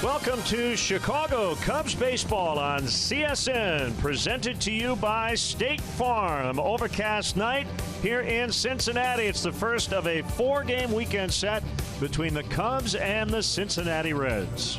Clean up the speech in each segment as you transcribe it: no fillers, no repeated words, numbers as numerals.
Welcome to Chicago Cubs baseball on CSN, presented to you by State Farm. Overcast night here in Cincinnati. It's the first of a 4-game weekend set between the Cubs and the Cincinnati Reds.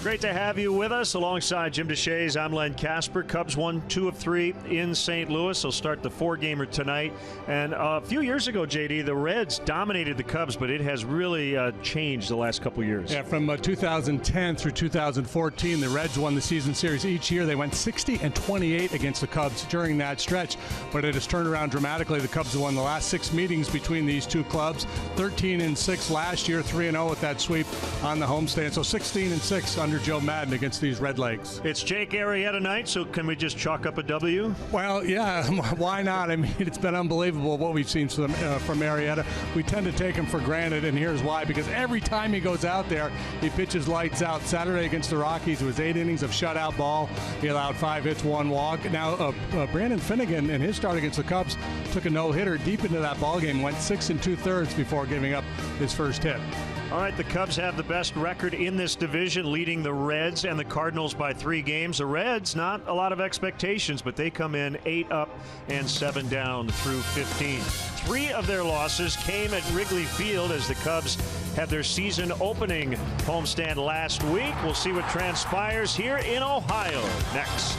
Great to have you with us. Alongside Jim Deshaies, I'm Len Casper. Cubs won 2 of 3 in St. Louis. They'll start the 4-gamer tonight. And a few years ago, JD, the Reds dominated the Cubs, but it has really changed the last couple years. Yeah, from 2010 through 2014, the Reds won the season series each year. They went 60-28 against the Cubs during that stretch, but it has turned around dramatically. The Cubs have won the last 6 meetings between these two clubs, 13-6 last year, 3-0 with that sweep on the homestand. So 16-6 under Joe Maddon against these Redlegs. It's Jake Arrieta night, so can we just chalk up a W? Well, yeah, why not? I mean, it's been unbelievable what we've seen from Arrieta. We tend to take him for granted, and here's why. Because every time he goes out there, he pitches lights out. Saturday against the Rockies, it was 8 innings of shutout ball. He allowed 5 hits, 1 walk. Now, Brandon Finnegan, in his start against the Cubs, took a no-hitter deep into that ball game, went 6 2/3 before giving up his first hit. All right, the Cubs have the best record in this division, leading the Reds and the Cardinals by 3 games. The Reds, not a lot of expectations, but they come in 8 up and 7 down through 15. 3 of their losses came at Wrigley Field as the Cubs had their season opening homestand last week. We'll see what transpires here in Ohio next.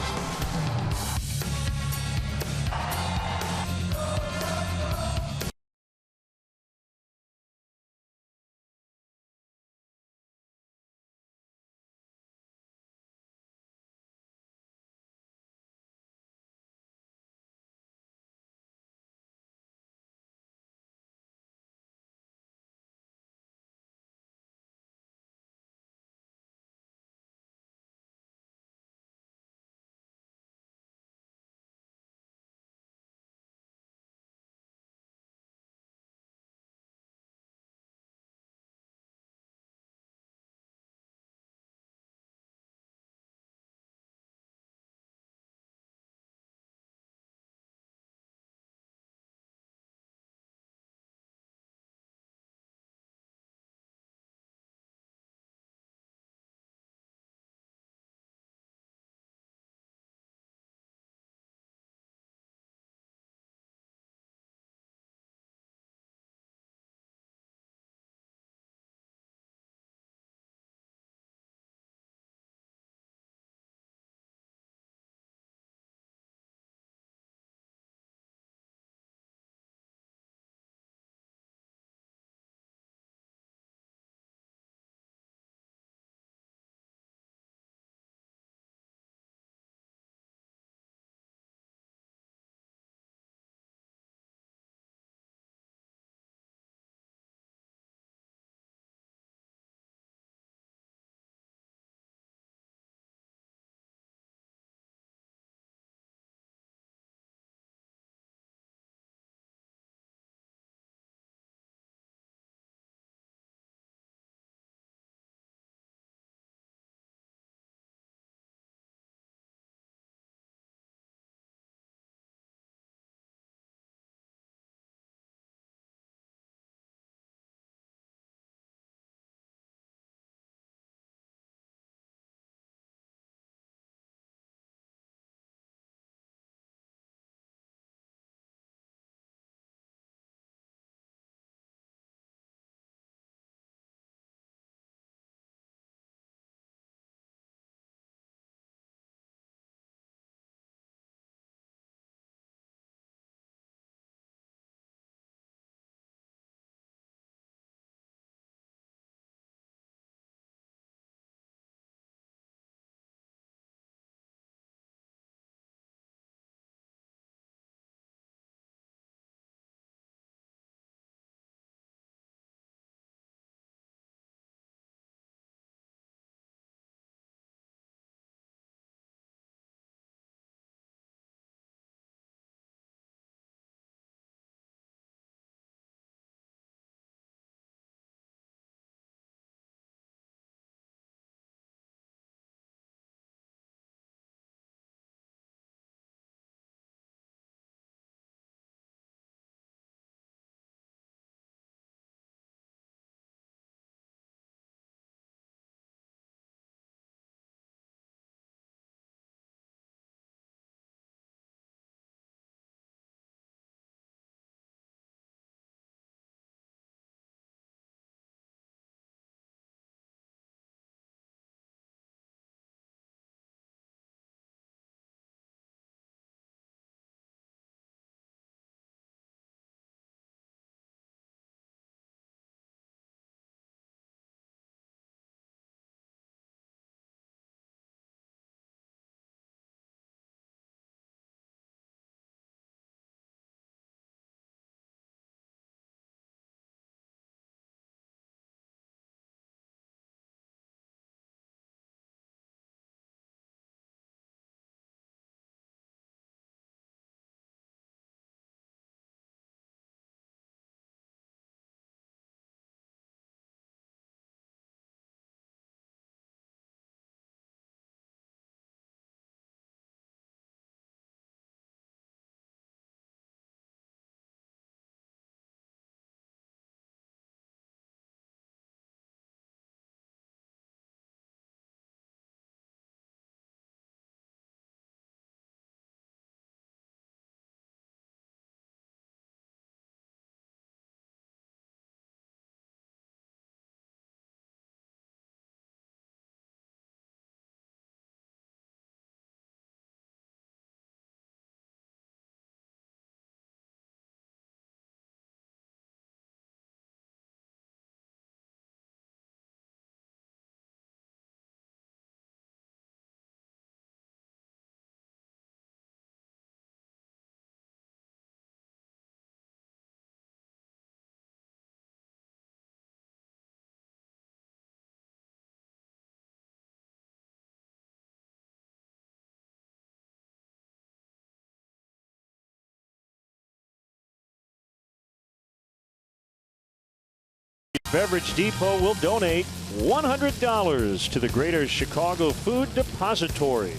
Beverage Depot will donate $100 to the Greater Chicago Food Depository.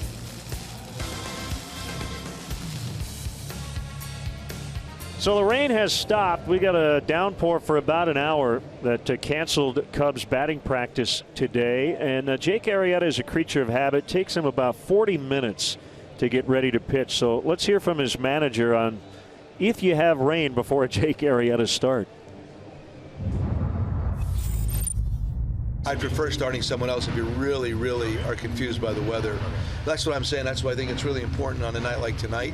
So the rain has stopped. We got a downpour for about an hour that canceled Cubs batting practice today. And Jake Arrieta is a creature of habit. Takes him about 40 minutes to get ready to pitch. So let's hear from his manager on if you have rain before a Jake Arrieta start. I'd prefer starting someone else if you really, really are confused by the weather. That's what I'm saying. That's why I think it's really important on a night like tonight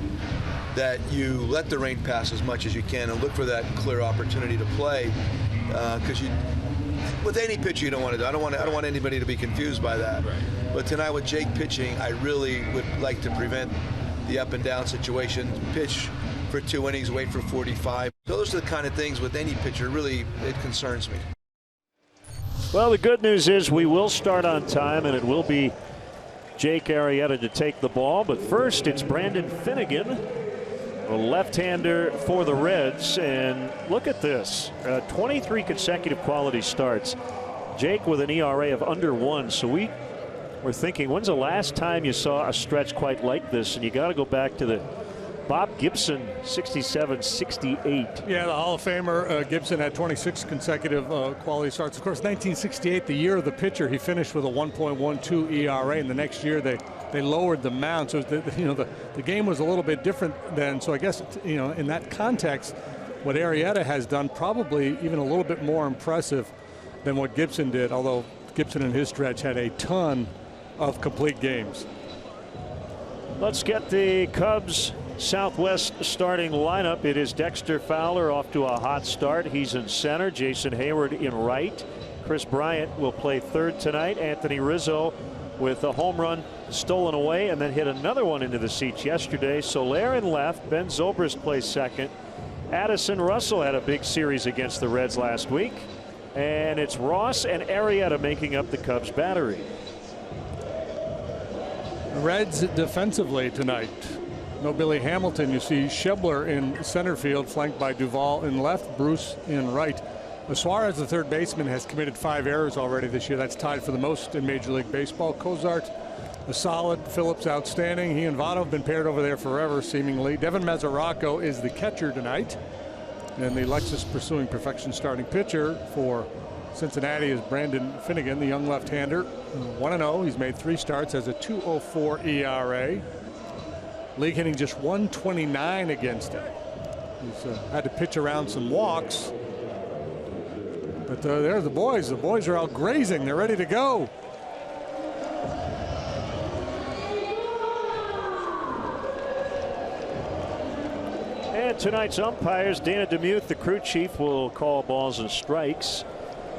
that you let the rain pass as much as you can and look for that clear opportunity to play. Because with any pitcher, you don't want to do. I don't want anybody to be confused by that. Right. But tonight with Jake pitching, I really would like to prevent the up and down situation. Pitch for 2 innings, wait for 45. Those are the kind of things with any pitcher. Really, it concerns me. Well, the good news is we will start on time, and it will be Jake Arrieta to take the ball. But first, it's Brandon Finnegan, a left-hander for the Reds. And look at this, 23 consecutive quality starts. Jake with an ERA of under 1. So we were thinking, when's the last time you saw a stretch quite like this? And you got to go back to the Bob Gibson 67-68. Yeah, the Hall of Famer Gibson had 26 consecutive quality starts. Of course, 1968, the year of the pitcher, he finished with a 1.12 ERA, and the next year they lowered the mound. So the game was a little bit different then. So I guess in that context, what Arrieta has done probably even a little bit more impressive than what Gibson did. Although Gibson in his stretch had a ton of complete games. Let's get the Cubs Southwest starting lineup. It is Dexter Fowler off to a hot start. He's in center. Jason Hayward in right. Chris Bryant will play third tonight. Anthony Rizzo with a home run stolen away and then hit another one into the seats yesterday. Soler in left. Ben Zobrist plays second. Addison Russell had a big series against the Reds last week. And it's Ross and Arrieta making up the Cubs battery. Reds defensively tonight. No Billy Hamilton. You see Schebler in center field, flanked by Duvall in left, Bruce in right. Suarez, the third baseman, has committed 5 errors already this year. That's tied for the most in Major League Baseball. Cozart, a solid. Phillips, outstanding. He and Votto have been paired over there forever, seemingly. Devin Mesoraco is the catcher tonight. And the Lexus pursuing perfection starting pitcher for Cincinnati is Brandon Finnegan, the young left-hander. 1-0. He's made 3 starts, has a 2.04 ERA. League hitting just 129 against him. He's had to pitch around some walks. But there's the boys. The boys are out grazing. They're ready to go. And tonight's umpires, Dana DeMuth, the crew chief, will call balls and strikes.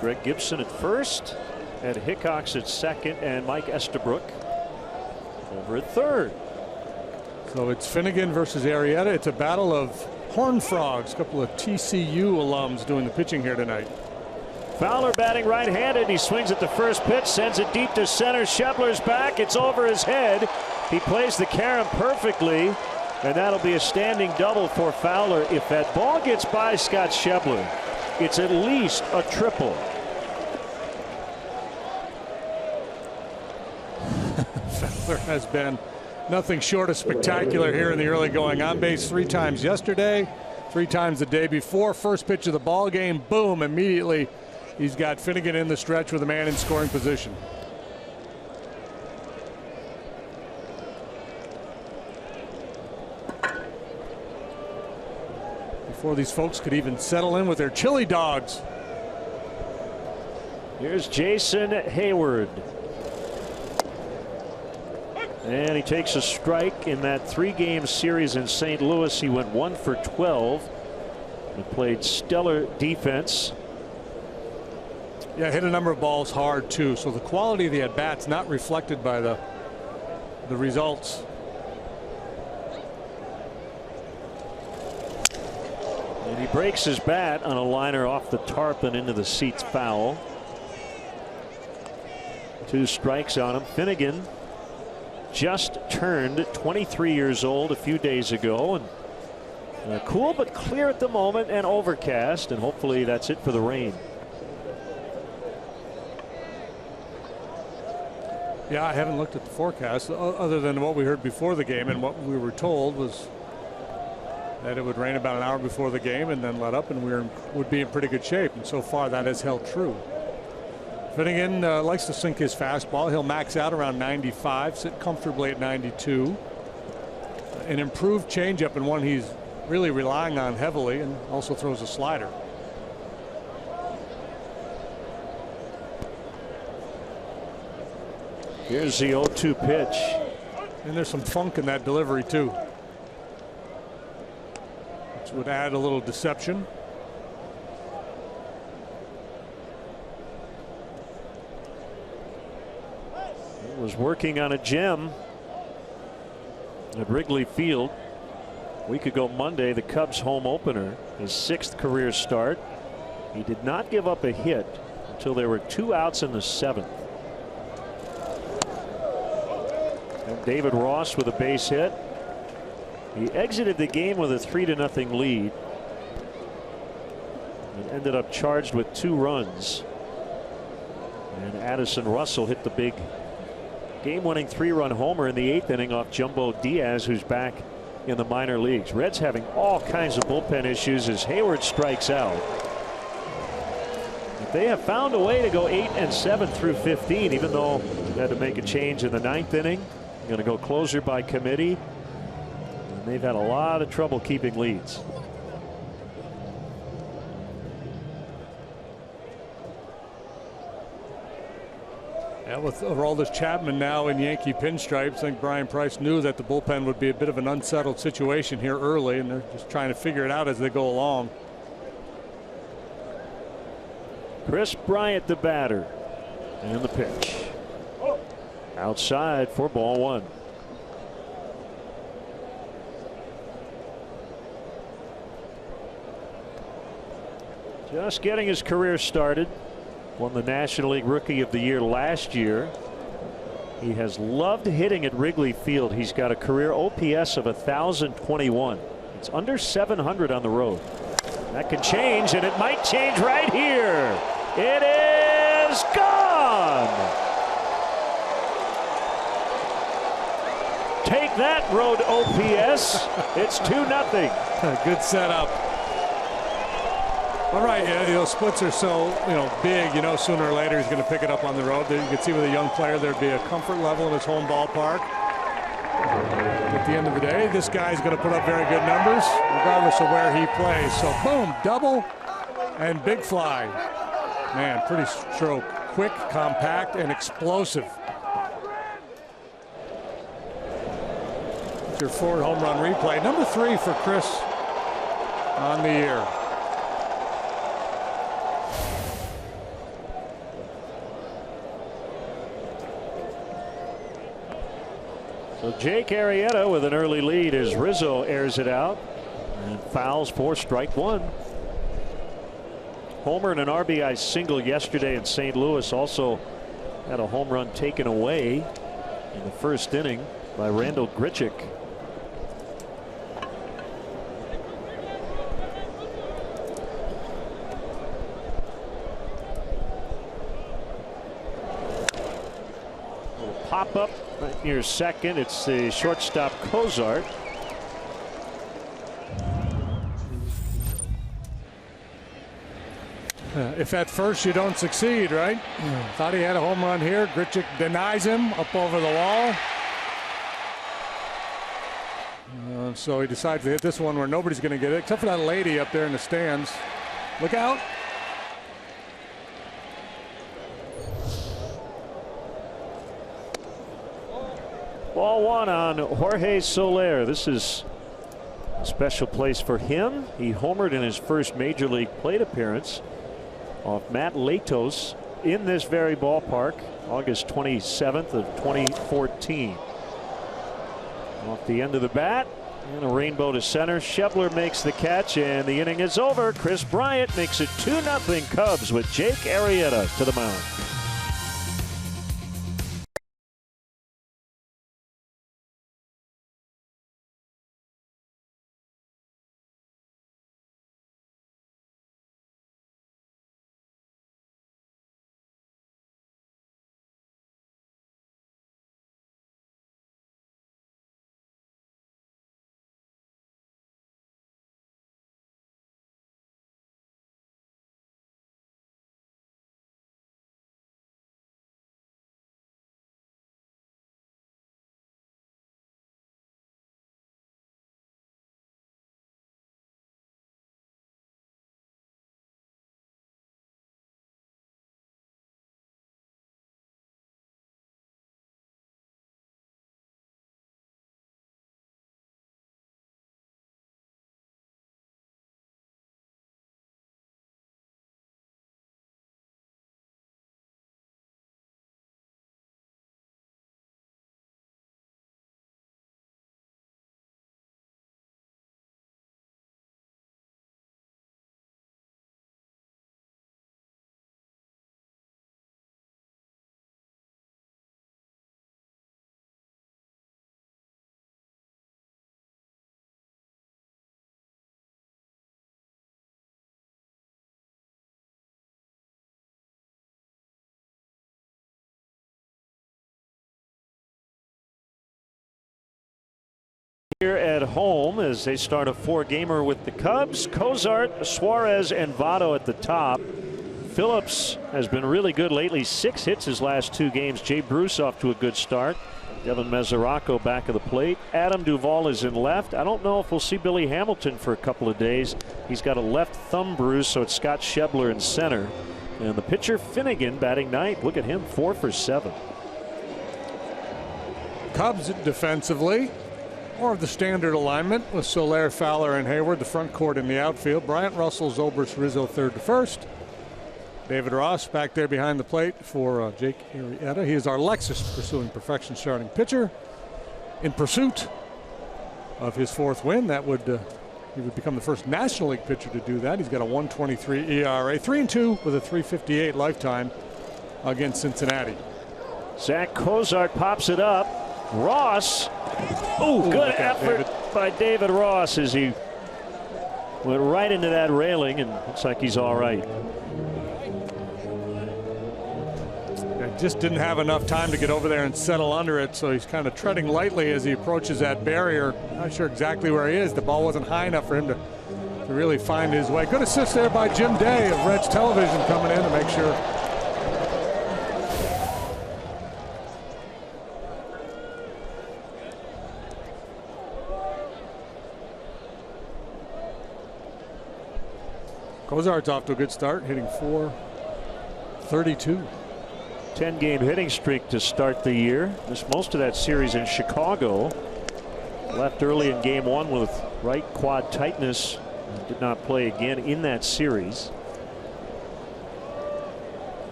Greg Gibson at first, Ed Hickox at second, and Mike Estabrook over at third. So it's Finnegan versus Arrieta. It's a battle of Horned Frogs. A couple of TCU alums doing the pitching here tonight. Fowler batting right-handed. He swings at the first pitch, sends it deep to center. Schebler's back. It's over his head. He plays the carom perfectly, and that'll be a standing double for Fowler. If that ball gets by Scott Schebler, it's at least a triple. Fowler has been nothing short of spectacular here in the early going. On base 3 times yesterday, 3 times the day before. First pitch of the ball game, boom, immediately he's got Finnegan in the stretch with a man in scoring position. Before these folks could even settle in with their chili dogs. Here's Jason Hayward. And he takes a strike in that 3-game series in St. Louis. He went 1 for 12 and played stellar defense. Yeah, hit a number of balls hard too. So the quality of the at-bats not reflected by the results. And he breaks his bat on a liner off the tarp and into the seats, foul. 2 strikes on him. Finnegan just turned 23 years old a few days ago, and cool but clear at the moment and overcast, and hopefully that's it for the rain. Yeah, I haven't looked at the forecast other than what we heard before the game, and what we were told was that it would rain about an hour before the game and then let up, and would be in pretty good shape. And so far, that has held true. Finnegan likes to sink his fastball. He'll max out around 95, sit comfortably at 92. An improved changeup, and one he's really relying on heavily, and also throws a slider. Here's the 0-2 pitch. And there's some funk in that delivery, too, which would add a little deception. He was working on a gem at Wrigley Field a week ago Monday, the Cubs home opener, his 6th career start. He did not give up a hit until there were 2 outs in the 7th. And David Ross with a base hit. He exited the game with a 3-0 lead and ended up charged with 2 runs. And Addison Russell hit the big game-winning 3-run homer in the 8th inning off Jumbo Diaz, who's back in the minor leagues. Reds having all kinds of bullpen issues as Hayward strikes out. But they have found a way to go 8-7 through 15, even though they had to make a change in the 9th inning. Going to go closer by committee. And they've had a lot of trouble keeping leads. Yeah, with Aroldis Chapman now in Yankee pinstripes, I think Brian Price knew that the bullpen would be a bit of an unsettled situation here early, and they're just trying to figure it out as they go along. Kris Bryant, the batter, and the pitch. Outside for ball 1. Just getting his career started. Won the National League Rookie of the Year last year. He has loved hitting at Wrigley Field. He's got a career OPS of 1,021. It's under 700 on the road. That could change, and it might change right here. It is gone. Take that, road OPS. It's 2-0. Good setup. All right, splits are so big. Sooner or later he's going to pick it up on the road. You can see with a young player there'd be a comfort level in his home ballpark. At the end of the day, this guy's going to put up very good numbers regardless of where he plays. So boom, double and big fly. Man, pretty stroke. Quick, compact, and explosive. It's your Ford home run replay. Number 3 for Kris on the year. So Jake Arrieta with an early lead as Rizzo airs it out and fouls for strike 1. Homer and an RBI single yesterday in St. Louis. Also had a home run taken away in the 1st inning by Randal Grichuk. Pop up right near second. It's the shortstop Cozart. If at first you don't succeed, right? Thought he had a home run here. Grichuk denies him up over the wall. So he decides to hit this one where nobody's going to get it except for that lady up there in the stands. Look out. Ball 1 on Jorge Soler. This is a special place for him. He homered in his first major league plate appearance off Matt Latos in this very ballpark, August 27th of 2014. Off the end of the bat and a rainbow to center. Schebler makes the catch and the inning is over. Kris Bryant makes it 2-0 Cubs with Jake Arrieta to the mound. Here at home as they start a 4-gamer with the Cubs. Cozart, Suarez, and Votto at the top. Phillips has been really good lately. 6 hits his last 2 games. Jay Bruce off to a good start. Devin Mesoraco back of the plate. Adam Duvall is in left. I don't know if we'll see Billy Hamilton for a couple of days. He's got a left thumb bruise, so it's Scott Schebler in center. And the pitcher Finnegan batting ninth. Look at him, 4 for 7. Cubs defensively, more of the standard alignment with Soler, Fowler, and Hayward. The front court in the outfield. Bryant, Russell, Zobrist, Rizzo third to first. David Ross back there behind the plate for Jake Arrieta. He is our Lexus pursuing perfection starting pitcher in pursuit of his 4th win. That would he would become the first National League pitcher to do that. He's got a 1.23 ERA, 3-2 with a 3.58 lifetime against Cincinnati. Zach Cozart pops it up. Ross, good effort by David Ross as he went right into that railing, and looks like he's all right. Just didn't have enough time to get over there and settle under it, so he's kind of treading lightly as he approaches that barrier. Not sure exactly where he is. The ball wasn't high enough for him to really find his way. Good assist there by Jim Day of Reds Television coming in to make sure. Cozart's off to a good start, hitting .432. 10-game hitting streak to start the year. Missed most of that series in Chicago. Left early in game 1 with right quad tightness. Did not play again in that series.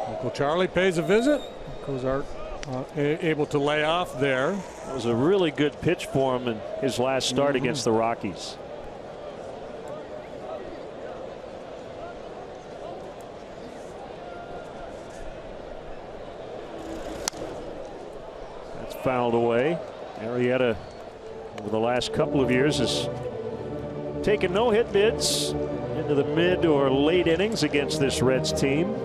Uncle Charlie pays a visit. Cozart able to lay off there. That was a really good pitch for him in his last start against the Rockies. That's fouled away. Arrieta over the last couple of years has taken no-hit bids into the mid or late innings against this Reds team.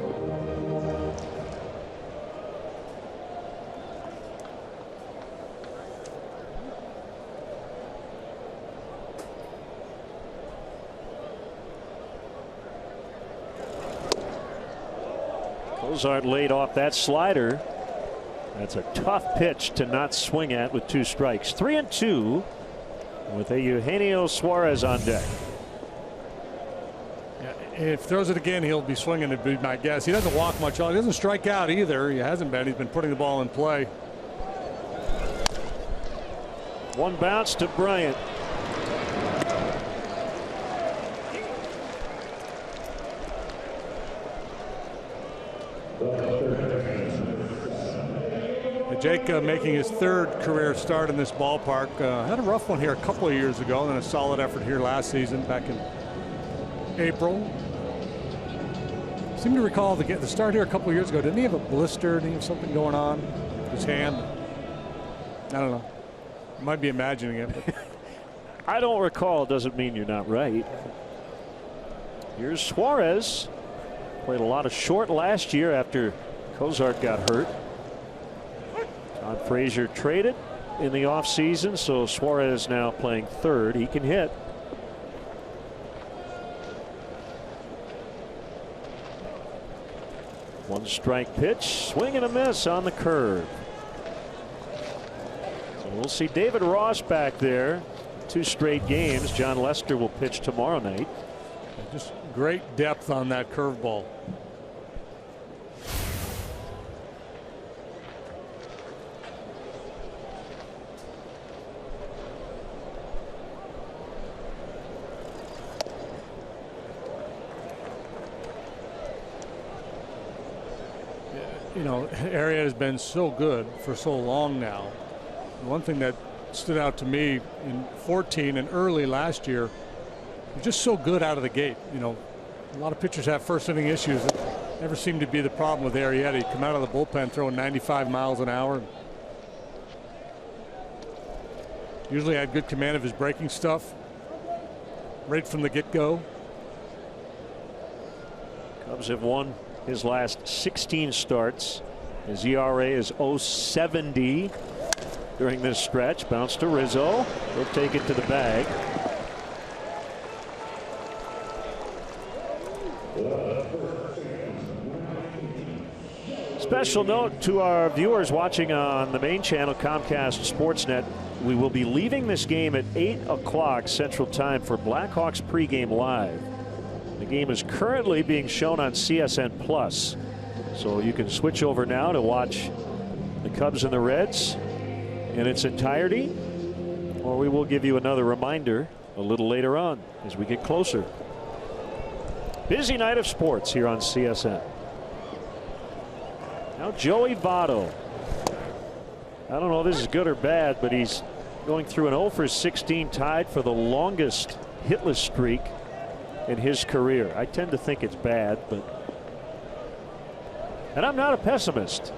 Cozart laid off that slider. That's a tough pitch to not swing at with 2 strikes. 3-2 with a Eugenio Suarez on deck. Yeah, if throws it again, he'll be swinging, it'd be my guess. He doesn't walk much. He doesn't strike out either. He hasn't been. He's been putting the ball in play. One bounce to Bryant. Jake making his 3rd career start in this ballpark. Had a rough one here a couple of years ago, and then a solid effort here last season back in April. Seem to recall the start here a couple of years ago. Didn't he have a blister? Didn't he have something going on with his hand? I don't know. I might be imagining it. But I don't recall. Doesn't mean you're not right. Here's Suarez. Played a lot of short last year after Cozart got hurt. Todd Frazier traded in the offseason, so Suarez now playing 3rd. He can hit. One strike pitch, swing and a miss on the curve. So we'll see David Ross back there. 2 straight games. John Lester will pitch tomorrow night. Just great depth on that curveball. You know, Arrieta has been so good for so long now. One thing that stood out to me in 14 and early last year, he's just so good out of the gate. You know, a lot of pitchers have first inning issues. It never seemed to be the problem with Arrieta. He'd come out of the bullpen throwing 95 miles an hour. Usually had good command of his breaking stuff right from the get-go. Cubs have won his last 16 starts. His ERA is 0.70 during this stretch. Bounce to Rizzo. He'll take it to the bag. Special note to our viewers watching on the main channel, Comcast Sportsnet. We will be leaving this game at 8 o'clock Central Time for Blackhawks pregame live. The game is currently being shown on CSN Plus. So you can switch over now to watch the Cubs and the Reds in its entirety, or we will give you another reminder a little later on as we get closer. Busy night of sports here on CSN. Now Joey Votto. I don't know if this is good or bad, but he's going through an 0 for 16, tied for the longest hitless streak in his career. I tend to think it's bad, and I'm not a pessimist.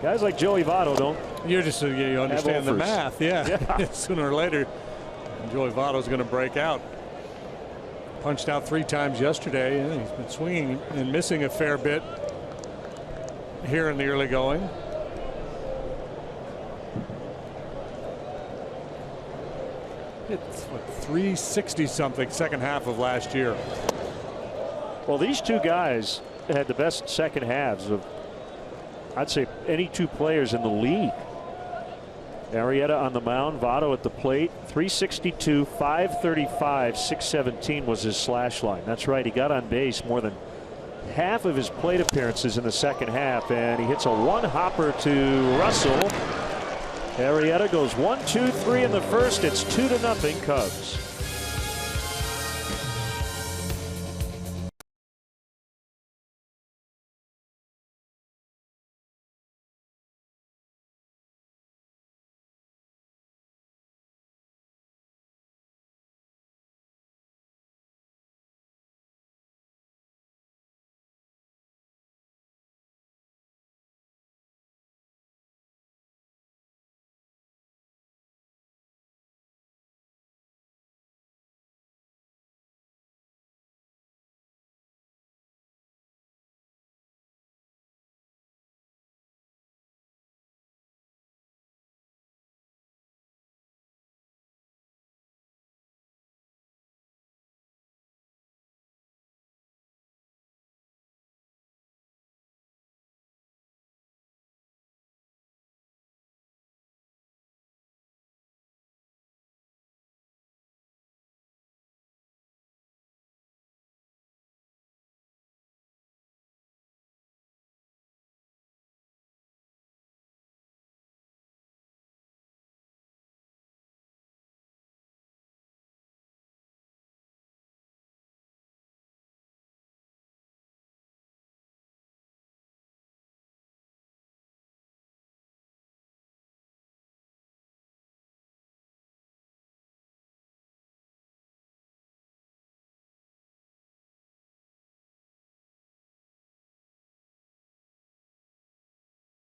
Guys like Joey Votto don't. You're just you understand the math, yeah. Sooner or later, Joey Votto's going to break out. Punched out 3 times yesterday, and he's been swinging and missing a fair bit here in the early going. It's what, 360 something second half of last year. Well, these two guys had the best second halves of, I'd say, any 2 players in the league. Arrieta on the mound, Votto at the plate. 362, 535, 617 was his slash line. That's right, he got on base more than half of his plate appearances in the second half, and he hits a 1-hopper to Russell. Arrieta goes 1-2-3 in the first. It's 2-0 Cubs.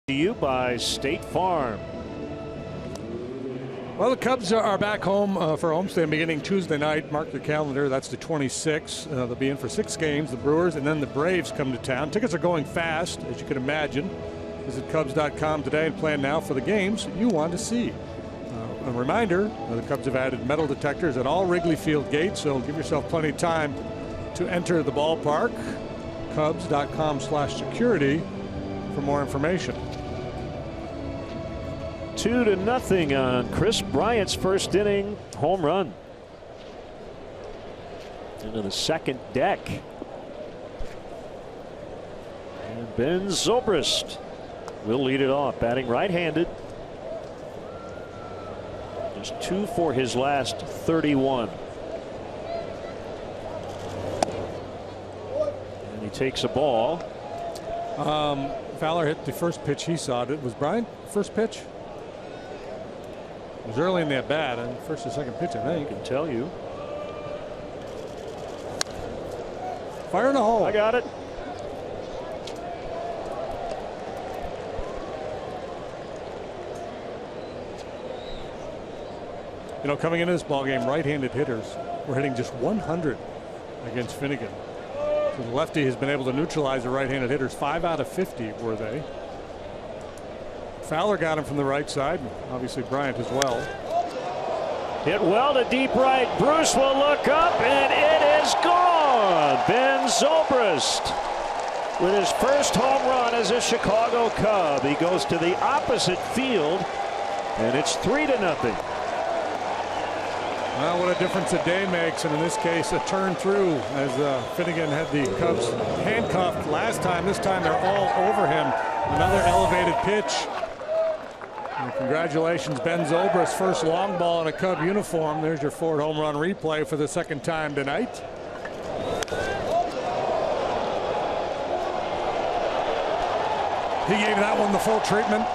To you by State Farm. Well, the Cubs are back home for homestand beginning Tuesday night. Mark your calendar. That's the 26th. They'll be in for 6 games. The Brewers and then the Braves come to town. Tickets are going fast, as you can imagine. Visit Cubs.com today and plan now for the games you want to see. A reminder, the Cubs have added metal detectors at all Wrigley Field gates, so give yourself plenty of time to enter the ballpark. Cubs.com/security for more information. 2-0 on Chris Bryant's first inning home run. Into the second deck. And Ben Zobrist will lead it off, batting right-handed. Just 2 for his last 31. And he takes a ball. Fowler hit the first pitch he saw. It was Bryant first pitch. It was early in the at bat, and first or second pitch, I think. I can tell you. Fire in the hole. I got it. You know, coming into this ballgame, right-handed hitters were hitting just 100 against Finnegan. So the lefty has been able to neutralize the right-handed hitters. 5 out of 50 were they. Fowler got him from the right side. Obviously Bryant as well. Hit well to deep right. Bruce will look up, and it is gone. Ben Zobrist with his first home run as a Chicago Cub. He goes to the opposite field, and it's 3-0. Well, what a difference a day makes, and in this case, a turn through as Finnegan had the Cubs handcuffed last time. This time they're all over him. Another elevated pitch. And congratulations, Ben Zobrist, first long ball in a Cub uniform. There's your Ford home run replay for the second time tonight. He gave that one the full treatment.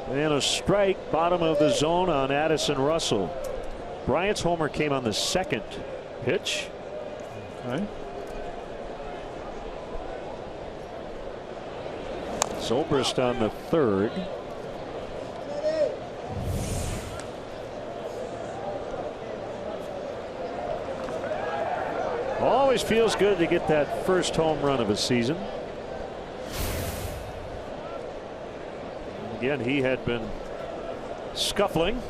And a strike, bottom of the zone on Addison Russell. Bryant's homer came on the second pitch. Okay. Zobrist on the third. Always feels good to get that first home run of a season. Again, he had been scuffling.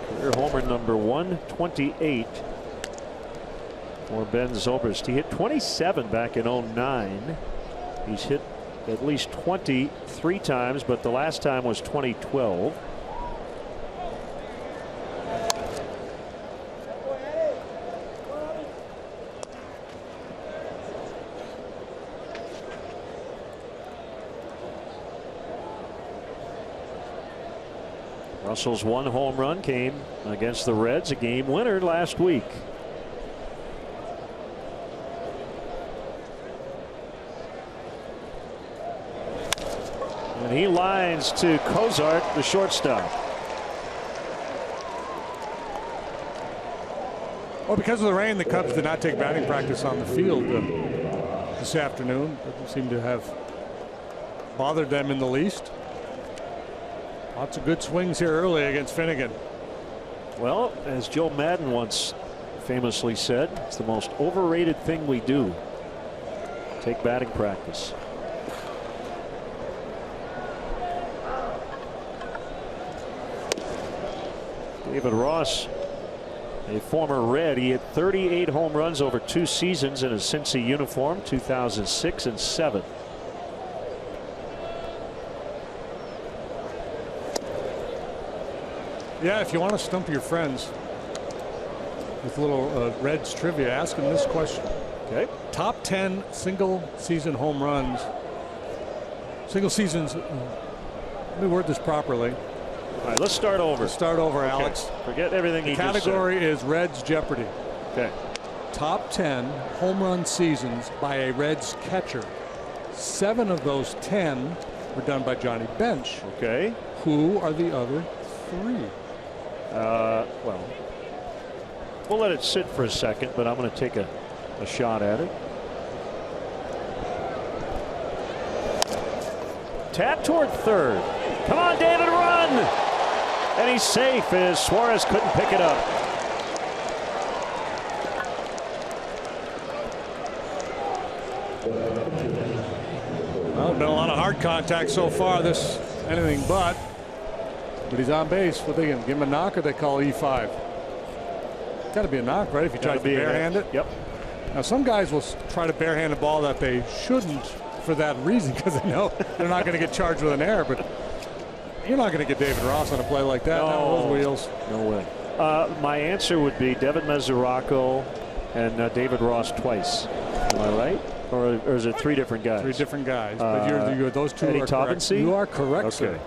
Career homer number 128 for Ben Zobrist. He hit 27 back in 09. He's hit at least 23 times, but the last time was 2012. Russell's one home run came against the Reds, a game winner last week. And he lines to Cozart, the shortstop. Well, because of the rain, the Cubs did not take batting practice on the field this afternoon. Doesn't seem to have bothered them in the least. Lots of good swings here early against Finnegan. Well, as Joe Madden once famously said, it's the most overrated thing we do. Take batting practice. David Ross, a former Red. He had 38 home runs over 2 seasons in a Cincy uniform, 2006 and 7. Yeah, if you want to stump your friends with a little Reds trivia, ask them this question. Okay. Top 10 single season home runs. Single seasons. Let me word this properly. All right, let's start over. Start over, Okay. Alex. Forget everything he The just said. category is Reds Jeopardy. Okay. Top 10 home run seasons by a Reds catcher. 7 of those 10 were done by Johnny Bench. Okay. Who are the other 3? Well, we'll let it sit for a second, but I'm going to take a shot at it. Tap toward third. Come on, David, run! And he's safe as Suarez couldn't pick it up. Well, been a lot of hard contact so far. This anything but he's on base. What they give him a knock, or they call E5? Got to be a knock, right? If you try to barehand it. Yep. Now some guys will try to barehand a ball that they shouldn't for that reason, because they know they're not going to get charged with an error. But you're not going to get David Ross on a play like that. No. Not with those wheels. No way. My answer would be Devin Mesoraco and David Ross twice. Am I right? Or is it 3 different guys? 3 different guys. But you're those 2 Eddie are correct. Taubensee? You are correct, Okay. sir.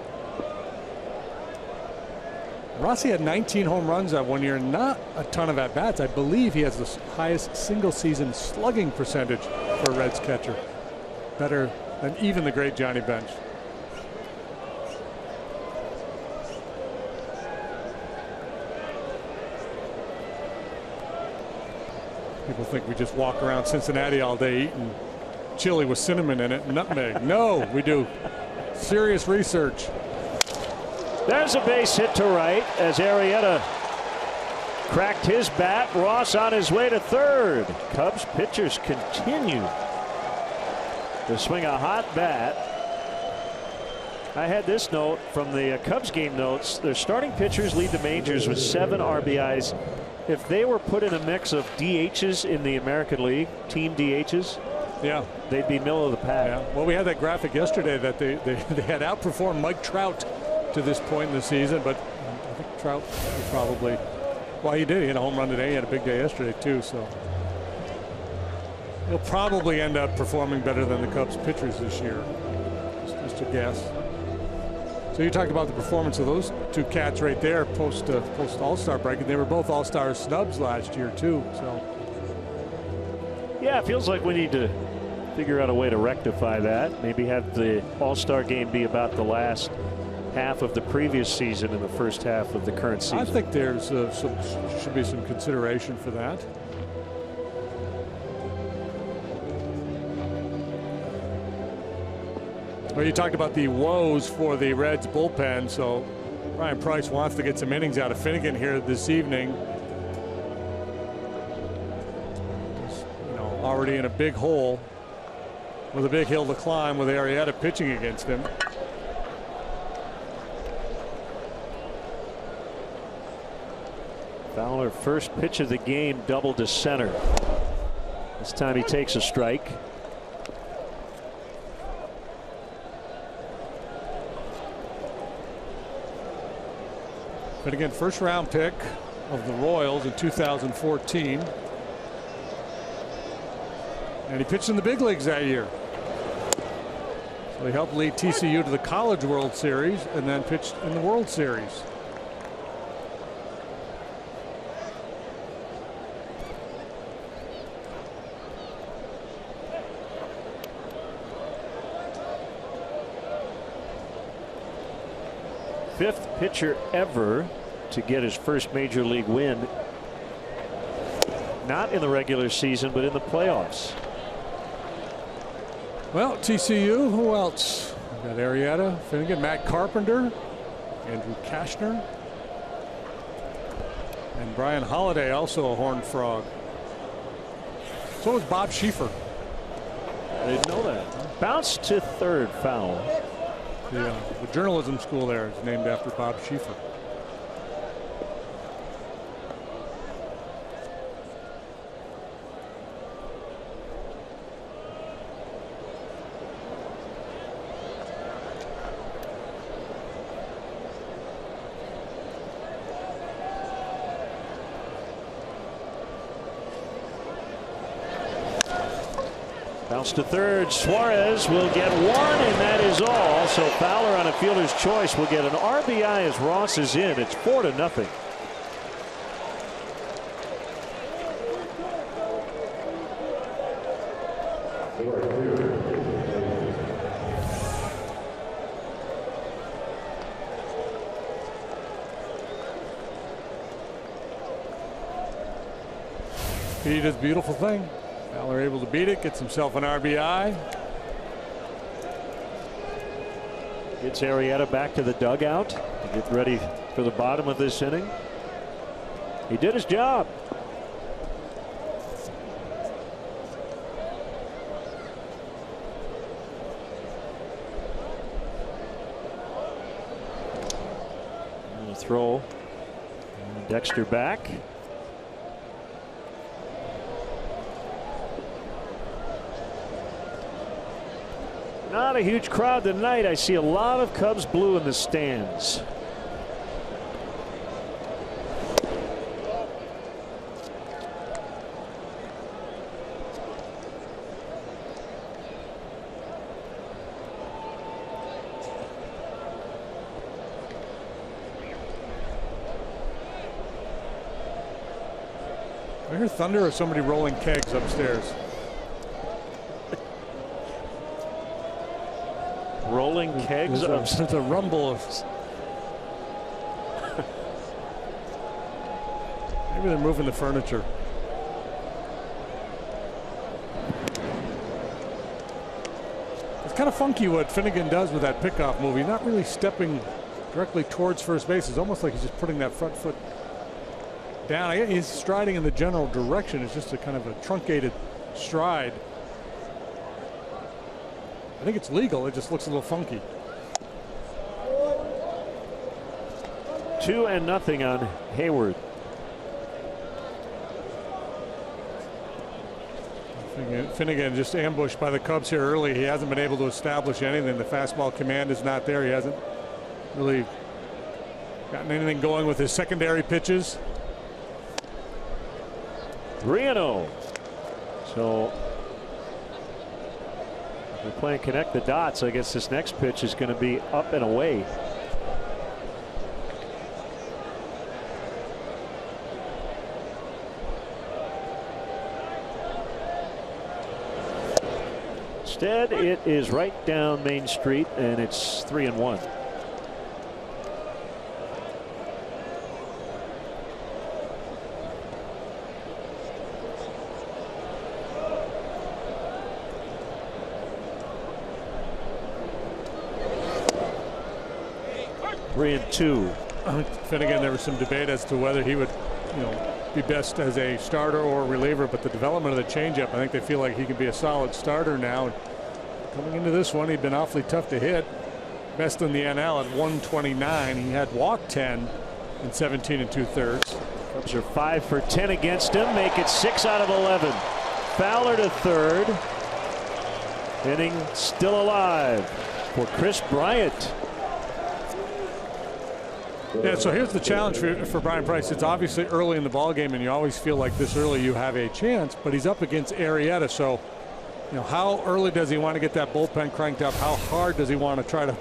Rossi had 19 home runs that one year. Not a ton of at-bats. I believe he has the highest single-season slugging percentage for a Reds catcher. Better than even the great Johnny Bench. People think we just walk around Cincinnati all day eating chili with cinnamon in it and nutmeg. No, we do serious research. There's a base hit to right as Arrieta cracked his bat. Ross on his way to third. Cubs pitchers continue to swing a hot bat. I had this note from the Cubs game notes. Their starting pitchers lead the majors with 7 RBIs. If they were put in a mix of DHs in the American League, team DHs, yeah, they'd be middle of the pack. Yeah. Well, we had that graphic yesterday that they had outperformed Mike Trout to this point in the season, but I think Trout probably, well, he did. He had a home run today. He had a big day yesterday too, so he'll probably end up performing better than the Cubs pitchers this year. Just a guess. So you talked about the performance of those two cats right there post All-Star break, and they were both All-Star snubs last year too. So yeah, it feels like we need to figure out a way to rectify that. Maybe have the All-Star game be about the last half of the previous season and the first half of the current season. I think there's should be some consideration for that. Well, you talked about the woes for the Reds bullpen, so Ryan Price wants to get some innings out of Finnegan here this evening. Just, already in a big hole with a big hill to climb with Arrieta pitching against him. Fowler, first pitch of the game, double to center. This time he takes a strike. But again, first round pick of the Royals in 2014. And he pitched in the big leagues that year. So he helped lead TCU to the College World Series and then pitched in the World Series. Fifth pitcher ever to get his first major league win. Not in the regular season, but in the playoffs. Well, TCU, who else? We've got Arrieta, Finnegan, Matt Carpenter, Andrew Kashner, and Brian Holiday, also a Horned Frog. So was Bob Schieffer. I didn't know that. Bounce to third, foul. The journalism school there is named after Bob Schieffer. Bounce to third. Suarez will get one, and that is all. So Fowler on a fielder's choice will get an RBI as Ross is in. It's 4-0. Speed is a beautiful thing. Fowler able to beat it, gets himself an RBI. Gets Arrieta back to the dugout to get ready for the bottom of this inning. He did his job. And a throw. And Dexter back. Not a huge crowd tonight. I see a lot of Cubs blue in the stands. I hear thunder or somebody rolling kegs upstairs. Rolling kegs. There's a rumble of. Maybe they're moving the furniture. It's kind of funky what Finnegan does with that pickoff move. He's not really stepping directly towards first base. It's almost like he's just putting that front foot down. He's striding in the general direction. It's just a kind of a truncated stride. I think it's legal. It just looks a little funky. 2-0 on Hayward. Finnegan just ambushed by the Cubs here early. He hasn't been able to establish anything. The fastball command is not there. He hasn't really gotten anything going with his secondary pitches. 3-0. So if we're playing connect the dots, I guess this next pitch is going to be up and away. Instead, it is right down Main Street, and it's 3-1. Three and two. Finnegan, there was some debate as to whether he would, be best as a starter or a reliever, but the development of the changeup, I think they feel like he can be a solid starter now. Coming into this one, he'd been awfully tough to hit. Best in the NL at 129. He had walked 10 in 17 2/3. Cubs are 5 for 10 against him, make it 6 out of 11. Fowler to third. Inning still alive for Kris Bryant. Yeah, so here's the challenge for Bryan Price. It's obviously early in the ballgame, and you always feel like this early you have a chance, but he's up against Arrieta. So, how early does he want to get that bullpen cranked up? How hard does he want to try to,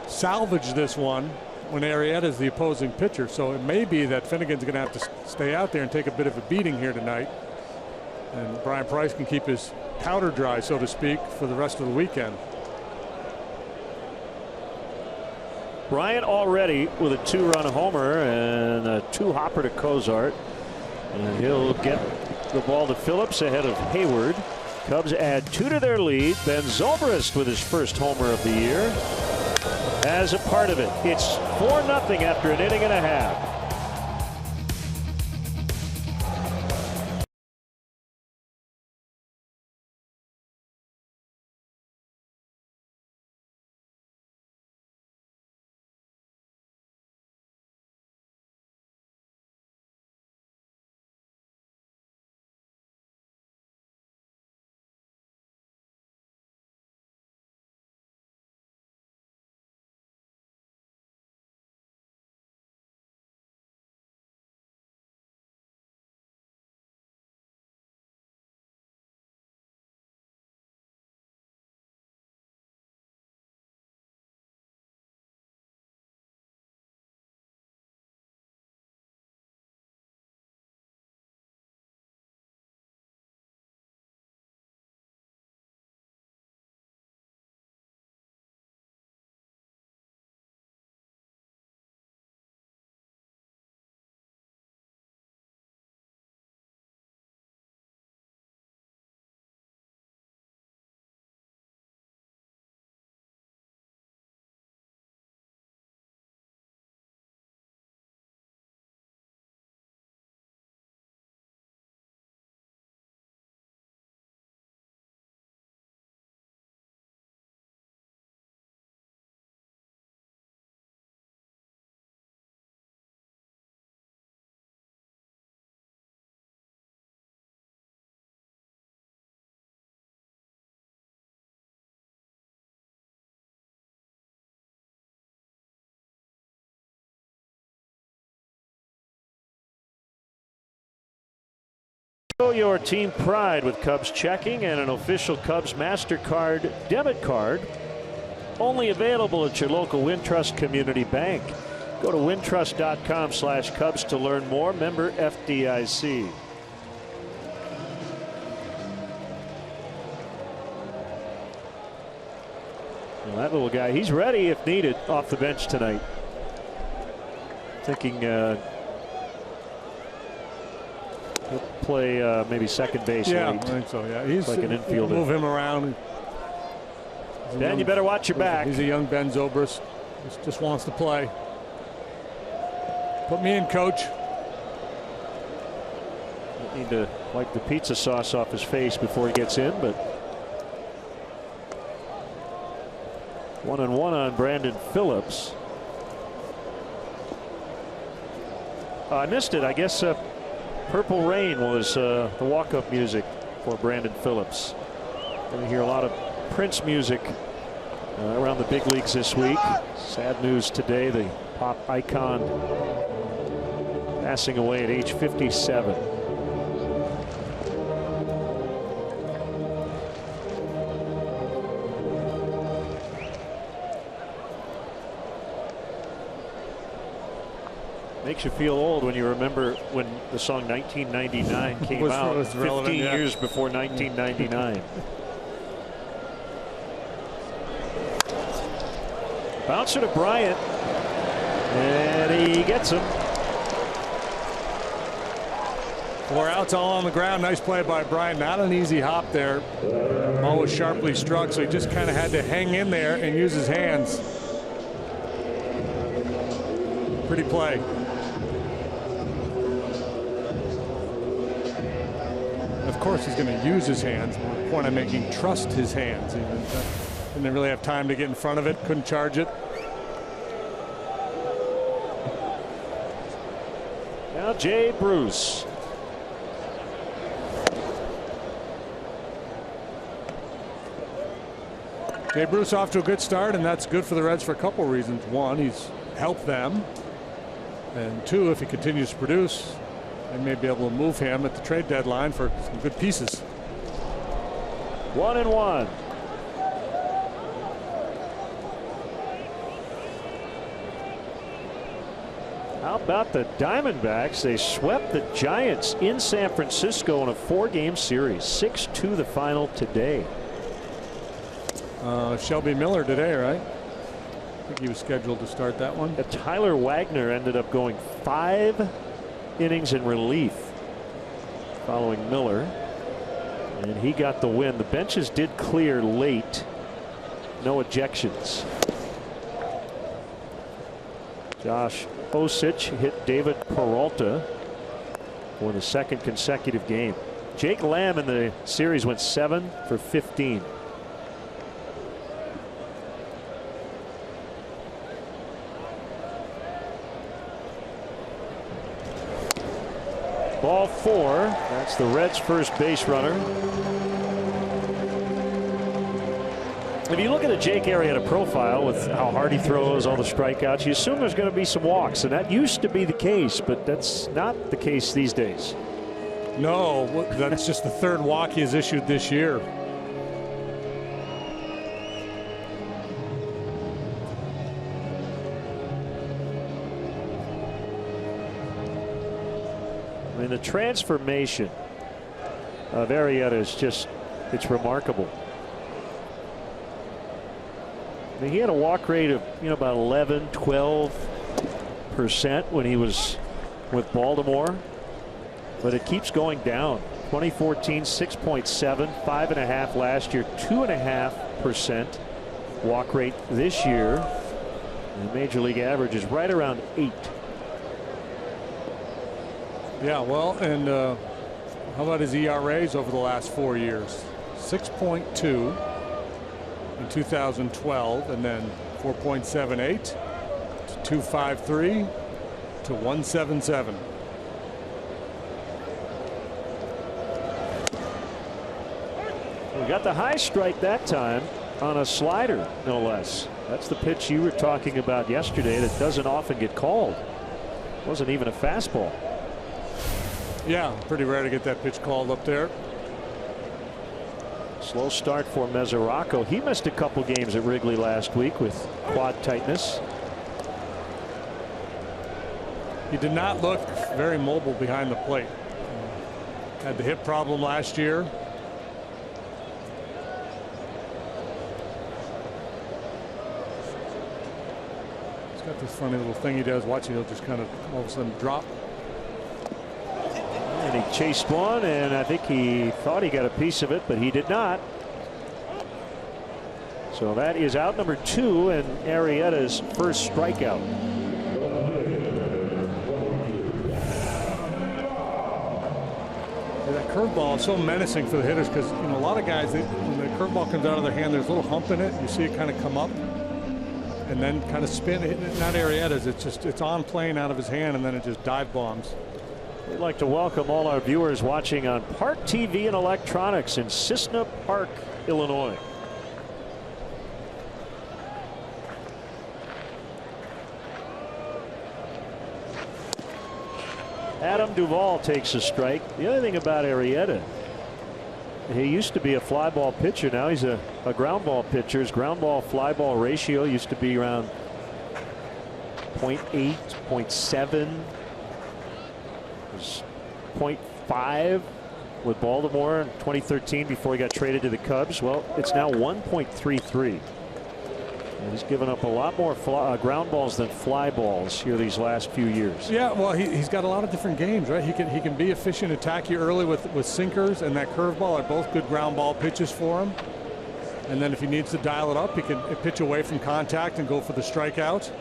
salvage this one when Arrieta is the opposing pitcher? So it may be that Finnegan's going to have to stay out there and take a bit of a beating here tonight. And Bryan Price can keep his powder dry, so to speak, for the rest of the weekend. Bryant already with a 2-run homer and a 2-hopper to Cozart. And he'll get the ball to Phillips ahead of Hayward. Cubs add 2 to their lead. Ben Zobrist with his first homer of the year as a part of it. It's 4-0 after an inning and a half. Show your team pride with Cubs checking and an official Cubs MasterCard debit card. Only available at your local Wintrust Community Bank. Go to wintrust.com/Cubs to learn more. Member FDIC. Well, that little guy, he's ready if needed off the bench tonight. Thinking he'll play maybe second base. Yeah, late. I think so. Yeah, he's like an infielder. Move him around. Ben, you better watch your back. He's a young Ben Zobrist. Just wants to play. Put me in, coach. Need to wipe the pizza sauce off his face before he gets in, but 1-1 on Brandon Phillips. I missed it. I guess Purple Rain was the walk-up music for Brandon Phillips. Going to hear a lot of Prince music around the big leagues this week. Sad news today, the pop icon passing away at age 57. Makes you feel old when you remember when the song 1999 came out 15 years before 1999. Bouncer to Bryant, and he gets him. 4 outs, all on the ground. Nice play by Bryant. Not an easy hop there. Ball was sharply struck, so he just kind of had to hang in there and use his hands. Pretty play. Of course, he's going to use his hands. The point I'm making, trust his hands. Didn't really have time to get in front of it. Couldn't charge it. Now Jay Bruce. Jay Bruce off to a good start, and that's good for the Reds for a couple reasons. One, he's helped them. And two, if he continues to produce, they may be able to move him at the trade deadline for some good pieces. 1-1. How about the Diamondbacks? They swept the Giants in San Francisco in a 4-game series. 6-2 the final today. Shelby Miller today, right? I think he was scheduled to start that one. Tyler Wagner ended up going 5 innings in relief following Miller, and he got the win. The benches did clear late. No ejections. Josh Osich hit David Peralta for the second consecutive game. Jake Lamb in the series went 7 for 15. Ball 4. That's the Reds' first base runner. If you look at a Jake Arrieta profile with how hard he throws, all the strikeouts, you assume there's going to be some walks, and that used to be the case, but that's not the case these days. No, that's just the 3rd walk he has issued this year. I mean, the transformation of Arrieta is just, it's remarkable. I mean, he had a walk rate of, about 11-12% when he was with Baltimore, but it keeps going down. 2014, 6.7, 5.5 last year, 2.5% walk rate this year. And the major league average is right around 8. Yeah, well, and how about his ERAs over the last 4 years? 6.2 in 2012, and then 4.78 to 2.53 to 1.77. We got the high strike that time on a slider, no less. That's the pitch you were talking about yesterday that doesn't often get called. Wasn't even a fastball. Yeah, pretty rare to get that pitch called up there. Slow start for Mesoraco. He missed a couple games at Wrigley last week with quad tightness. He did not look very mobile behind the plate. Had the hip problem last year. He's got this funny little thing he does. Watch it, he'll just kind of all of a sudden drop. And he chased one, and I think he thought he got a piece of it, but he did not. So that is out number 2 and Arrieta's first strikeout. curveball is so menacing for the hitters because a lot of guys, when the curveball comes out of their hand, there's a little hump in it. You see it kind of come up and then kind of spin. Not Arrieta's. It's on plane out of his hand, and then it just dive bombs. We'd like to welcome all our viewers watching on Park TV and Electronics in Cissna Park, Illinois. Adam Duvall takes a strike. The other thing about Arrieta, he used to be a fly ball pitcher. Now he's a ground ball pitcher. His ground ball fly ball ratio used to be around 0.8, 0.7. It was 0.5 with Baltimore in 2013 before he got traded to the Cubs. Well, it's now 1.33. And he's given up a lot more ground balls than fly balls here these last few years. Yeah, well, he's got a lot of different games, right? He can be efficient, attack you early with sinkers, and that curveball are both good ground ball pitches for him. And then if he needs to dial it up, he can pitch away from contact and go for the strikeout.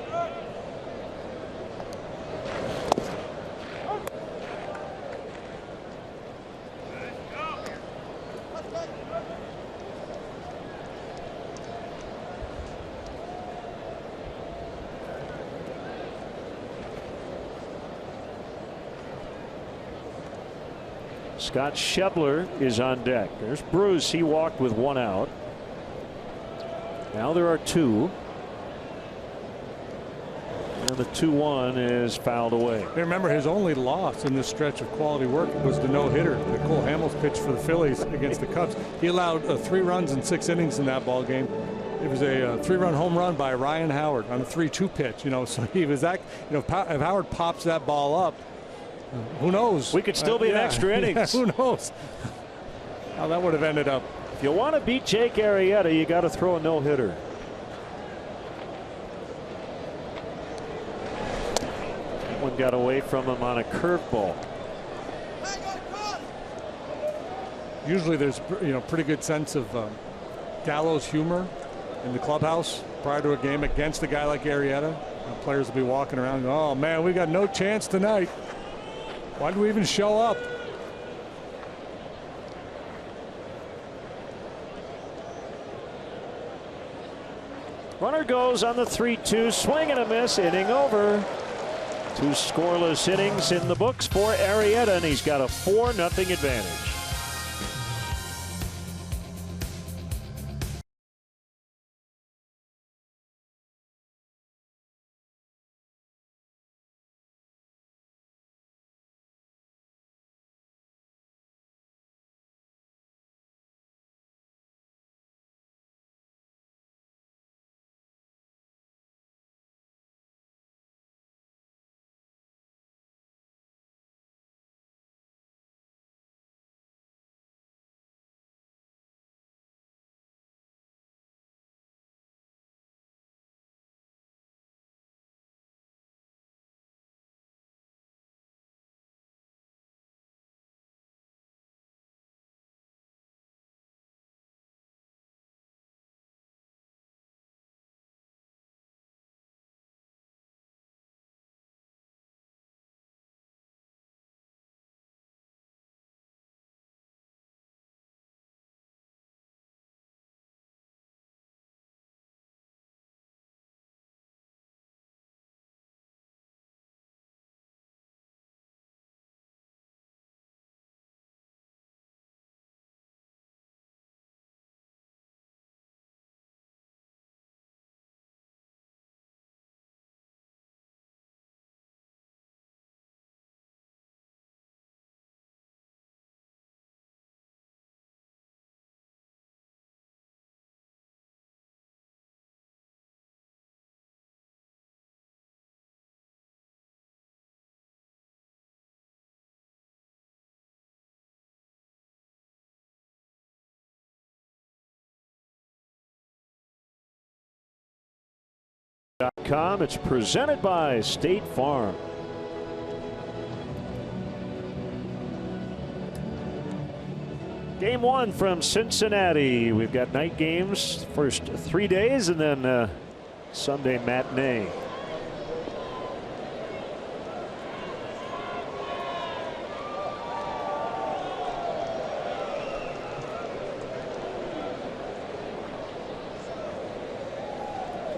Scott Schebler is on deck. There's Bruce. He walked with 1 out. Now there are 2. And the 2-1 is fouled away. Remember, his only loss in this stretch of quality work was the no-hitter that Cole Hamels pitched for the Phillies against the Cubs. He allowed 3 runs in 6 innings in that ball game. It was a 3-run home run by Ryan Howard on a 3-2 pitch. So he was that. If Howard pops that ball up, who knows? We could still be in extra innings. Who knows how that would have ended up. If you want to beat Jake Arrieta, you got to throw a no-hitter. One got away from him on a curveball. Usually there's pretty good sense of gallows humor in the clubhouse prior to a game against a guy like Arrieta. Players will be walking around and go, oh man, we got no chance tonight. Why did we even show up? Runner goes on the 3-2, swing and a miss, inning over. 2 scoreless innings in the books for Arrieta, and he's got a 4-0 advantage. It's presented by State Farm. Game 1 from Cincinnati. We've got night games first 3 days and then Sunday matinee.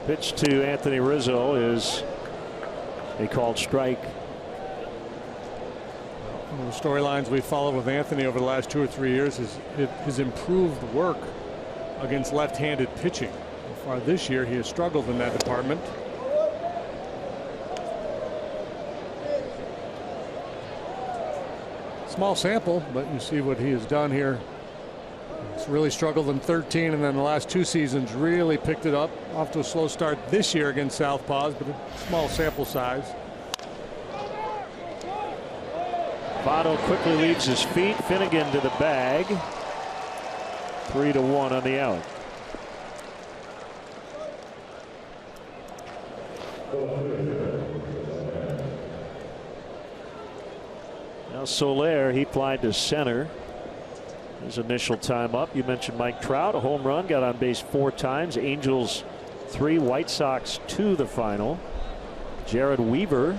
Pitch to Anthony Rizzo is a called strike. One of the storylines we followed with Anthony over the last 2 or 3 years is his improved work against left-handed pitching. So far this year, he has struggled in that department. Small sample, but you see what he has done here. He's really struggled in 13, and then the last 2 seasons really picked it up. Off to a slow start this year against Southpaws, but a small sample size. Votto quickly leaves his feet. Finnegan to the bag. 3-1 on the out. Now Soler, he flied to center. His initial time up. You mentioned Mike Trout, a home run, got on base 4 times. Angels 3, White Sox 2 the final. Jared Weaver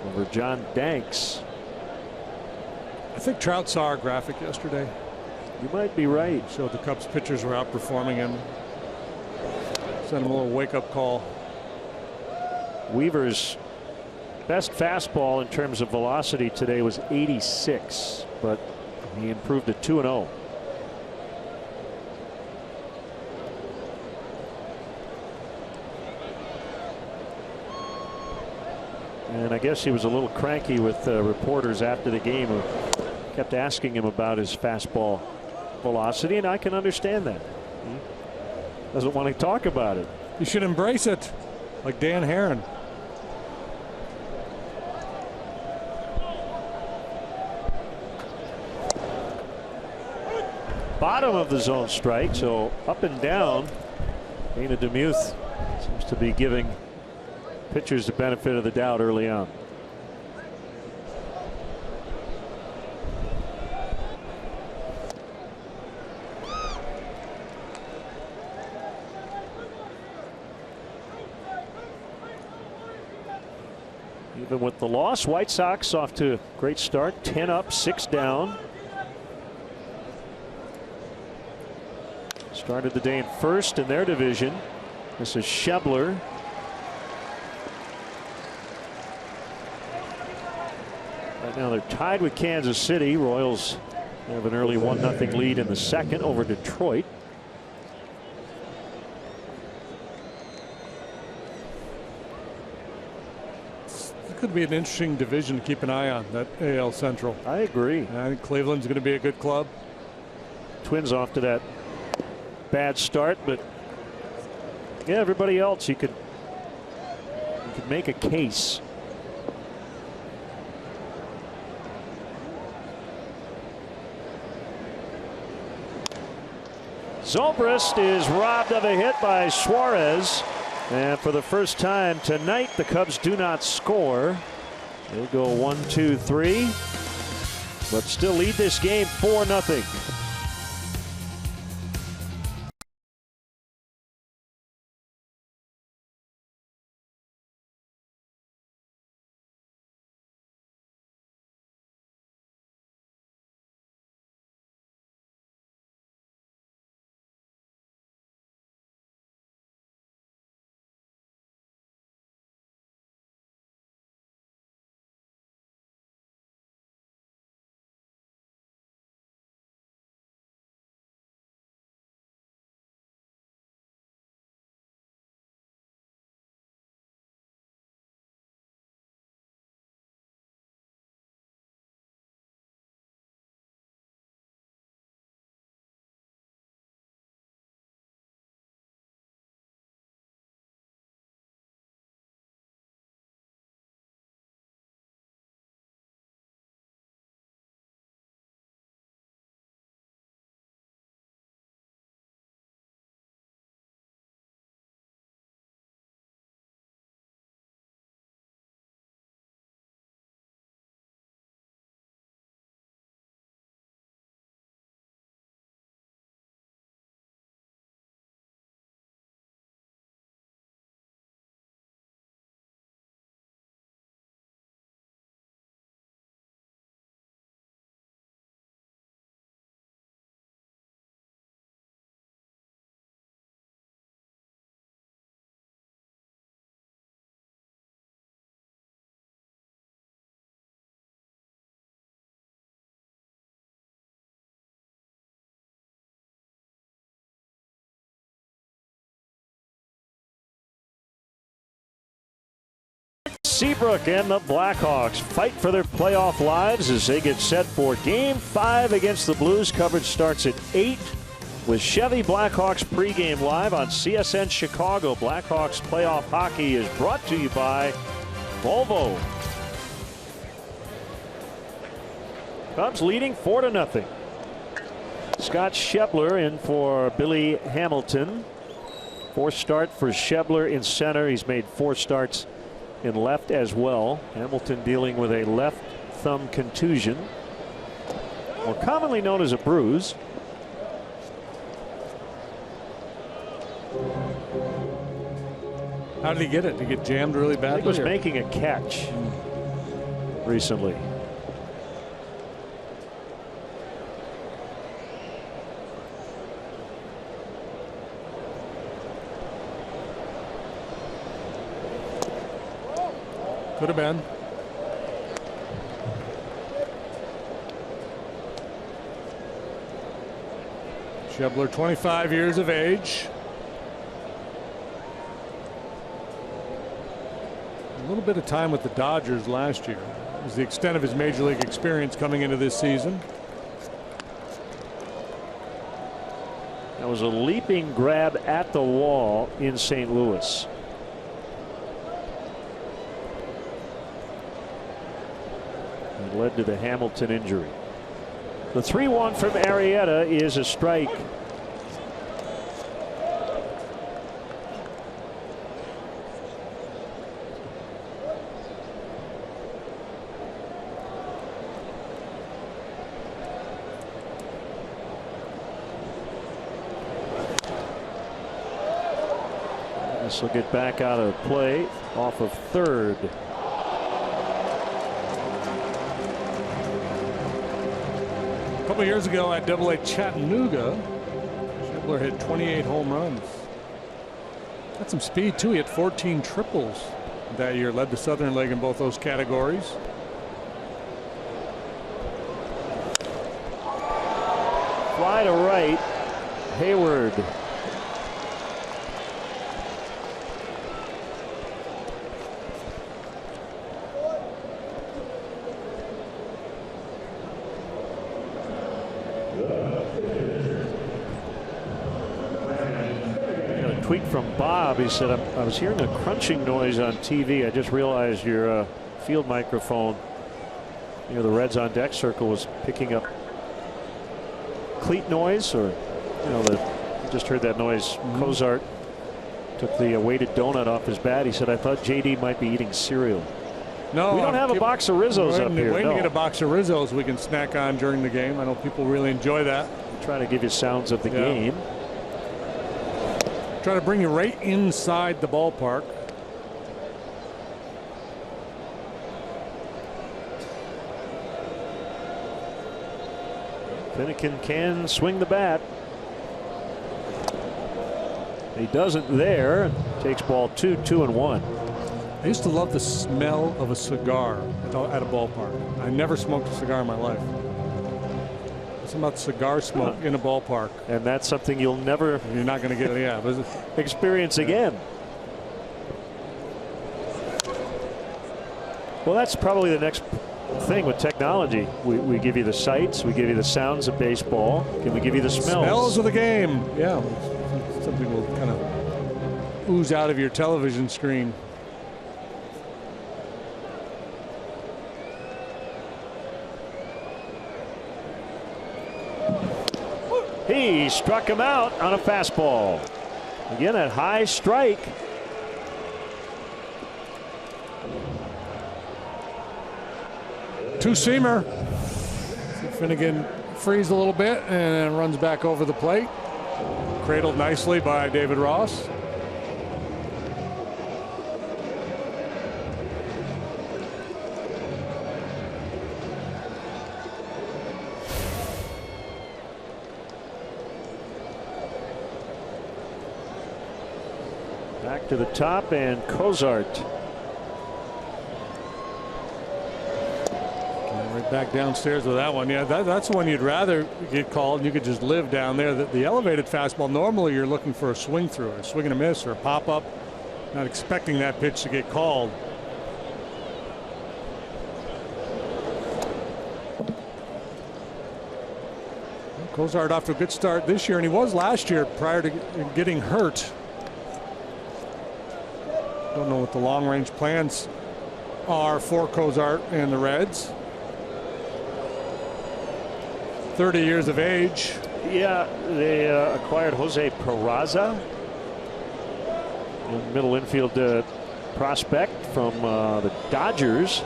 over John Danks. I think Trout saw our graphic yesterday. You might be right. Showed the Cubs pitchers were outperforming him. Sent him a little wake-up call. Weaver's best fastball in terms of velocity today was 86, but he improved to 2-0. And I guess he was a little cranky with reporters after the game who kept asking him about his fastball velocity, and I can understand that. He doesn't want to talk about it. You should embrace it, like Dan Herron. Bottom of the zone strike, so up and down. Dana DeMuth seems to be giving pitchers the benefit of the doubt early on. Even with the loss, White Sox off to a great start. 10 up, 6 down. Started the day in first in their division. This is Schebler. Right now they're tied with Kansas City. Royals have an early 1-0 lead in the second over Detroit. It could be an interesting division to keep an eye on, that AL Central. I agree. I think Cleveland's going to be a good club. Twins off to that bad start, but yeah, everybody else you could make a case. Zobrist is robbed of a hit by Suarez, and for the first time tonight the Cubs do not score. They go 1-2-3, but still lead this game 4-0. Seabrook and the Blackhawks fight for their playoff lives as they get set for Game 5 against the Blues. Coverage starts at 8 with Chevy Blackhawks pregame live on CSN Chicago. Blackhawks playoff hockey is brought to you by Volvo. Cubs leading 4-0. Scott Schebler in for Billy Hamilton. 4th start for Schebler in center. He's made 4 starts in left as well. Hamilton dealing with a left thumb contusion, more commonly known as a bruise. How did he get it? Did he get jammed really badly? He was making a catch recently. Could have been. Schebler, 25 years of age. A little bit of time with the Dodgers last year. It was the extent of his major league experience coming into this season. That was a leaping grab at the wall in St. Louis. It led to the Hamilton injury. The 3-1 from Arrieta is a strike. This will get back out of play off of third. A couple years ago at AA Chattanooga, Schebler hit 28 home runs. Got some speed too. He had 14 triples that year. Led the Southern League in both those categories. Fly to right. Hayward. Tweet from Bob. He said, I was hearing a crunching noise on TV. I just realized your field microphone near the Reds on deck circle was picking up cleat noise, or I just heard that noise. Cozart took the weighted donut off his bat. He said, I thought JD might be eating cereal. No, we don't have a box of Rizzos up here. Waiting to get a box of Rizzos we can snack on during the game. I know people really enjoy that. Try to give you sounds of the game. Try to bring you right inside the ballpark. Finnegan can swing the bat. He doesn't there. Takes ball 2, 2-1. I used to love the smell of a cigar at a ballpark. I never smoked a cigar in my life. It's about cigar smoke in a ballpark. And that's something you're not going to get experience again. Well, that's probably the next thing with technology. We give you the sights, we give you the sounds of baseball. Can we give you the smells? Smells of the game. Yeah, something will kind of ooze out of your television screen. He struck him out on a fastball. Again, that high strike. Two-seamer. Finnegan frees a little bit and runs back over the plate. Cradled nicely by David Ross. Back to the top, and Cozart. Right back downstairs with that one. Yeah, that's the one you'd rather get called, and you could just live down there. The elevated fastball, normally you're looking for a swing through, a swing and a miss, or a pop up. Not expecting that pitch to get called. Cozart off to a good start this year, and he was last year prior to getting hurt. Don't know what the long-range plans are for Cozart and the Reds. 30 years of age. Yeah, they acquired Jose Peraza, a middle infield prospect from the Dodgers.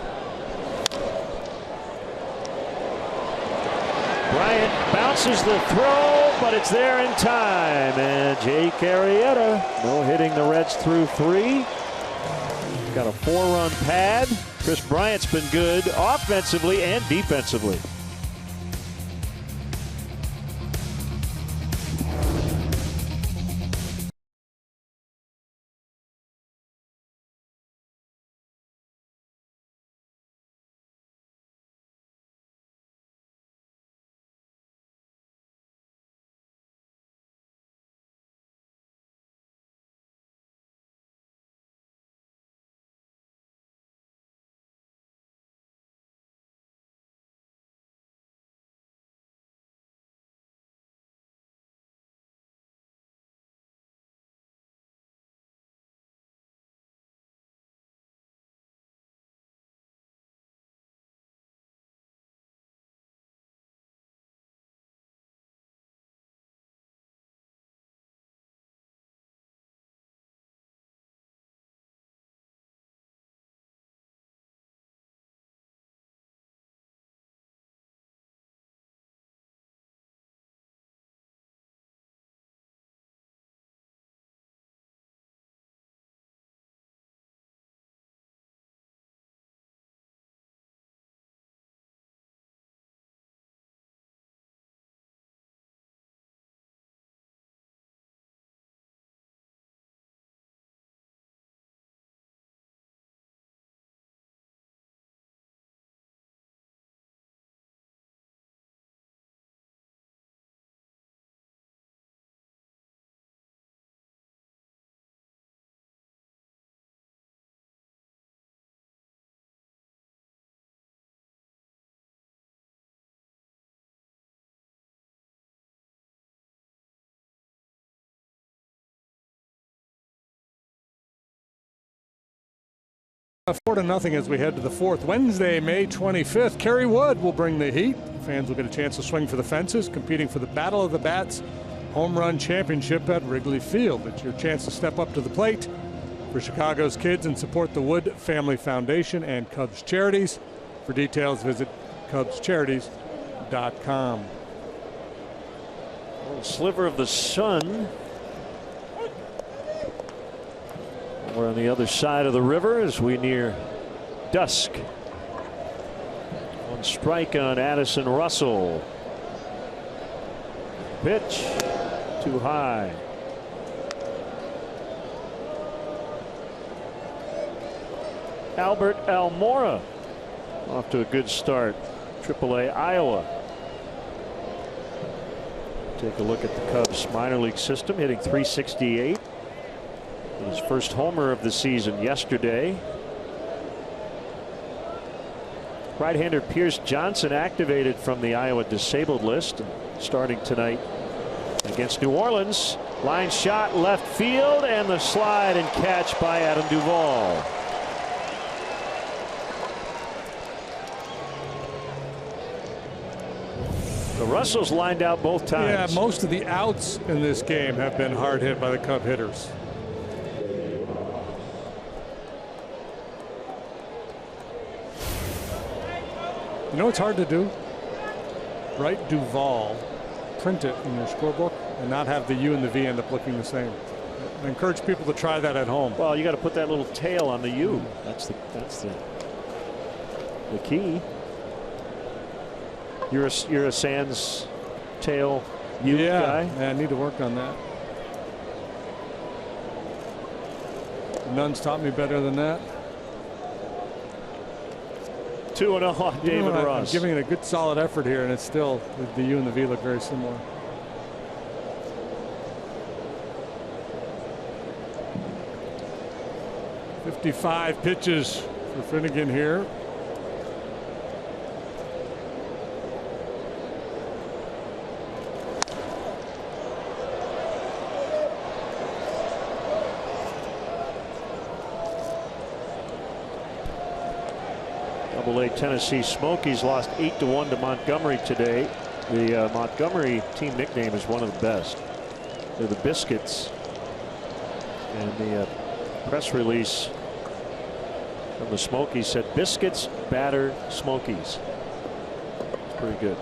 Bryant bounces the throw, but it's there in time. And Jake Arrieta, no hitting the Reds through 3. Got a 4-run pad. Chris Bryant's been good offensively and defensively. Four to nothing as we head to the fourth. Wednesday, May 25th, Kerry Wood will bring the heat. Fans will get a chance to swing for the fences, competing for the Battle of the Bats Home Run Championship at Wrigley Field. It's your chance to step up to the plate for Chicago's kids and support the Wood Family Foundation and Cubs Charities. For details, visit CubsCharities.com. A little sliver of the sun. We're on the other side of the river as we near dusk. One strike on Addison Russell. Pitch too high. Albert Almora off to a good start. AAA Iowa. Take a look at the Cubs minor league system, hitting .368. His first homer of the season yesterday. Right-hander Pierce Johnson activated from the Iowa disabled list, starting tonight against New Orleans. Line shot left field, and the slide and catch by Adam Duvall. The Russells lined out both times. Yeah, most of the outs in this game have been hard hit by the Cub hitters. You know what's hard to do? Write Duvall, print it in your scorebook, and not have the U and the V end up looking the same. I encourage people to try that at home. Well, you got to put that little tail on the U. That's the key. You're a sans tail U guy. Yeah, I need to work on that. None's taught me better than that. 2-0 on David Ross. I'm giving it a good solid effort here, and it's still, the U and the V look very similar. .55 pitches for Finnegan here. AA Tennessee Smokies lost 8-1 to Montgomery today. The Montgomery team nickname is one of the best. They're the Biscuits. And the press release from the Smokies said Biscuits batter Smokies. It's pretty good.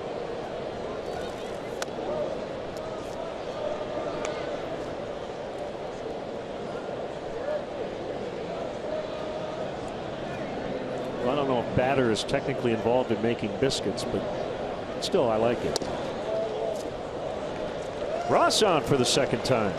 Well, I don't know if batter is technically involved in making biscuits, but still, I like it. Ross on for the second time.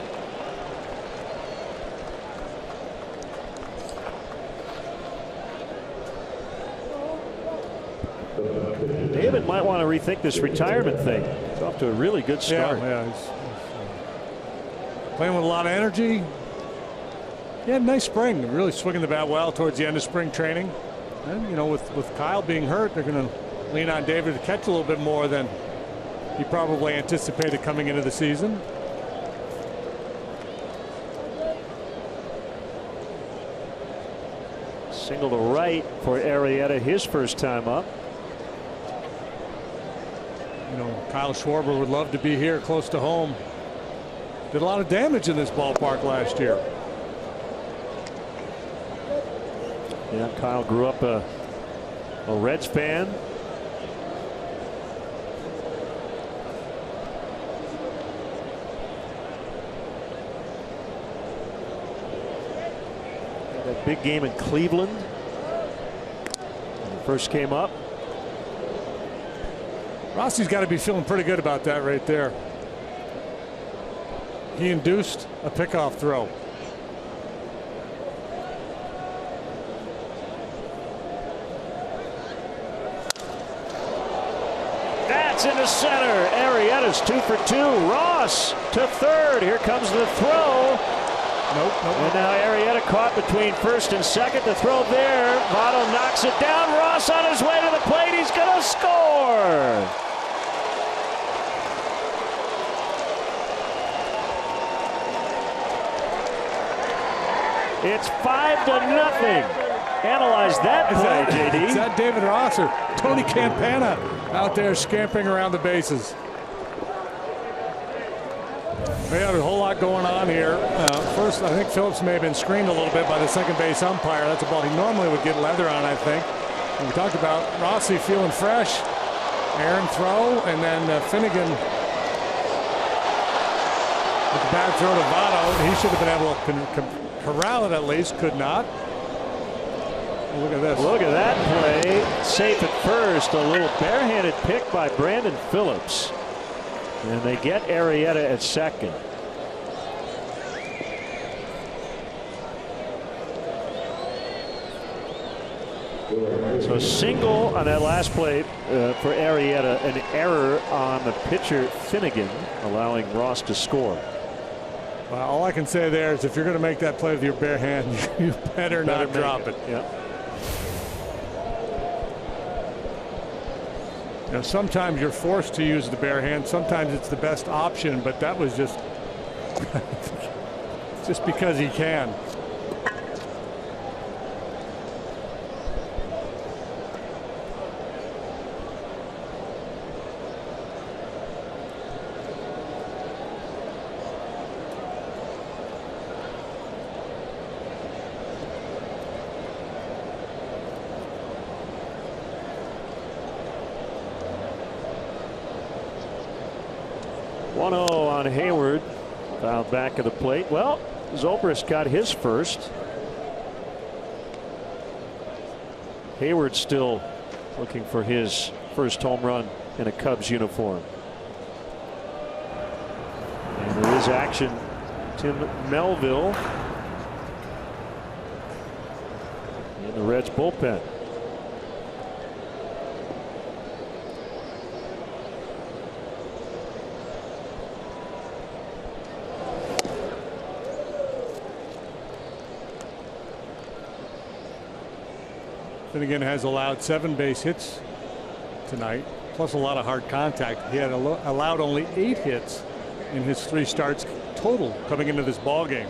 David might want to rethink this retirement thing. It's off to a really good start. Yeah, he's playing with a lot of energy. He had a nice spring, really swinging the bat well towards the end of spring training. And, you know, with Kyle being hurt, they're going to lean on David to catch a little bit more than he probably anticipated coming into the season. Single to right for Arrieta, his first time up. You know, Kyle Schwarber would love to be here close to home. Did a lot of damage in this ballpark last year. Yeah, Kyle grew up a Reds fan. That big game in Cleveland. When he first came up. Rossi's got to be feeling pretty good about that right there. He induced a pickoff throw. That's into center. Arrieta's 2 for 2. Ross to third. Here comes the throw. Nope. And now Arrieta caught between first and second. The throw there. Votto knocks it down. Ross on his way to the plate. He's going to score. It's 5-0. Analyze that play, JD. Is that David Ross or Tony Campana out there scampering around the bases? We had a whole lot going on here. First, I think Phillips may have been screened a little bit by the second base umpire. That's a ball he normally would get leather on, I think. And we talked about Rossi feeling fresh. Aaron throw, and then Finnegan with the bad throw to Votto. He should have been able to corral it at least, could not. Look at this. Look at that play. Safe at first. A little barehanded pick by Brandon Phillips. And they get Arrieta at second. So single on that last play for Arrieta. An error on the pitcher Finnegan, allowing Ross to score. Well, all I can say there is if you're going to make that play with your bare hand, you better not drop it. Yeah. You know, sometimes you're forced to use the bare hand. Sometimes it's the best option, but that was just because he can. On Hayward, fouled back of the plate. Well, Zobrist got his first. Hayward still looking for his first home run in a Cubs uniform. And there is action. Tim Melville in the Reds bullpen. Finnegan has allowed 7 base hits tonight, plus a lot of hard contact. He had allowed only 8 hits in his 3 starts total coming into this ball game.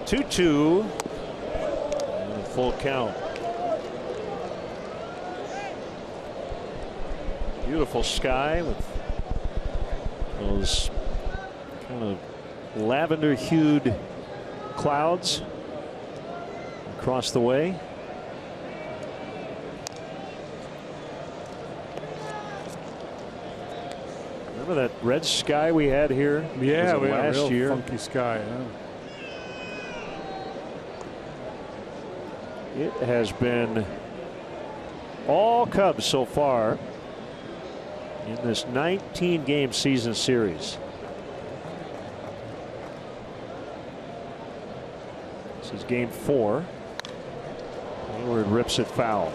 2-2. And a full count. Beautiful sky with those kind of lavender hued clouds across the way. Remember that red sky we had here? Yeah, we had last a real year. funky sky. Yeah. It has been all Cubs so far in this 19-game season series. This is game 4. Hayward rips it foul.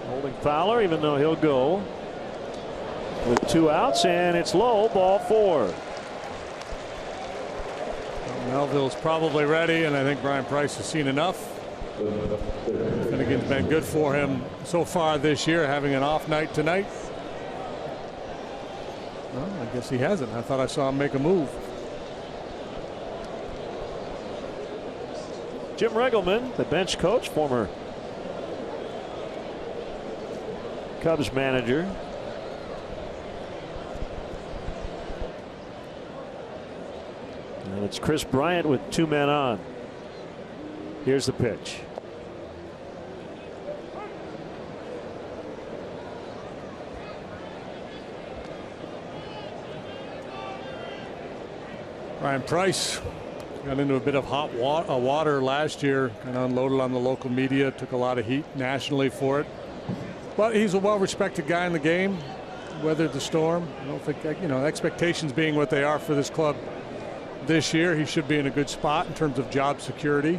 Holding Fowler, even though he'll go with 2 outs, and it's low, ball 4. Melville's probably ready, and I think Brian Price has seen enough. Finnegan's been good for him so far this year, having an off night tonight. Well, I guess he hasn't. I thought I saw him make a move. Jim Riggleman, the bench coach, former Cubs manager. And it's Chris Bryant with 2 men on. Here's the pitch. Brian Price got into a bit of hot water last year, kind of unloaded on the local media, took a lot of heat nationally for it. But he's a well-respected guy in the game, weathered the storm. I don't think, expectations being what they are for this club this year, he should be in a good spot in terms of job security.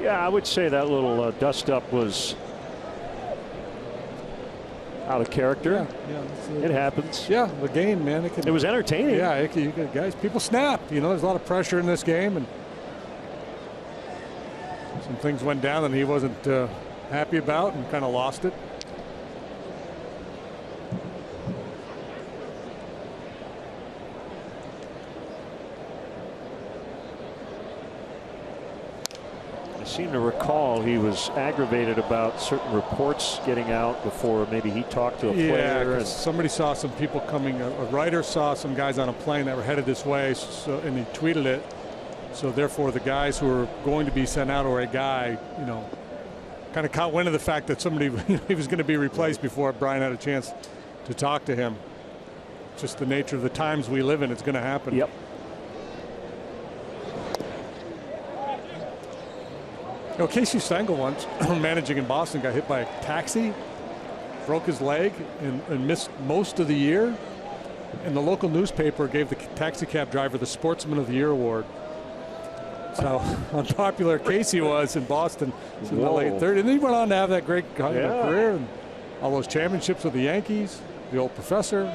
Yeah, I would say that little dust-up was out of character. Yeah, it happens. Yeah, the game, man. It was entertaining. Yeah, guys, people snap. There's a lot of pressure in this game, and some things went down that he wasn't happy about and kind of lost it. I seem to recall he was aggravated about certain reports getting out before maybe he talked to a player. Yeah, somebody saw some people coming. A writer saw some guys on a plane that were headed this way, and he tweeted it. So therefore, the guys who are going to be sent out, or a guy, kind of caught wind of the fact that somebody he was going to be replaced before Brian had a chance to talk to him. Just the nature of the times we live in, it's going to happen. Yep. Casey Stengel once, managing in Boston, got hit by a taxi, broke his leg, and missed most of the year. And the local newspaper gave the taxi cab driver the Sportsman of the Year award. That's how unpopular Casey was in Boston in the late 30s. And he went on to have that great career and all those championships with the Yankees, the old professor.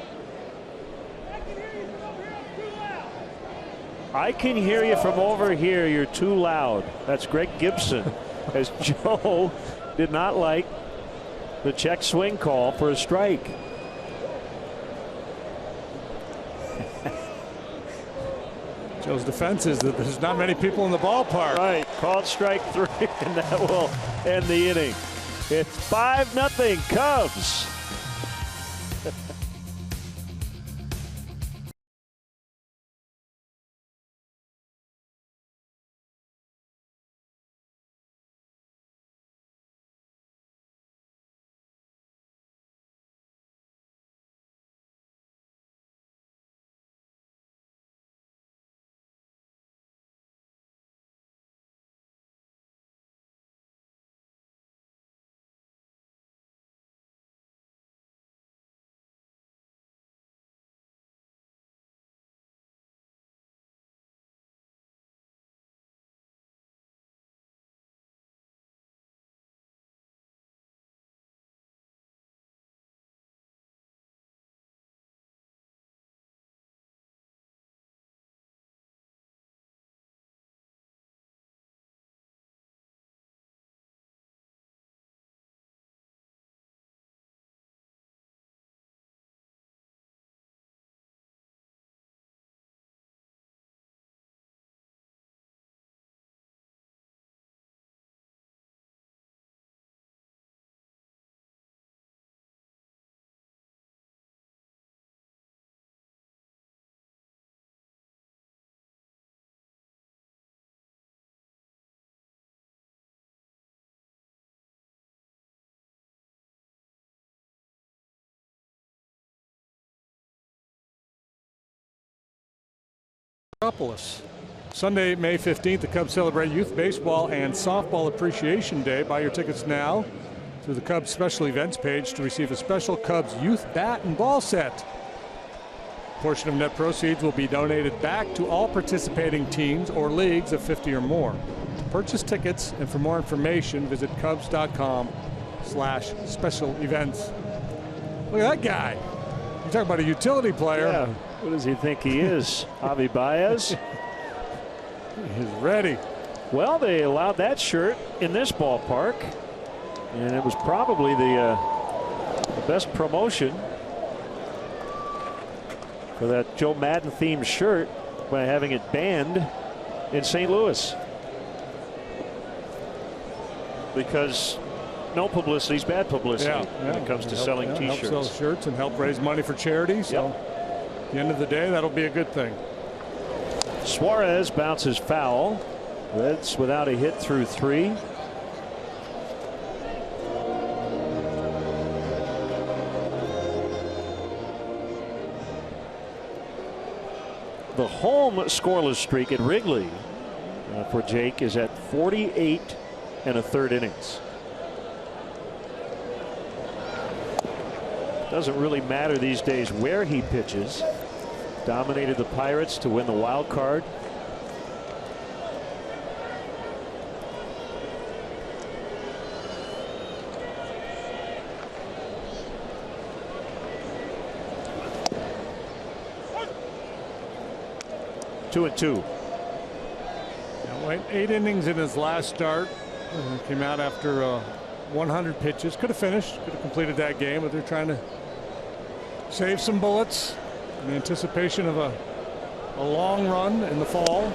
I can hear you from over here. You're too loud. That's Greg Gibson, as Joe did not like the check swing call for a strike. Joe's defense is that there's not many people in the ballpark. Right, called strike 3, and that will end the inning. It's 5-0 Cubs. Metropolis. Sunday, May 15th, the Cubs celebrate Youth Baseball and Softball Appreciation Day. Buy your tickets now through the Cubs special events page to receive a special Cubs youth bat and ball set. A portion of net proceeds will be donated back to all participating teams or leagues of 50 or more. Purchase tickets, and for more information, visit Cubs.com/special events. Look at that guy. You talk about a utility player. Yeah. What does he think he is? Javi Baez? He's ready. Well, they allowed that shirt in this ballpark, and it was probably the best promotion for that Joe Madden themed shirt by having it banned in St. Louis, because no publicity is bad publicity when it comes to selling T-shirts. Help sell shirts and help raise money for charity. So at the end of the day, that'll be a good thing. Suarez bounces foul. Reds without a hit through 3. The home scoreless streak at Wrigley for Jake is at 48 1/3 innings. Doesn't really matter these days where he pitches. Dominated the Pirates to win the wild card. Two and two. Went 8 innings in his last start. Came out after 100 pitches. Could have finished. Could have completed that game, but they're trying to save some bullets in anticipation of a long run in the fall,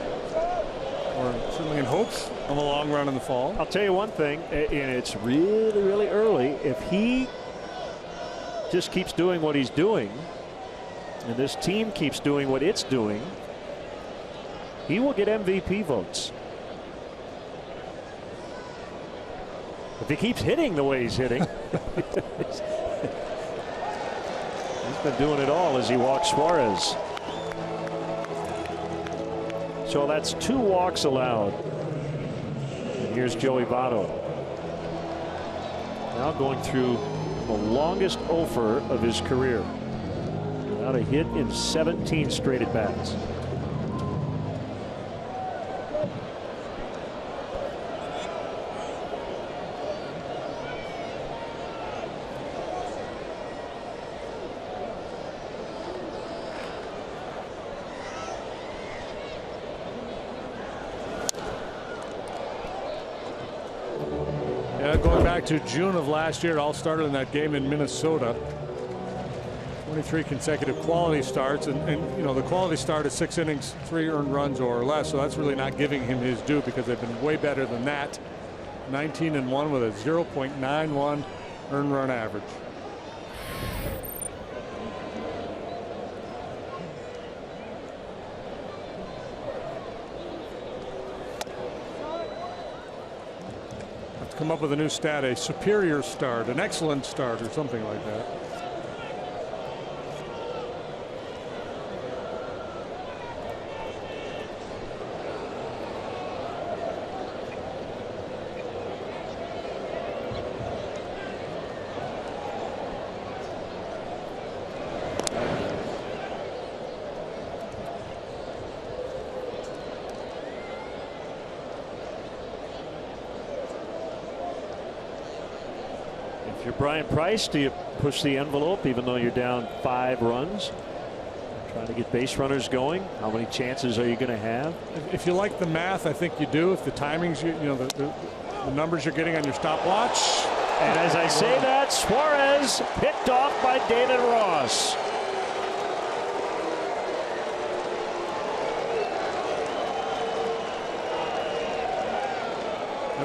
or certainly in hopes of a long run in the fall. I'll tell you one thing, and it's really, really early. If he just keeps doing what he's doing, and this team keeps doing what it's doing, he will get MVP votes. If he keeps hitting the way he's hitting. He's been doing it all as he walks Suarez. So that's 2 walks allowed. And here's Joey Votto. Now going through the longest offer of his career. Without a hit in 17 straight at bats. Going back to June of last year, it all started in that game in Minnesota. 23 consecutive quality starts, and you know, the quality start is 6 innings, 3 earned runs or less, so that's really not giving him his due, because they've been way better than that. 19-1 with a 0.91 earned run average. Come up with a new stat, a superior start, an excellent start, or something like that. If you're Brian Price, do you push the envelope even though you're down 5 runs? Trying to get base runners going. How many chances are you going to have? If you like the math, I think you do. If the timings, you know, the numbers you're getting on your stopwatch. And as I say that, Suarez picked off by David Ross.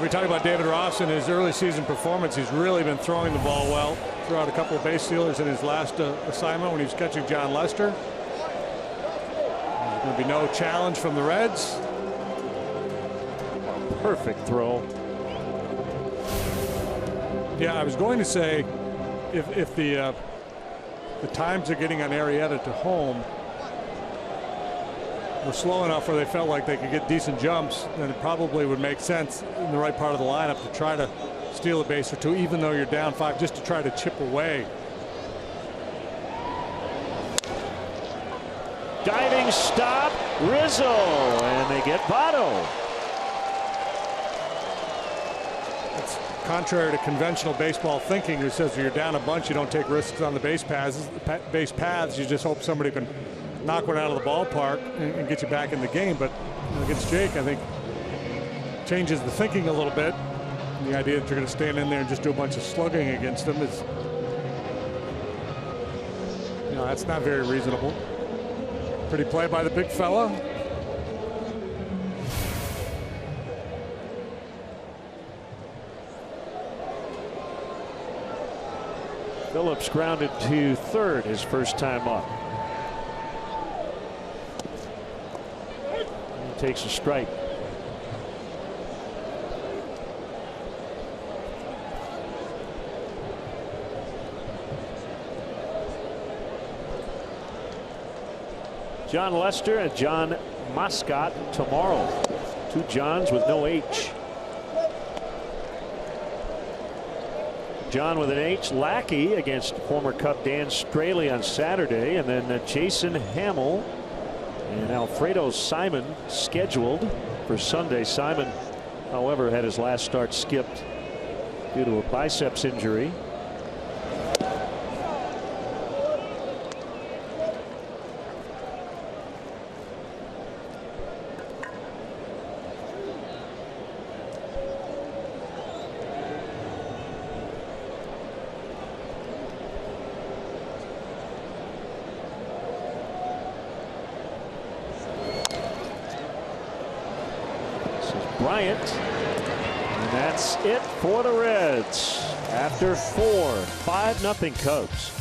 We talk about David Ross in his early season performance. He's really been throwing the ball well. Threw out a couple of base stealers in his last assignment when he was catching John Lester. There's going to be no challenge from the Reds. Perfect throw. Yeah, I was going to say, if the times are getting on Arrieta to home, were slow enough where they felt like they could get decent jumps, then it probably would make sense in the right part of the lineup to try to steal a base or two, even though you're down 5, just to try to chip away. Diving stop, Rizzo, and they get Votto. It's contrary to conventional baseball thinking, who says if you're down a bunch, you don't take risks on the base paths. You just hope somebody can knock one out of the ballpark and get you back in the game. But against Jake, I think changes the thinking a little bit. And the idea that you're going to stand in there and just do a bunch of slugging against him is, that's not very reasonable. Pretty play by the big fella. Phillips grounded to third his first time up. He takes a strike. John Lester and John Moscott tomorrow. 2 Johns with no H. John with an H. Lackey against former Cub Dan Straley on Saturday, and then Jason Hamill and Alfredo Simon scheduled for Sunday. Simon, however, had his last start skipped due to a biceps injury. Bryant, and that's it for the Reds after 4. 5-0 Cubs.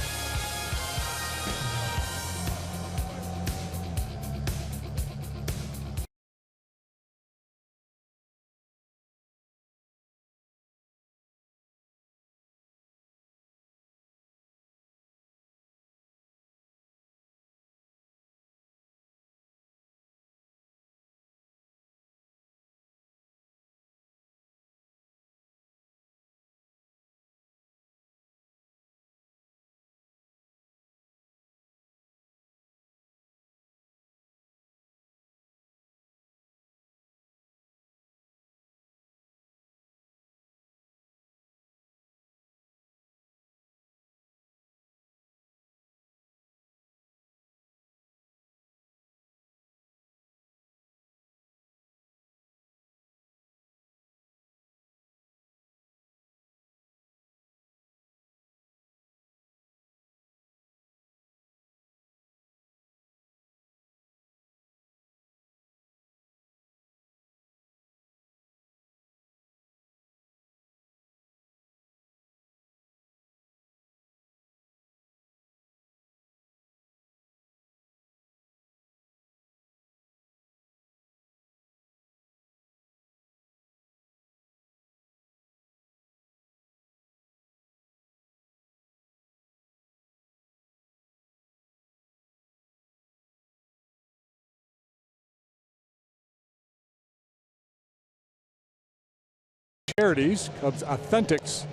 Charities. Cubs Authentics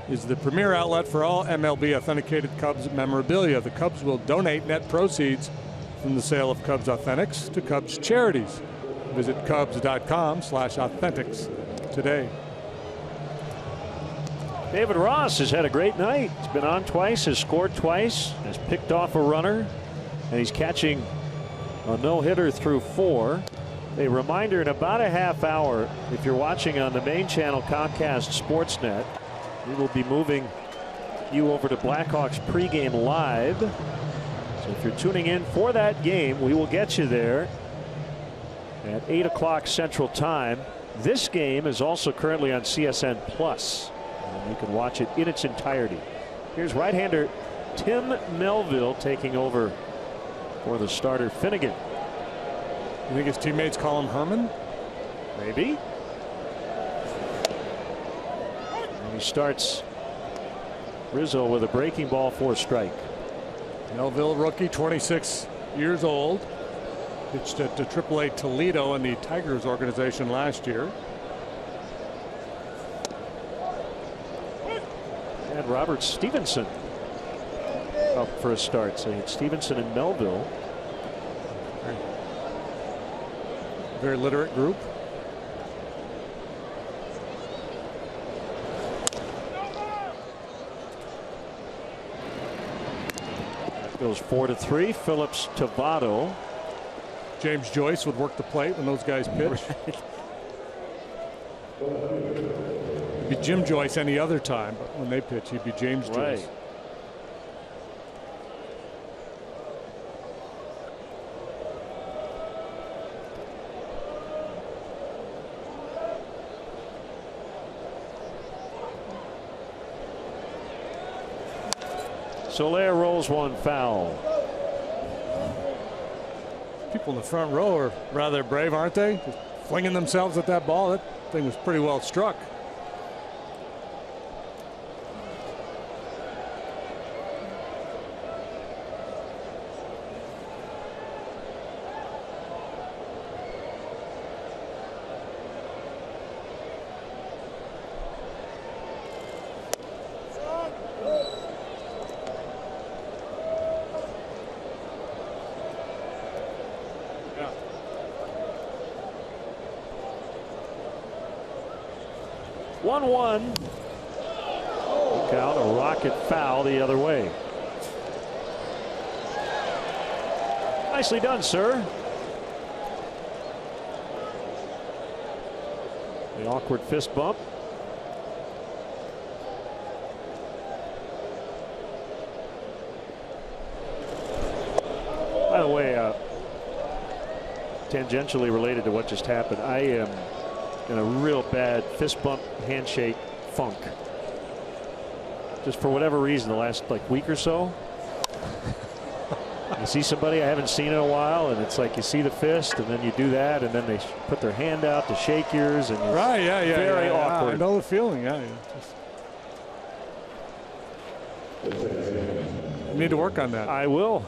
is the premier outlet for all MLB authenticated Cubs memorabilia. The Cubs will donate net proceeds from the sale of Cubs Authentics to Cubs Charities. Visit Cubs.com/authentics today. David Ross has had a great night. He's been on twice, has scored twice, has picked off a runner, and he's catching a no-hitter through 4. A reminder, in about a half hour, if you're watching on the main channel Comcast Sportsnet, we will be moving you over to Blackhawks pregame live. So if you're tuning in for that game, we will get you there at 8 o'clock Central Time. This game is also currently on CSN Plus, and you can watch it in its entirety. Here's right-hander Tim Melville taking over for the starter Finnegan. You think his teammates call him Herman? Maybe. And he starts Rizzo with a breaking ball for a strike. Melville, rookie, 26 years old. Pitched at AAA Toledo in the Tigers organization last year. And Robert Stevenson up for a start. So it's Stevenson and Melville. Very literate group. That goes 4-3. Phillips to Votto. James Joyce would work the plate when those guys pitch. It'd be Jim Joyce any other time, but when they pitch, he'd be James Joyce. Right. Soler rolls one foul. People in the front row are rather brave, aren't they? Just flinging themselves at that ball. That thing was pretty well struck. Count, a rocket foul the other way. Nicely done, sir. The awkward fist bump. By the way, tangentially related to what just happened, I am in a real bad fist bump handshake funk. Just for whatever reason, the last week or so, I see somebody I haven't seen in a while, and it's like you see the fist, and then you do that, and then they put their hand out to shake yours, and right, yeah, very awkward. I know the feeling. Yeah, you need to work on that. I will.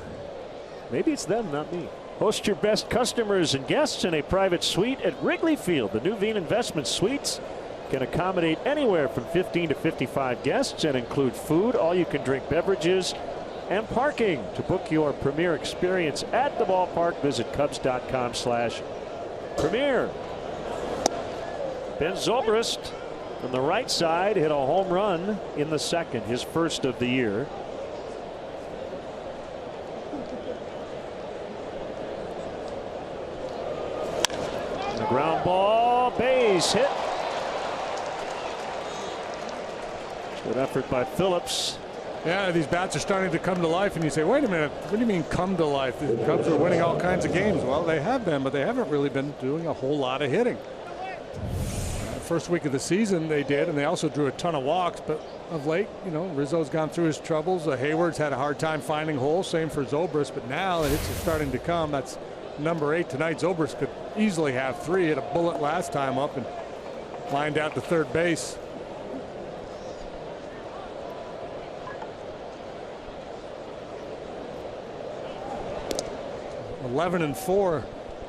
Maybe it's them, not me. Host your best customers and guests in a private suite at Wrigley Field. The new Veen Investment Suites can accommodate anywhere from 15 to 55 guests and include food, all-you-can-drink beverages, and parking. To book your premier experience at the ballpark, visit Cubs.com/premier. Ben Zobrist on the right side hit a home run in the second, his first of the year. The ground ball, base hit. Good effort by Phillips. Yeah, these bats are starting to come to life, and you say, wait a minute, what do you mean come to life? The Cubs are winning all kinds of games. Well, they have been, but they haven't really been doing a whole lot of hitting. The first week of the season they did, and they also drew a ton of walks, but of late, you know, Rizzo's gone through his troubles. Hayward's had a hard time finding holes, same for Zobrist, but now the hits are starting to come. That's number 8 tonight. Zobrist could easily have 3. Hit a bullet last time up and lined out to third base. 11-4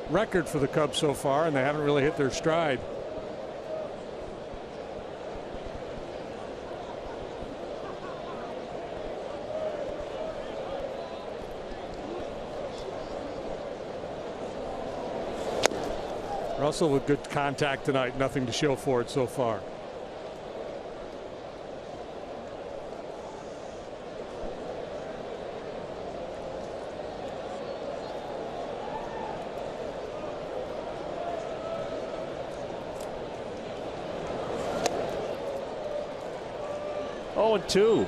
record for the Cubs so far, and they haven't really hit their stride. Russell with good contact tonight, nothing to show for it so far. Oh, and 2.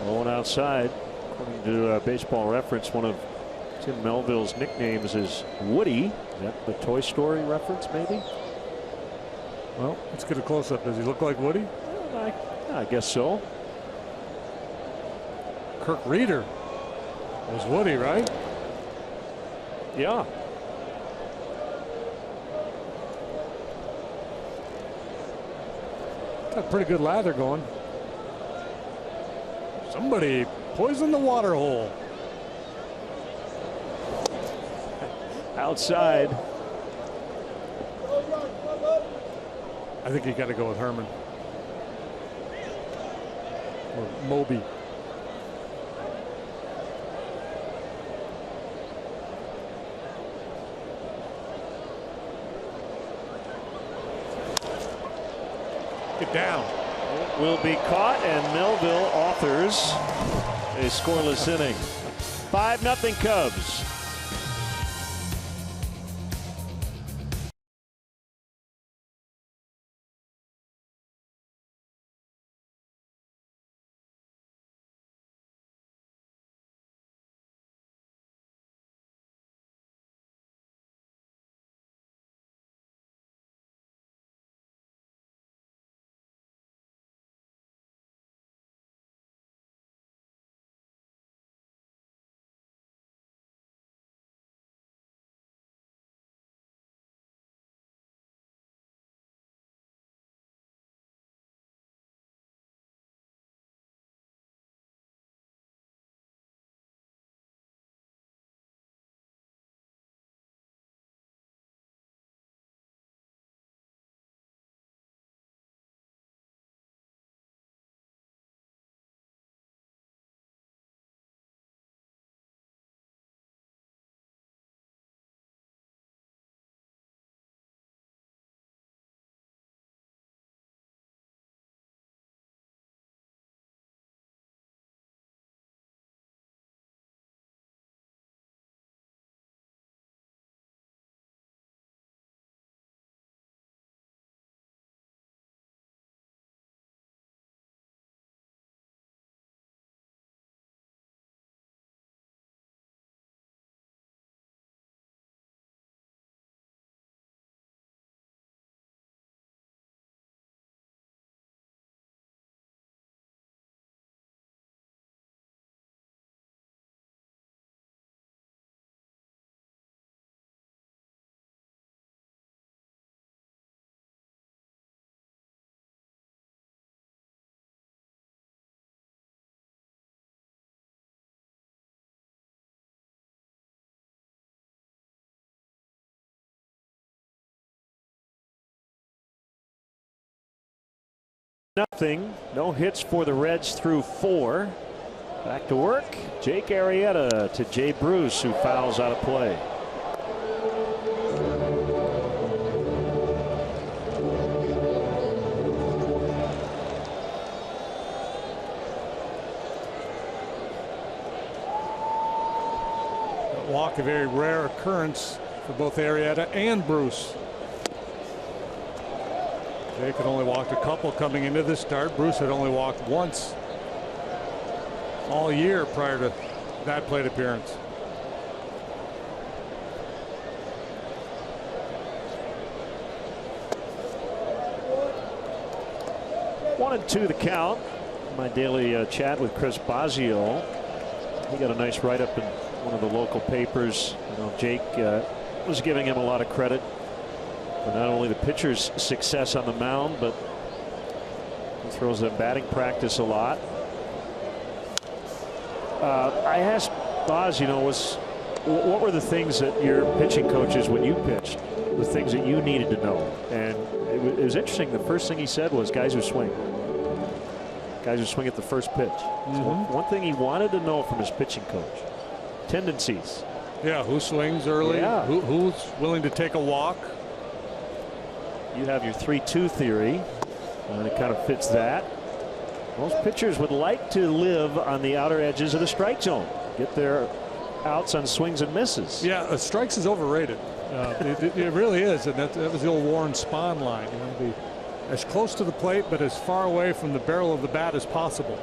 Going outside. According to Baseball Reference, one of Tim Melville's nicknames is Woody. Is that the Toy Story reference, maybe? Well, let's get a close-up. Does he look like Woody? I guess so. Kirk Reeder was Woody, right? Yeah. Got a pretty good lather going. Somebody poisoned the water hole. Outside. I think you got to go with Herman. Or Moby. Get down. It will be caught, and Melville authors a scoreless inning. 5-0 Cubs. Nothing. No hits for the Reds through 4. Back to work. Jake Arrieta to Jay Bruce, who fouls out of play. That walk, a very rare occurrence for both Arrieta and Bruce. Jake had only walked a couple coming into this start. Bruce had only walked once all year prior to that plate appearance. One and two the count. My daily chat with Chris Bosio. He got a nice write-up in one of the local papers. You know, Jake was giving him a lot of credit for not only the pitcher's success on the mound, but he throws a batting practice a lot. I asked Boz, you know, what were the things that your pitching coaches, when you pitched, the things that you needed to know? And it was interesting. The first thing he said was guys who swing. Guys who swing at the first pitch. So one thing he wanted to know from his pitching coach: tendencies. Yeah, who swings early? Yeah. Who's willing to take a walk? You have your 3-2 theory, and it kind of fits that. Most pitchers would like to live on the outer edges of the strike zone, get their outs on swings and misses. Yeah, strikes is overrated. It really is, and that was the old Warren Spahn line. You want to be as close to the plate, but as far away from the barrel of the bat as possible.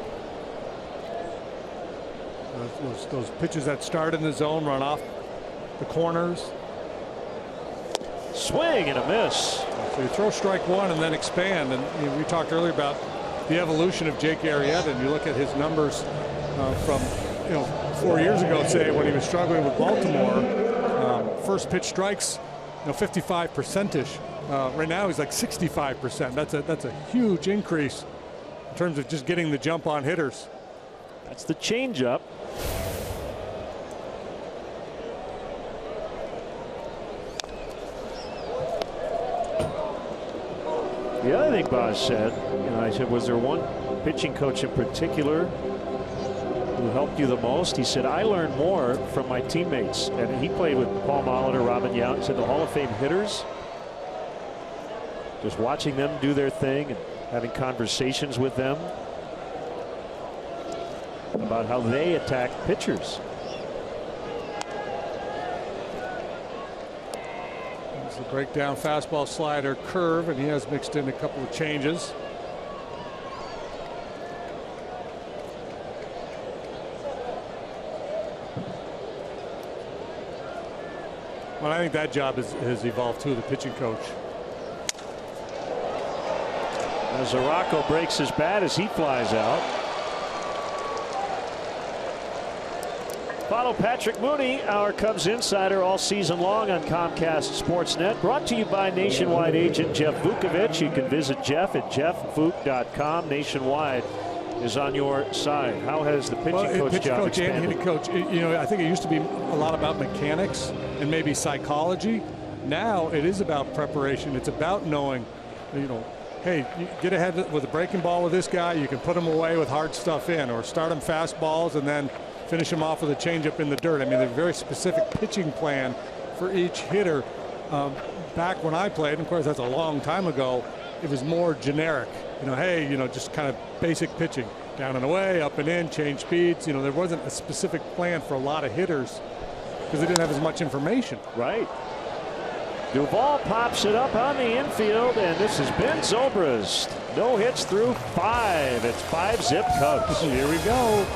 Those pitches that start in the zone, run off the corners. Swing and a miss. So you throw strike one and then expand. And you know, we talked earlier about the evolution of Jake Arrieta, and you look at his numbers from 4 years ago, say, when he was struggling with Baltimore. First pitch strikes 55%ish. Right now he's like 65%. That's a huge increase in terms of just getting the jump on hitters. That's the changeup. The other thing Boz said, I said, was there one pitching coach in particular who helped you the most? He said, I learned more from my teammates. And he played with Paul Molitor, Robin Yount, said the Hall of Fame hitters. Just watching them do their thing and having conversations with them about how they attack pitchers. There's the breakdown fastball, slider, curve, and he has mixed in a couple of changes. Well, I think that job has evolved too, the pitching coach. As Araujo breaks his bat as he flies out. Follow Patrick Mooney, our Cubs insider, all season long on Comcast Sportsnet. Brought to you by Nationwide agent Jeff Vukovich. You can visit Jeff at jeffvuk.com. Nationwide is on your side. How has the pitching coach job expanded? And hitting coach, I think it used to be a lot about mechanics and maybe psychology. Now it is about preparation. It's about knowing, hey, you get ahead with a breaking ball with this guy, you can put him away with hard stuff in, or start him fastballs and then finish him off with a changeup in the dirt. I mean, there's a very specific pitching plan for each hitter. Back when I played, and of course that's a long time ago, it was more generic. Hey, just kind of basic pitching, down and away, up and in, change speeds. There wasn't a specific plan for a lot of hitters because they didn't have as much information. Right. Duvall pops it up on the infield, and this is Ben Zobrist. No hits through 5. It's 5-zip Cubs. Here we go.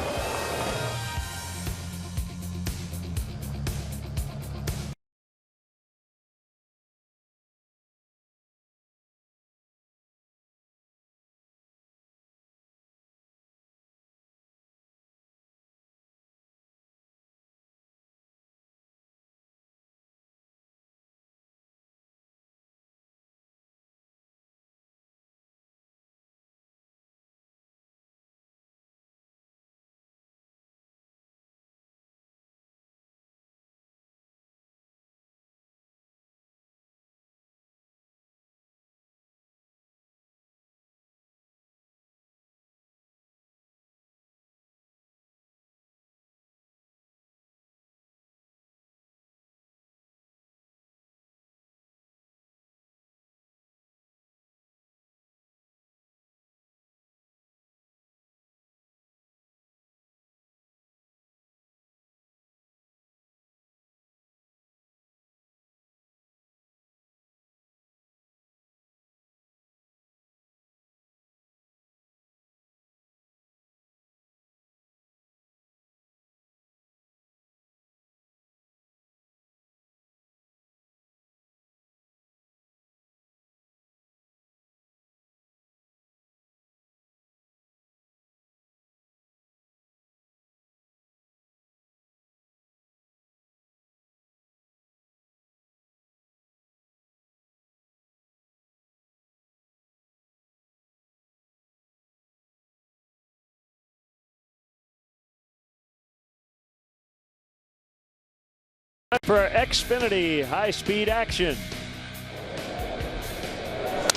For Xfinity high-speed action.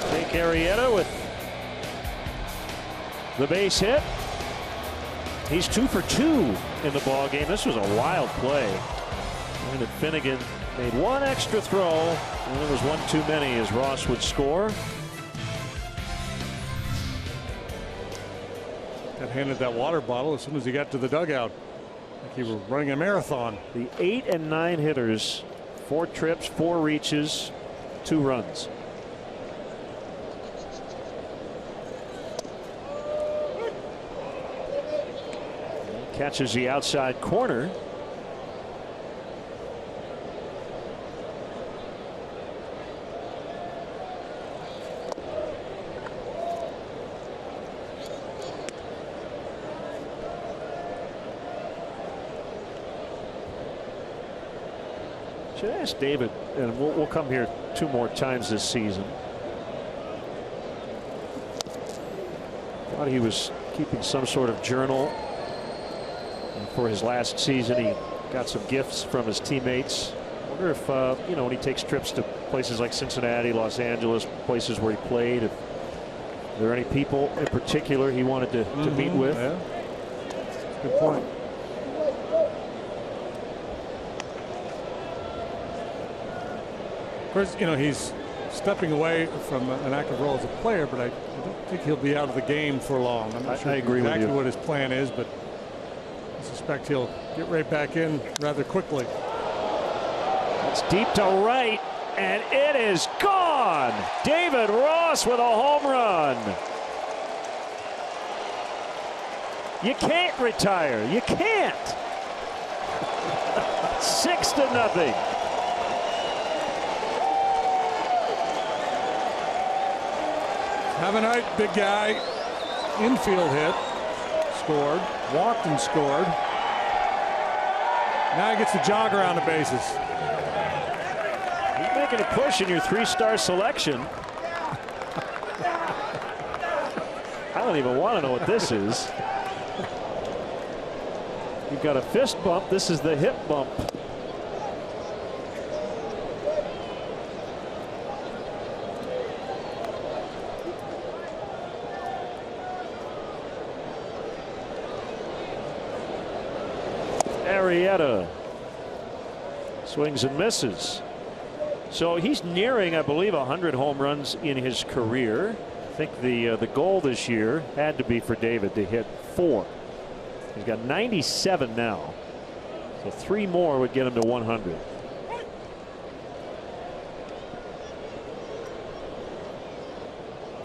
Jake Arrieta with the base hit. He's 2 for 2 in the ball game. This was a wild play. Brandon Finnegan made one extra throw, and it was one too many as Ross would score. Got handed that water bottle as soon as he got to the dugout. Like he was running a marathon. The 8 and 9 hitters, 4 trips, 4 reaches, 2 runs. Catches the outside corner. Should ask David, and we'll come here 2 more times this season. Thought he was keeping some sort of journal. And for his last season, he got some gifts from his teammates. I wonder if, you know, when he takes trips to places like Cincinnati, Los Angeles, places where he played, if there are any people in particular he wanted to meet with. Yeah. Good point. Of course, you know, he's stepping away from an active role as a player, but I don't think he'll be out of the game for long. I'm not sure I agree exactly with you. what his plan is, but I suspect he'll get right back in rather quickly. It's deep to right, and it is gone. David Ross with a home run. You can't retire. You can't. 6-0. Have a night, big guy. Infield hit. Scored. Walked and scored. Now he gets to jog around the bases. He's making a push in your 3-star selection. I don't even want to know what this is. You've got a fist bump. This is the hip bump. Arrieta swings and misses. So he's nearing, I believe, 100 home runs in his career. I think the goal this year had to be for David to hit 4. He's got 97 now. So 3 more would get him to 100.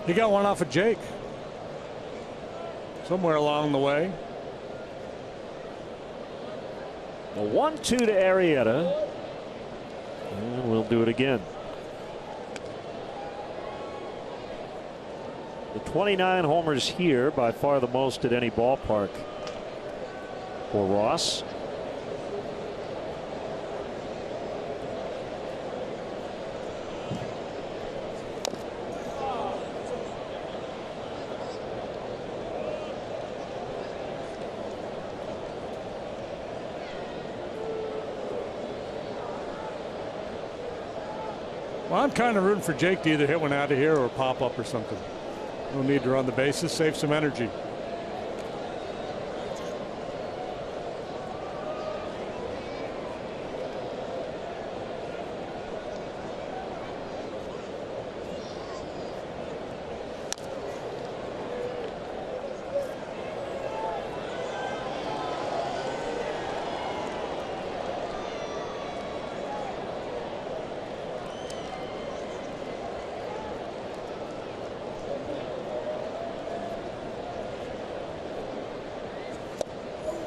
He got one off of Jake somewhere along the way. A 1-2 to Arrieta. And we'll do it again. The 29 homers here, by far the most at any ballpark for Ross. Well, I'm kind of rooting for Jake to either hit one out of here or pop up or something. No need to run the bases, save some energy.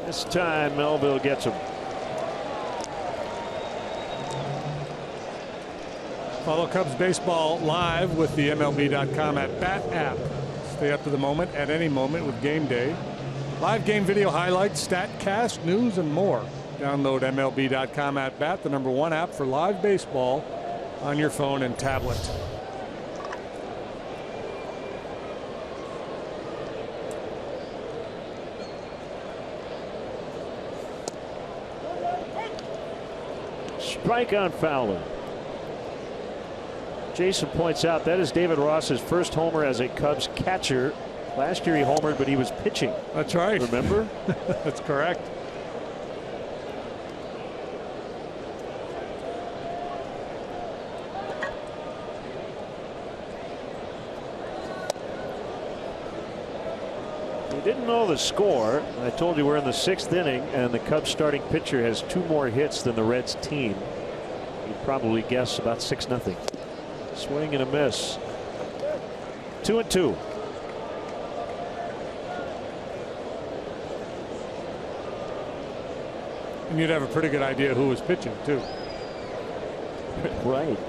This time Melville gets him. Follow Cubs baseball live with the MLB.com at Bat app. Stay up to the moment at any moment with Game Day. Live game video highlights, StatCast, news, and more. Download MLB.com at Bat, the #1 app for live baseball on your phone and tablet. Strike on Fowler. Jason points out that is David Ross's first homer as a Cubs catcher. Last year he homered, but he was pitching. That's right. Remember? That's correct. You didn't know the score. I told you we're in the 6th inning, and the Cubs starting pitcher has 2 more hits than the Reds team. You'd probably guess about 6-0. Swing and a miss. 2-2. And you'd have a pretty good idea who was pitching, too. Right.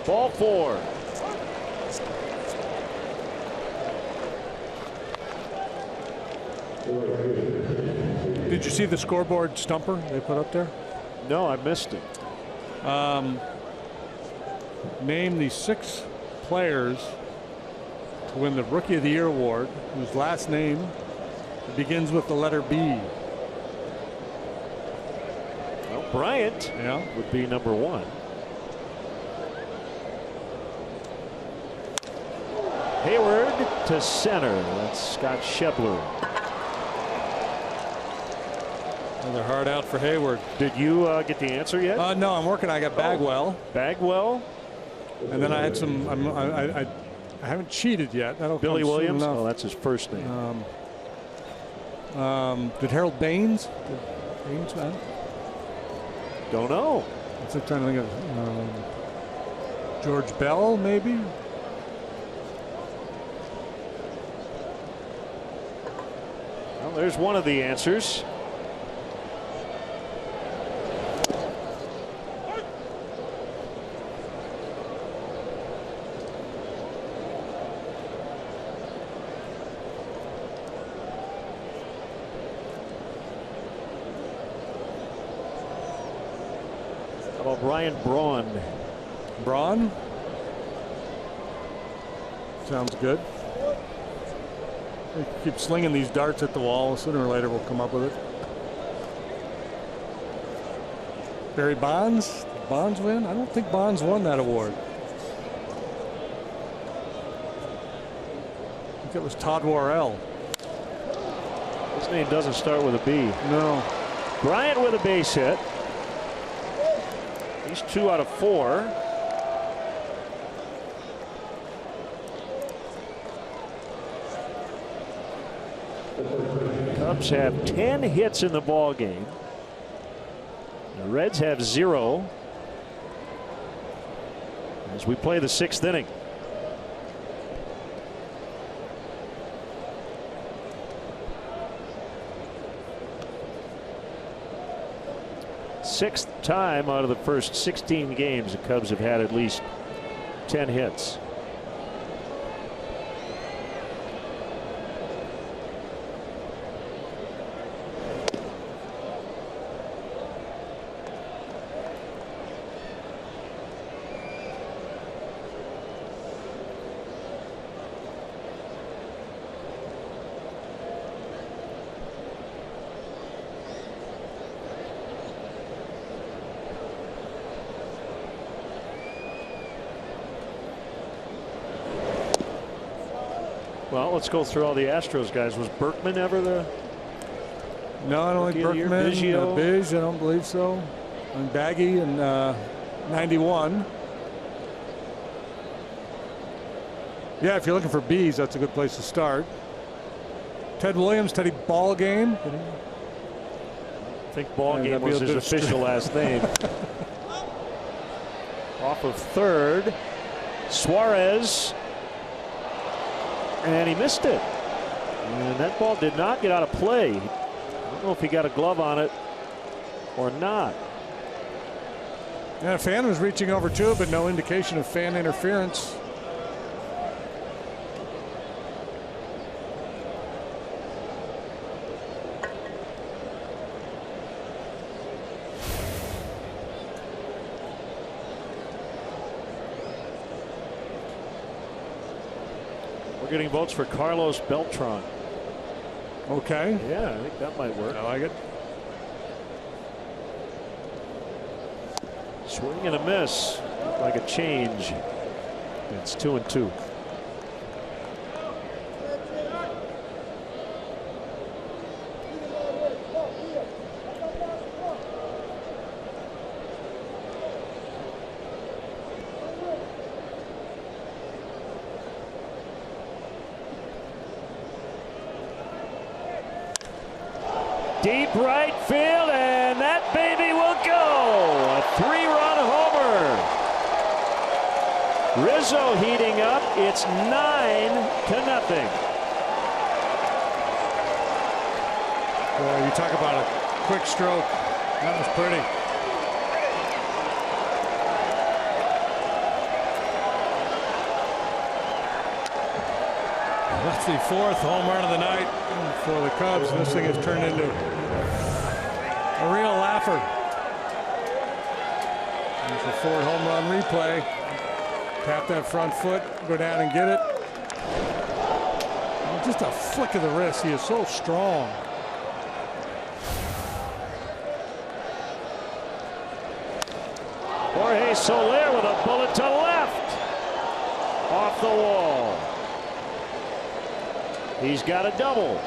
Ball 4. Did you see the scoreboard stumper they put up there? No, I missed it. Name the 6 players to win the Rookie of the Year award whose last name begins with the letter B. Well, Bryant would be number 1. Hayward to center. That's Scott Schebler. Another hard out for Hayward. Did you get the answer yet? No, I'm working. I got Bagwell. Bagwell. And then I had some. I haven't cheated yet. That'll Billy Williams. Oh, that's his first name. Did Harold Baines? Baines, man? Don't know. I'm trying to think of George Bell, maybe. Well, there's one of the answers. How about Brian Braun? Braun? Sounds good. They keep slinging these darts at the wall. Sooner or later, we'll come up with it. Barry Bonds? Did Bonds win? I don't think Bonds won that award. I think it was Todd Worrell. His name doesn't start with a B. No. Bryant with a base hit. He's 2 out of 4. Cubs have 10 hits in the ball game. The Reds have 0 as we play the 6th inning. Sixth time out of the first 16 games the Cubs have had at least 10 hits. Well, let's go through all the Astros guys. Was Berkman ever the? No, I don't think Berkman. Biggio? Biggio, I don't believe so. And Baggy in 91. Yeah, if you're looking for B's, that's a good place to start. Ted Williams, Teddy Ballgame. I think Ballgame was his official last name. Off of third, Suarez. And he missed it. And that ball did not get out of play. I don't know if he got a glove on it or not. Yeah, a fan was reaching over to it, but no indication of fan interference. Getting votes for Carlos Beltran. Okay. Yeah, I think that might work. I like it. Swing and a miss. Looked like a change. It's 2-2. Deep right field, and that baby will go. A 3-run homer. Rizzo heating up. It's 9-0. Boy, you talk about a quick stroke. That was pretty. That's the 4th home run of the night for the Cubs. This thing has turned into a real laugher. There's the Ford home run replay. Tap that front foot, go down and get it. Oh, just a flick of the wrist. He is so strong. Jorge Soler with a bullet to left. Off the wall. He's got a double.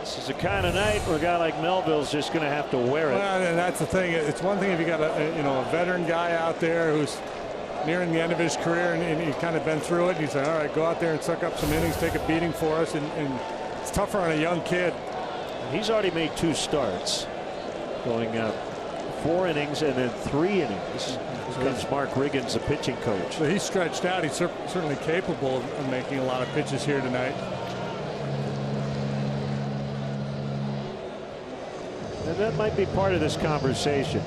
This is the kind of night where a guy like Melville's just going to have to wear it. Well, and that's the thing. It's one thing if you got a veteran guy out there who's nearing the end of his career and he's kind of been through it. And you say, all right, go out there and suck up some innings, take a beating for us, and it's tougher on a young kid. He's already made 2 starts, going 4 innings and then 3 innings. This comes Mark Riggins, the pitching coach. So he's stretched out. He's certainly capable of making a lot of pitches here tonight. And that might be part of this conversation.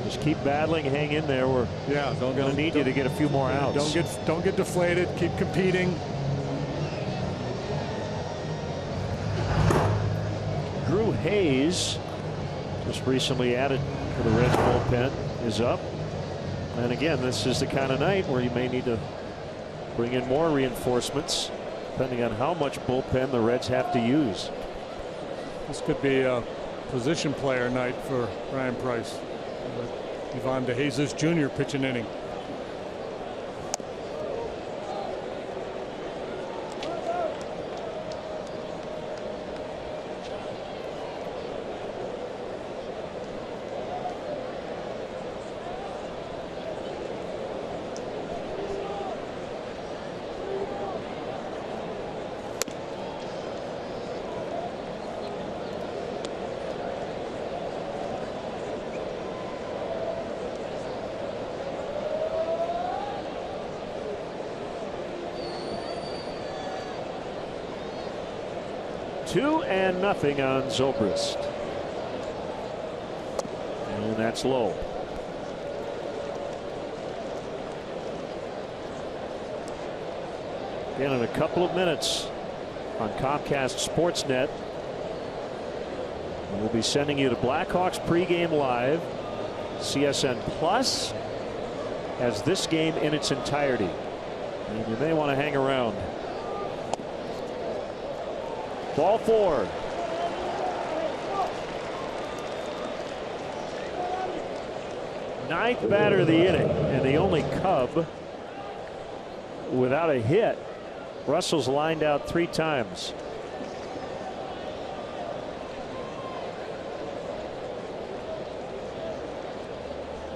Just keep battling, hang in there. We're going to need you to get a few more outs. Don't get deflated. Keep competing. Drew Hayes, just recently added to the Reds bullpen, is up. And again, this is the kind of night where you may need to bring in more reinforcements, depending on how much bullpen the Reds have to use. This could be a position player night for Ryan Price. Ivan DeJesus Jr. pitch an inning. Two and nothing on Zobrist. And that's low. Again, in a couple of minutes on Comcast Sportsnet, we'll be sending you the Blackhawks pregame live. CSN Plus has this game in its entirety, and you may want to hang around. Ball 4. Ninth batter of the inning, and the only Cub without a hit. Russell's lined out 3 times.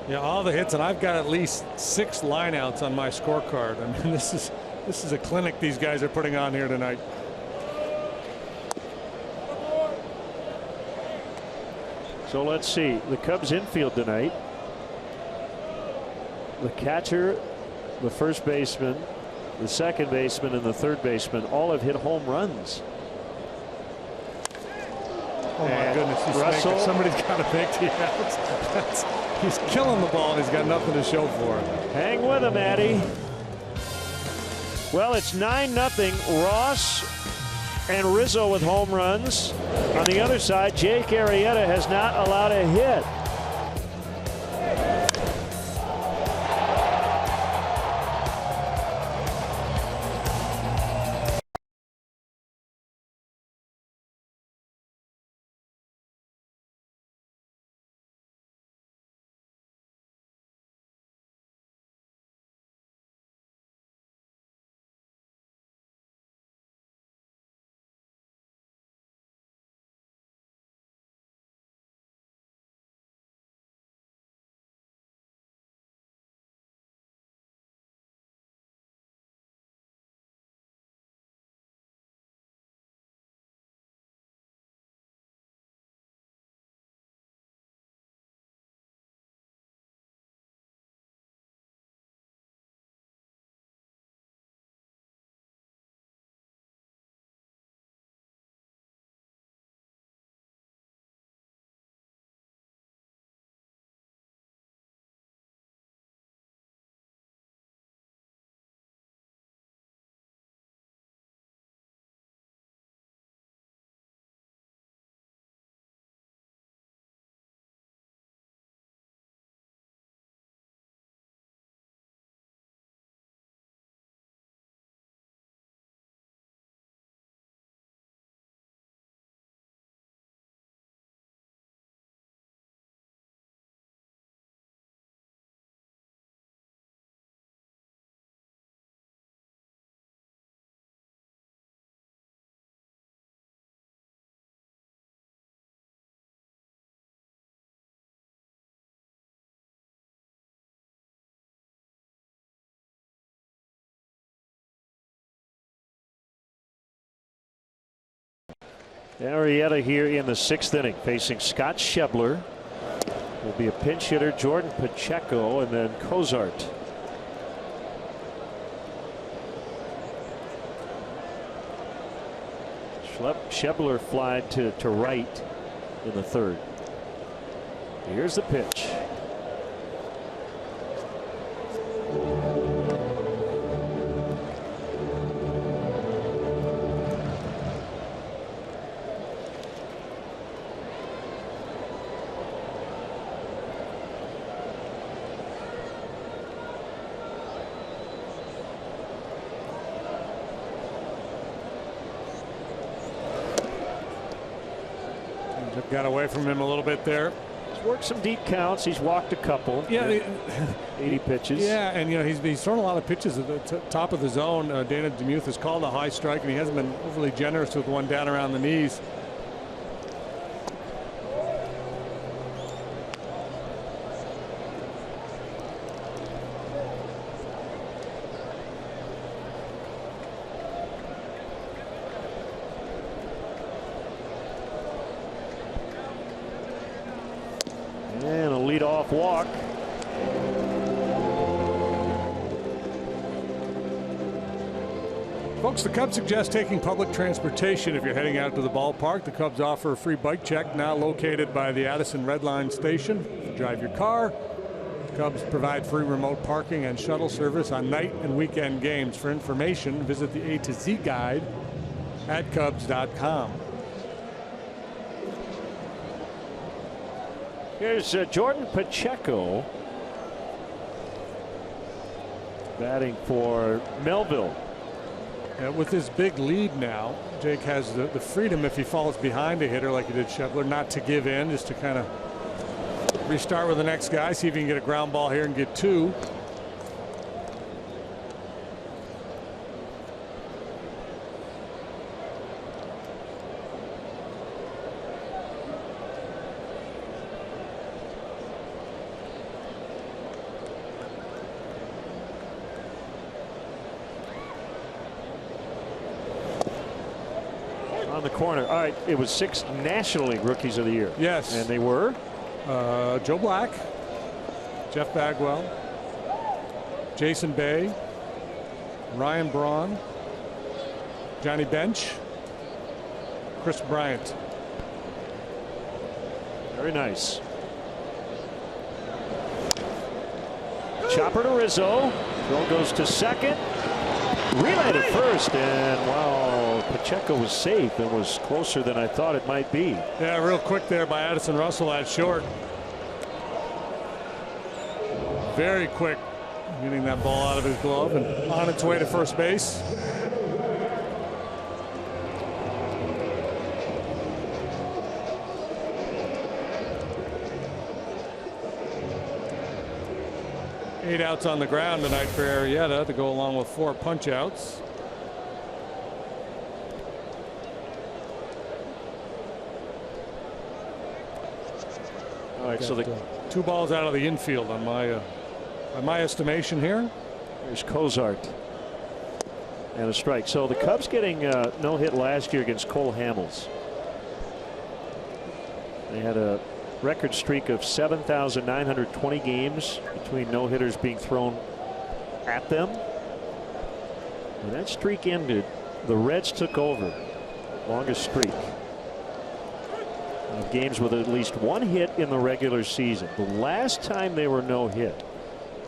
Yeah, all the hits, and I've got at least 6 lineouts on my scorecard. I mean, this is a clinic these guys are putting on here tonight. So let's see the Cubs infield tonight. The catcher, the first baseman, the second baseman, and the third baseman all have hit home runs. Oh my goodness! Russell, somebody's got to make the outs. He's killing the ball, and he's got nothing to show for it. Hang with him, Addy. Well, it's 9-0. Ross and Rizzo with home runs. On the other side, Jake Arrieta has not allowed a hit. Arrieta here in the 6th inning facing Scott Schebler. Will be a pinch hitter, Jordan Pacheco, and then Cozart. Schebler fly to right in the 3rd. Here's the pitch. Got away from him a little bit there. He's worked some deep counts. He's walked a couple. Yeah, 80 pitches. Yeah, and he's thrown a lot of pitches at the top of the zone. Dana DeMuth has called a high strike, and he hasn't been overly generous with one down around the knees. And a leadoff walk. Folks, the Cubs suggest taking public transportation if you're heading out to the ballpark. The Cubs offer a free bike check now located by the Addison Red Line station. If you drive your car, the Cubs provide free remote parking and shuttle service on night and weekend games. For information, visit the A to Z guide at Cubs.com. Here's Jordan Pacheco batting for Melville. With his big lead now, Jake has the freedom, if he falls behind a hitter like he did Schebler, not to give in, just to kind of restart with the next guy, see if he can get a ground ball here and get 2. On the corner. All right, it was 6 National League Rookies of the Year. Yes. And they were? Joe Black, Jeff Bagwell, Jason Bay, Ryan Braun, Johnny Bench, Chris Bryant. Very nice. Chopper to Rizzo. Throw goes to second. Relay to first, and wow, Pacheco was safe and was closer than I thought it might be. Yeah, real quick there by Addison Russell at short. Very quick, getting that ball out of his glove and on its way to first base. Eight outs on the ground tonight for Arrieta to go along with 4 punch outs. All right, so the 2 balls out of the infield on my estimation here. There's Cozart and a strike. So the Cubs getting no hit last year against Cole Hamels. They had a record streak of 7,920 games between no hitters being thrown at them. When that streak ended, the Reds took over. Longest streak of games with at least 1 hit in the regular season. The last time they were no hit,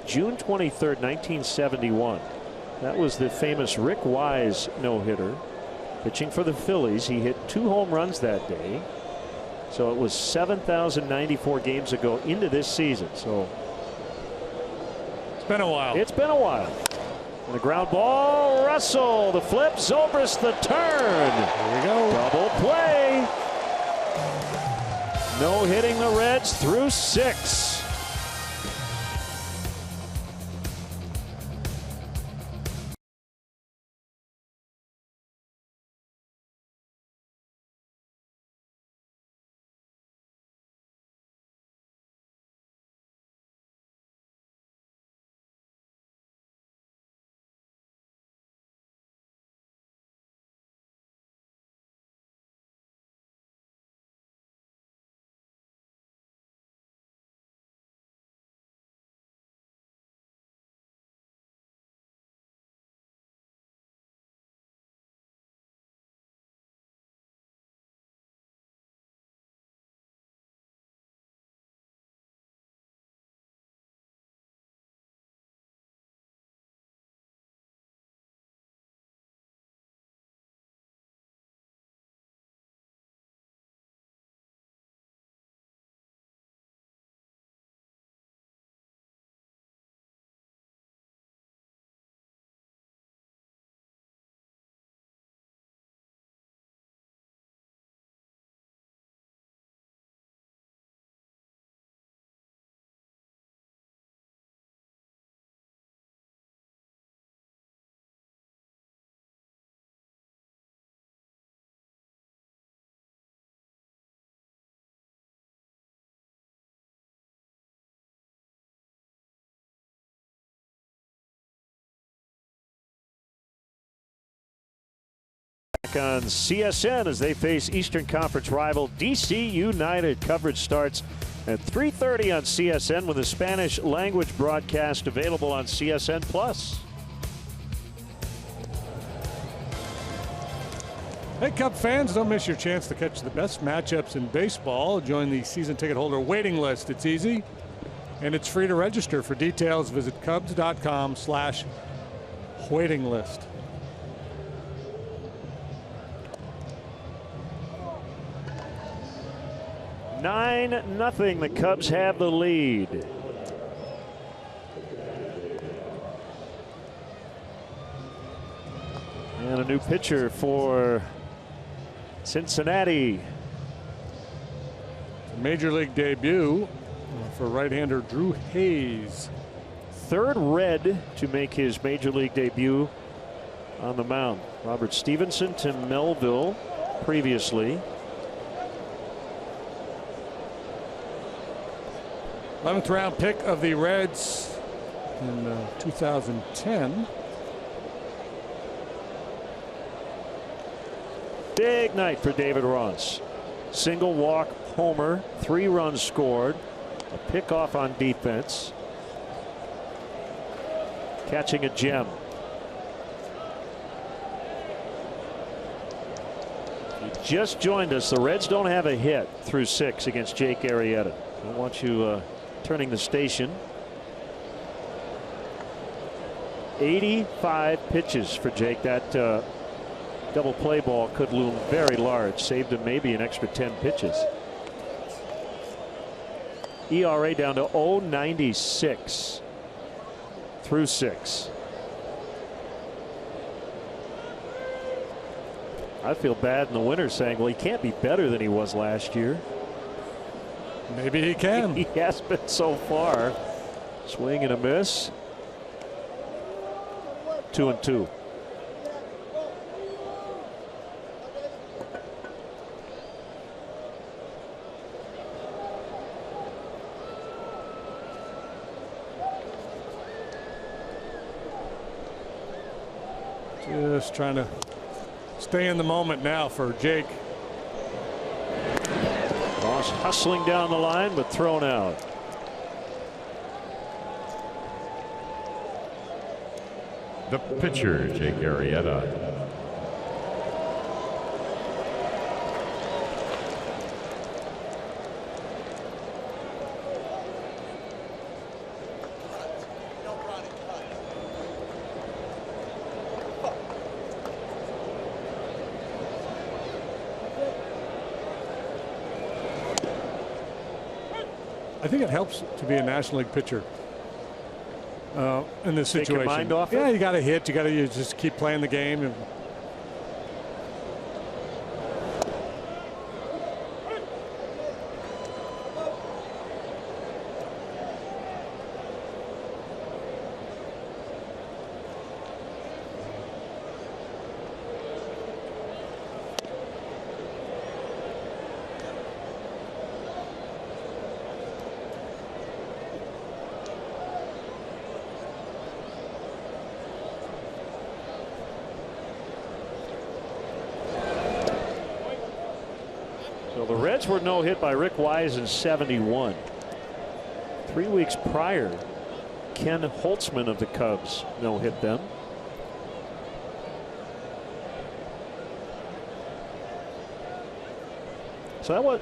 June 23rd, 1971. That was the famous Rick Wise no hitter pitching for the Phillies. He hit 2 home runs that day. So it was 7,094 games ago into this season. So it's been a while. It's been a while. And the ground ball, Russell, the flip, Zobrist the turn. There we go. Double play. No hitting the Reds through 6. back on CSN as they face Eastern Conference rival DC United. Coverage starts at 3:30 on CSN with a Spanish language broadcast available on CSN Plus. Hey, Cub fans, don't miss your chance to catch the best matchups in baseball. Join the season ticket holder waiting list. It's easy, and it's free to register. For details, visit Cubs.com/waiting list. Nine nothing. The Cubs have the lead. And a new pitcher for Cincinnati. Major league debut for right-hander Drew Hayes. Third Red to make his major league debut on the mound. Robert Stevenson, Tim Melville previously. 11th round pick of the Reds in 2010. Big night for David Ross. Single, walk, homer, 3 runs scored, a pickoff on defense, catching a gem. You just joined us. The Reds don't have a hit through 6 against Jake Arrieta. I want you turning the station. 85 pitches for Jake. That double play ball could loom very large. Saved him maybe an extra 10 pitches. ERA down to 0.96 through 6. I feel bad in the winter saying, well, he can't be better than he was last year. Maybe he can. He has been so far. Swing and a miss. 2-2. Just trying to stay in the moment now for Jake. Ross hustling down the line, but thrown out. The pitcher, Jake Arrieta. I think it helps to be a National League pitcher in this Take situation. your mind off yeah, it? you got to hit. You just keep playing the game. And So the Reds were no hit by Rick Wise in '71. 3 weeks prior, Ken Holtzman of the Cubs no hit them. So that was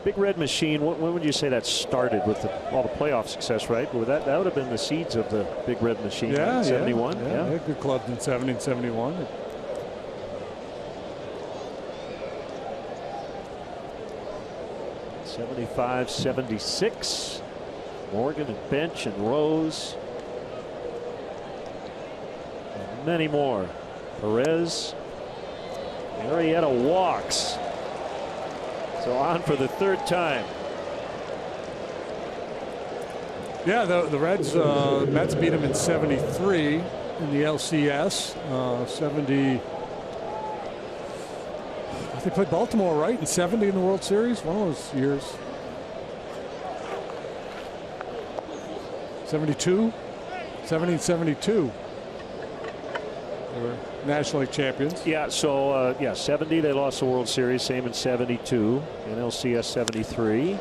Big Red Machine. When would you say that started with all the playoff success, right? Well, that would have been the seeds of the Big Red Machine. yeah, 71. Yeah, good clubs in 70 and 71. 75, 76. Morgan and Bench and Rose. And many more. Perez. Arrieta walks. So on for the 3rd time. Yeah, the Reds, Mets beat them in 73 in the LCS. 70. They played Baltimore, right, in 70 in the World Series. One of those years. 72, 70 and 72. They were National League champions. Yeah, so, 70, they lost the World Series, same in 72, NLCS 73.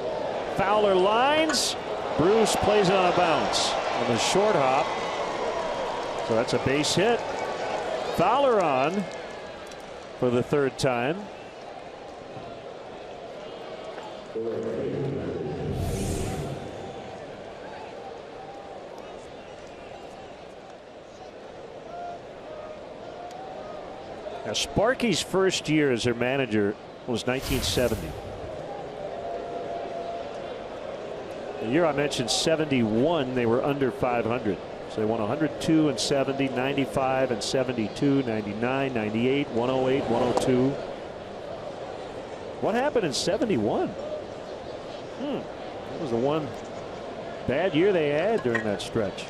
Fowler lines. Bruce plays it on a bounce. On the short hop. So that's a base hit. Fowler on for the third time. Now, Sparky's first year as their manager was 1970. The year I mentioned, 71, they were under 500. So they won 102 and 70, 95 and 72, 99, 98, 108, 102. What happened in 71? That was the one bad year they had during that stretch.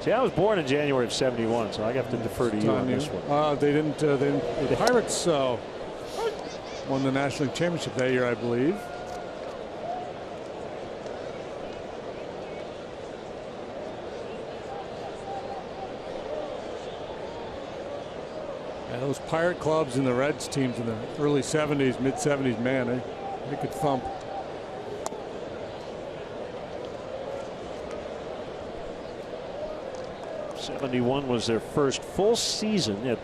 See, I was born in January of 71, so I have to defer to you on this one. They didn't. The Pirates won the National League Championship that year, I believe. Yeah, those Pirate clubs and the Reds teams in the early 70s, mid 70s, man, they could thump. '71 was their first full season at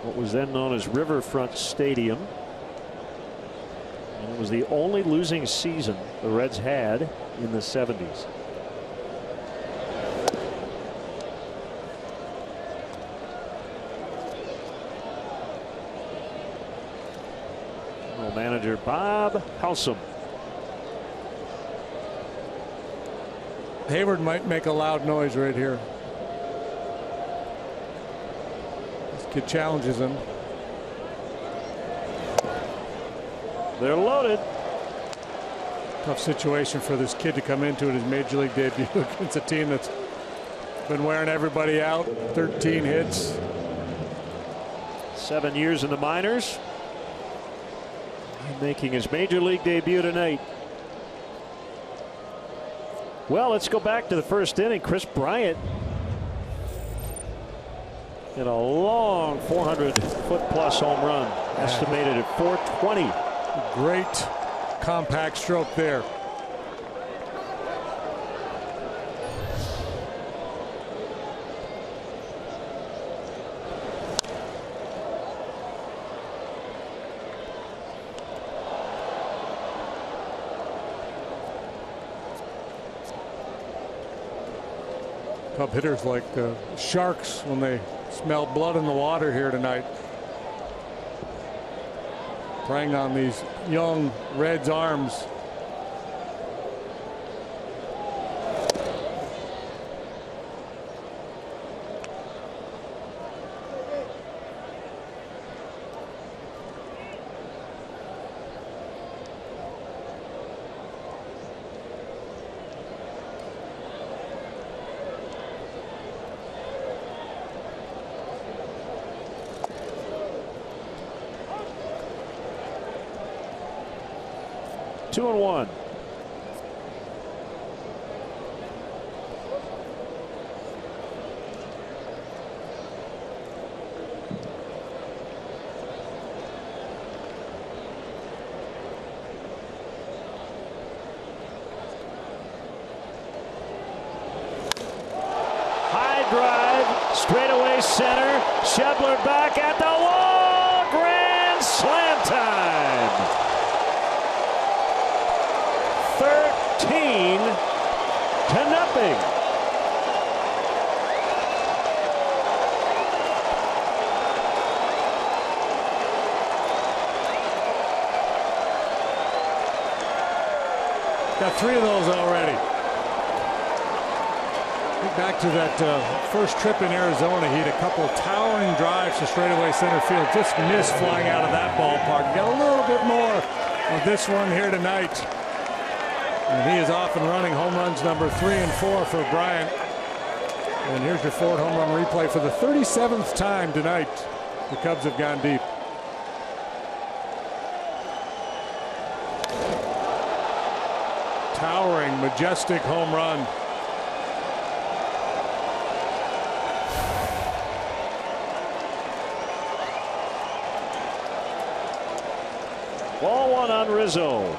what was then known as Riverfront Stadium. And it was the only losing season the Reds had in the 70s. Manager Bob Halsum. Hayward might make a loud noise right here. This kid challenges him. They're loaded. Tough situation for this kid to come into in his major league debut against a team that's been wearing everybody out. 13 hits. 7 years in the minors. Making his major league debut tonight. Well, let's go back to the first inning. Chris Bryant hit a long 400-foot-plus home run, estimated at 420. Great compact stroke there. Cub hitters like sharks when they smell blood in the water here tonight. Preying on these young Reds' arms. Two and one. High drive, straightaway center. Schebler back at the wall. Grand slam time. 13-0. Got 3 of those already. Think back to that first trip in Arizona. He had a couple towering drives to straightaway center field. Just missed flying out of that ballpark. Got a little bit more of this one here tonight. And he is off and running. Home runs number 3 and 4 for Bryant. And here's your Ford home run replay for the 37th time tonight. The Cubs have gone deep. Towering, majestic home run. Ball one on Rizzo.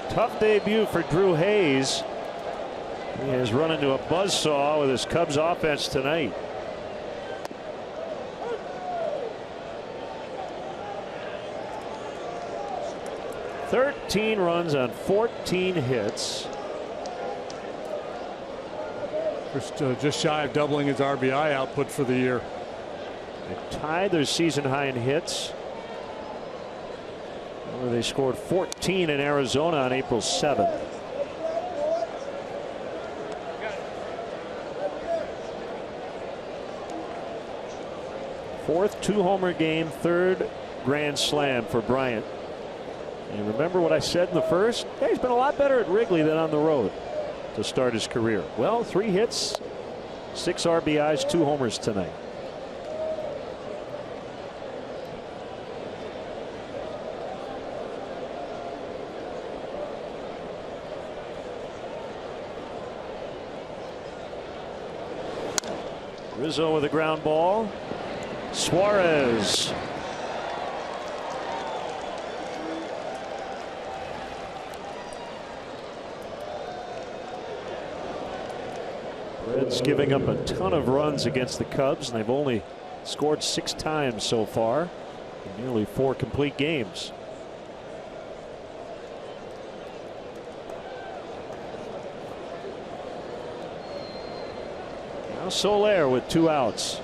Tough debut for Drew Hayes. He has run into a buzzsaw with his Cubs offense tonight. "13 runs on 14 hits. Just shy of doubling his RBI output for the year. They tied their season high in hits. Where they scored 14 in Arizona on April 7th. Fourth two-homer game, third grand slam for Bryant. And remember what I said in the first? Yeah, he's been a lot better at Wrigley than on the road to start his career. Well, 3 hits, 6 RBIs, 2 homers tonight. Rizzo with a ground ball. Suarez. Reds giving up a ton of runs against the Cubs, and they've only scored 6 times so far in nearly 4 complete games. Now Soler with 2 outs.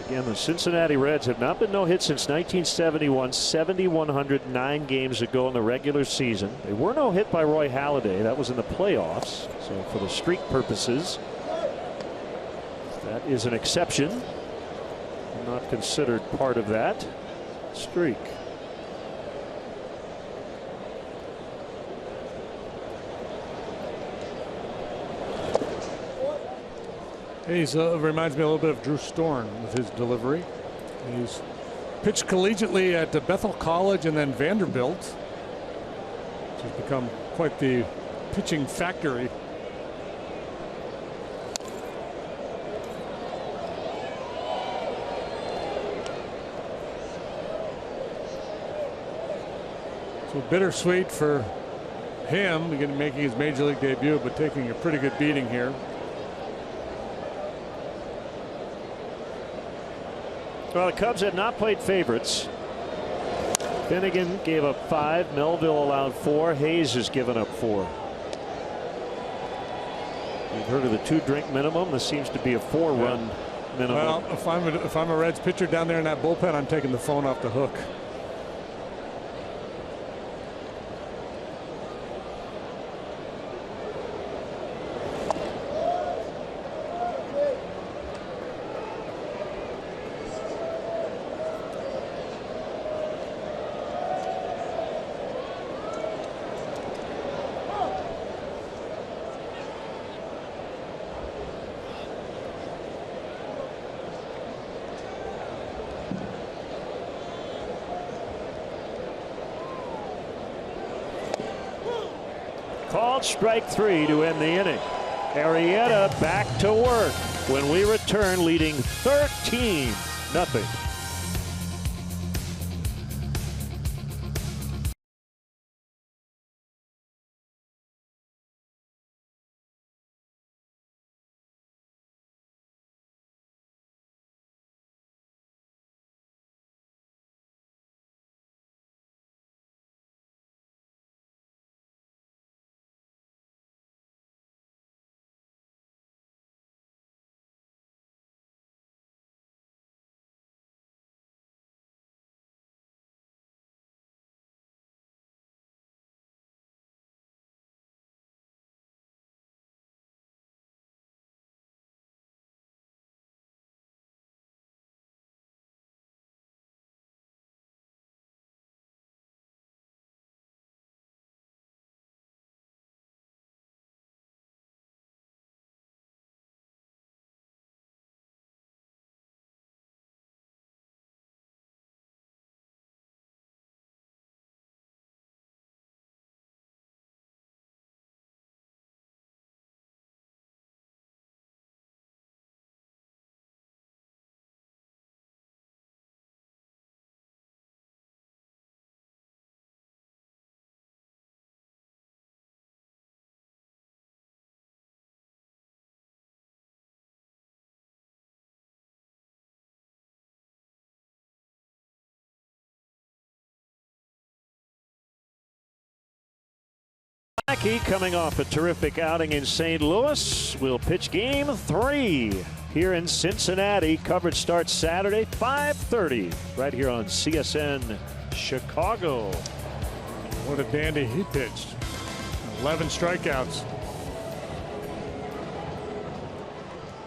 Again, the Cincinnati Reds have not been no hit since 1971, 7,109 games ago in the regular season. They were no hit by Roy Halladay. That was in the playoffs. So for the streak purposes, that is an exception. Not considered part of that streak. He's reminds me a little bit of Drew Storm with his delivery. He's pitched collegiately at Bethel College and then Vanderbilt, which has become quite the pitching factory. So bittersweet for him, again making his major league debut, but taking a pretty good beating here. Well, the Cubs have not played favorites. Finnegan gave up 5. Melville allowed 4. Hayes has given up 4. You've heard of the 2-drink minimum. This seems to be a 4-run minimum. Well, if I'm a Reds pitcher down there in that bullpen, I'm taking the phone off the hook. Called strike 3 to end the inning. Arrieta back to work when we return, leading 13-0. Mackey, coming off a terrific outing in St. Louis, will pitch Game 3 here in Cincinnati. Coverage starts Saturday, 5:30, right here on CSN Chicago. What a dandy he pitched. 11 strikeouts.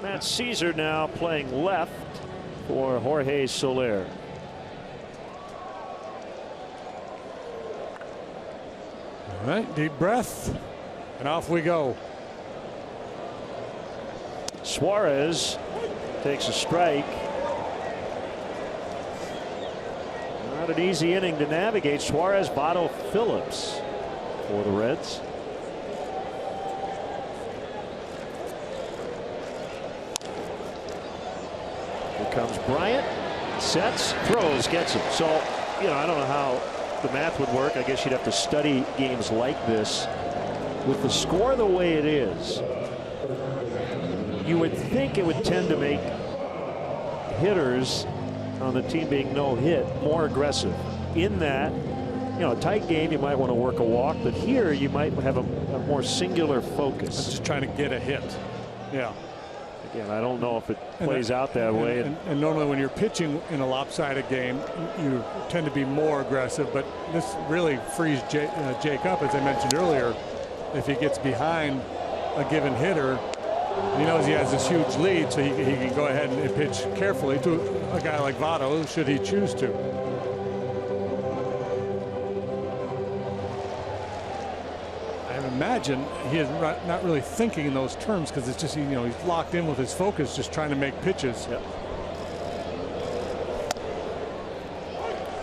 Matt Caesar now playing left for Jorge Soler. All right, deep breath, and off we go. Suarez takes a strike. Not an easy inning to navigate. Suarez, Votto, Phillips for the Reds. Here comes Bryant. Sets, throws, gets him. So, you know, I don't know how the math would work. I guess you'd have to study games like this. With the score the way it is, you would think it would tend to make hitters on the team being no hit more aggressive. In that, you know, a tight game, you might want to work a walk, but here you might have a more singular focus. Just trying to get a hit. Yeah. Again, I don't know if it plays out that way. And normally when you're pitching in a lopsided game, you tend to be more aggressive, but this really frees Jake up, as I mentioned earlier. If he gets behind a given hitter, he knows he has this huge lead, so he can go ahead and pitch carefully to a guy like Votto, should he choose to. I imagine he is not really thinking in those terms, because it's just, you know, he's locked in with his focus, just trying to make pitches. Yep.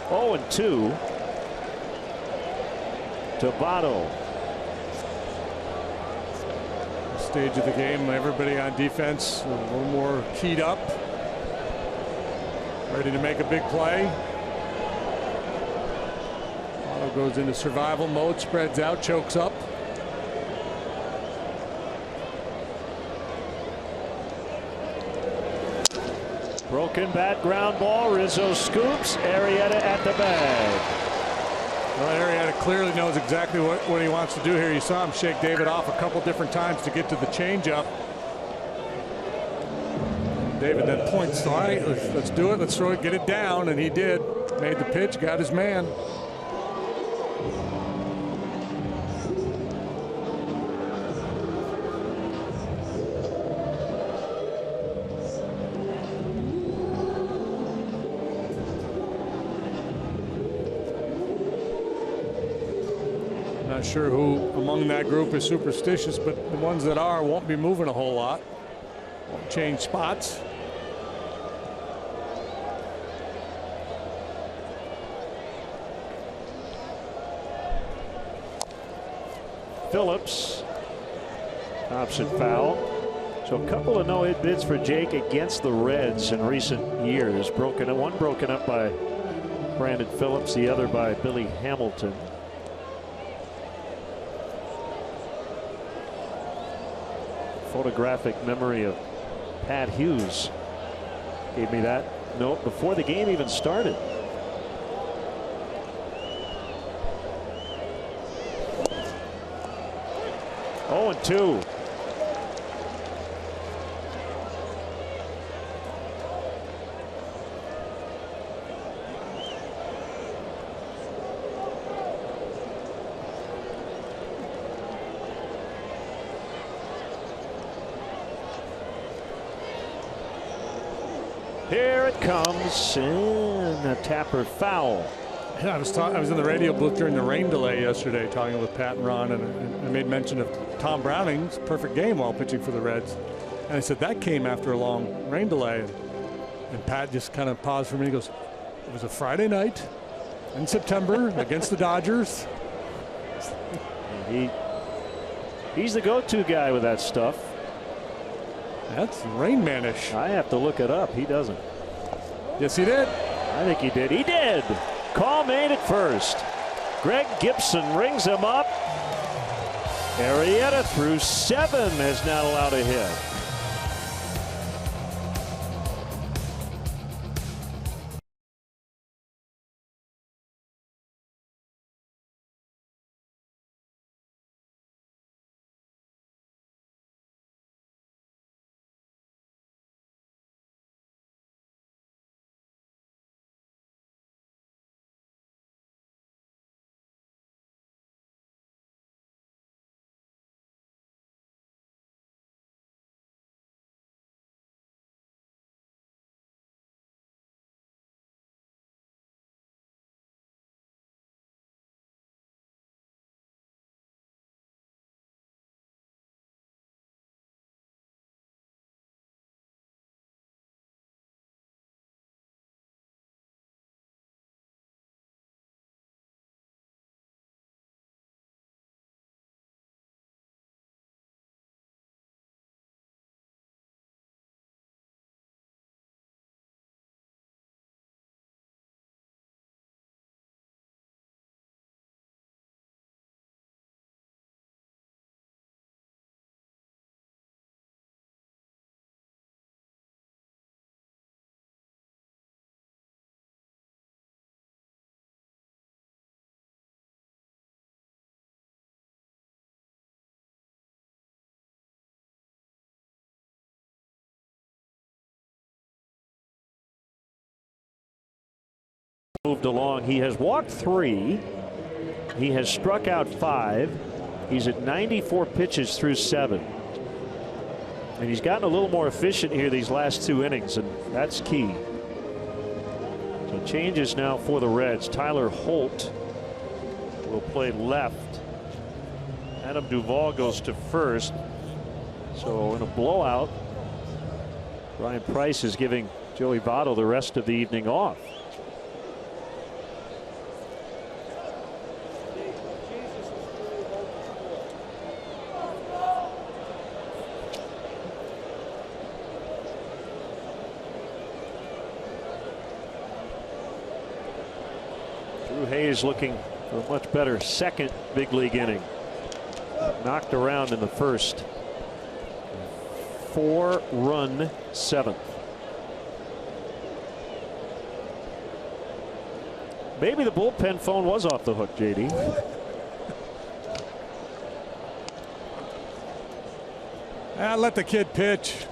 0-2 to Votto. Stage of the game, everybody on defense a little more keyed up, ready to make a big play. Votto goes into survival mode, spreads out, chokes up. Broken bat, ground ball. Rizzo scoops. Arrieta at the bag. Well, Arrieta clearly knows exactly what he wants to do here. You saw him shake David off a couple different times to get to the changeup. David then points, all right, let's do it. Let's throw it, get it down, and he did. Made the pitch, got his man. Not sure who among that group is superstitious, but the ones that are won't be moving a whole lot. Won't change spots. Phillips, option foul. So a couple of no-hit bids for Jake against the Reds in recent years. One broken up by Brandon Phillips, the other by Billy Hamilton. Photographic memory of Pat Hughes gave me that note before the game even started. Oh, and 2. Here it comes, and a Tapper foul. Yeah, I was in the radio booth during the rain delay yesterday talking with Pat and Ron, and I made mention of Tom Browning's perfect game while pitching for the Reds. And I said that came after a long rain delay. And Pat just kind of paused for me. He goes, it was a Friday night in September against the Dodgers. He's the go-to guy with that stuff. That's Rain Man-ish. I have to look it up. He doesn't. Yes, he did. I think he did. He did. Call made at first. Greg Gibson rings him up. Arrieta through 7 has not allowed a hit. moved along. He has walked 3. He has struck out 5. He's at 94 pitches through 7. And he's gotten a little more efficient here these last 2 innings, and that's key. So changes now for the Reds. Tyler Holt will play left. Adam Duvall goes to first. So in a blowout, Ryan Price is giving Joey Votto the rest of the evening off. Drew Hayes looking for a much better second big league inning. Knocked around in the first. 4-run 7th. Maybe the bullpen phone was off the hook, JD. Let the kid pitch.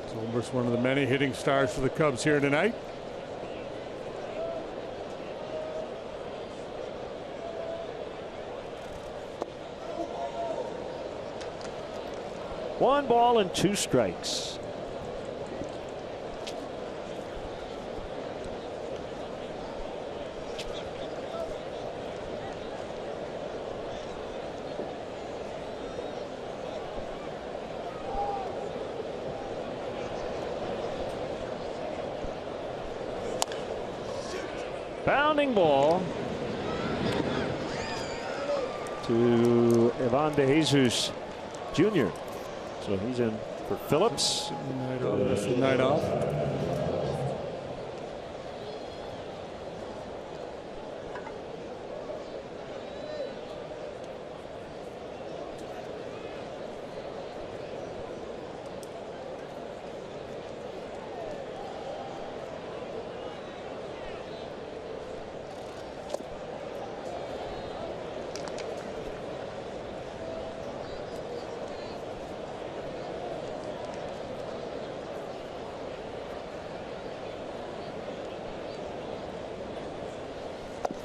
Zobrist's one of the many hitting stars for the Cubs here tonight. One ball and 2 strikes. Bounding ball to Ivan De Jesus Jr. So he's in for Phillips. Night off.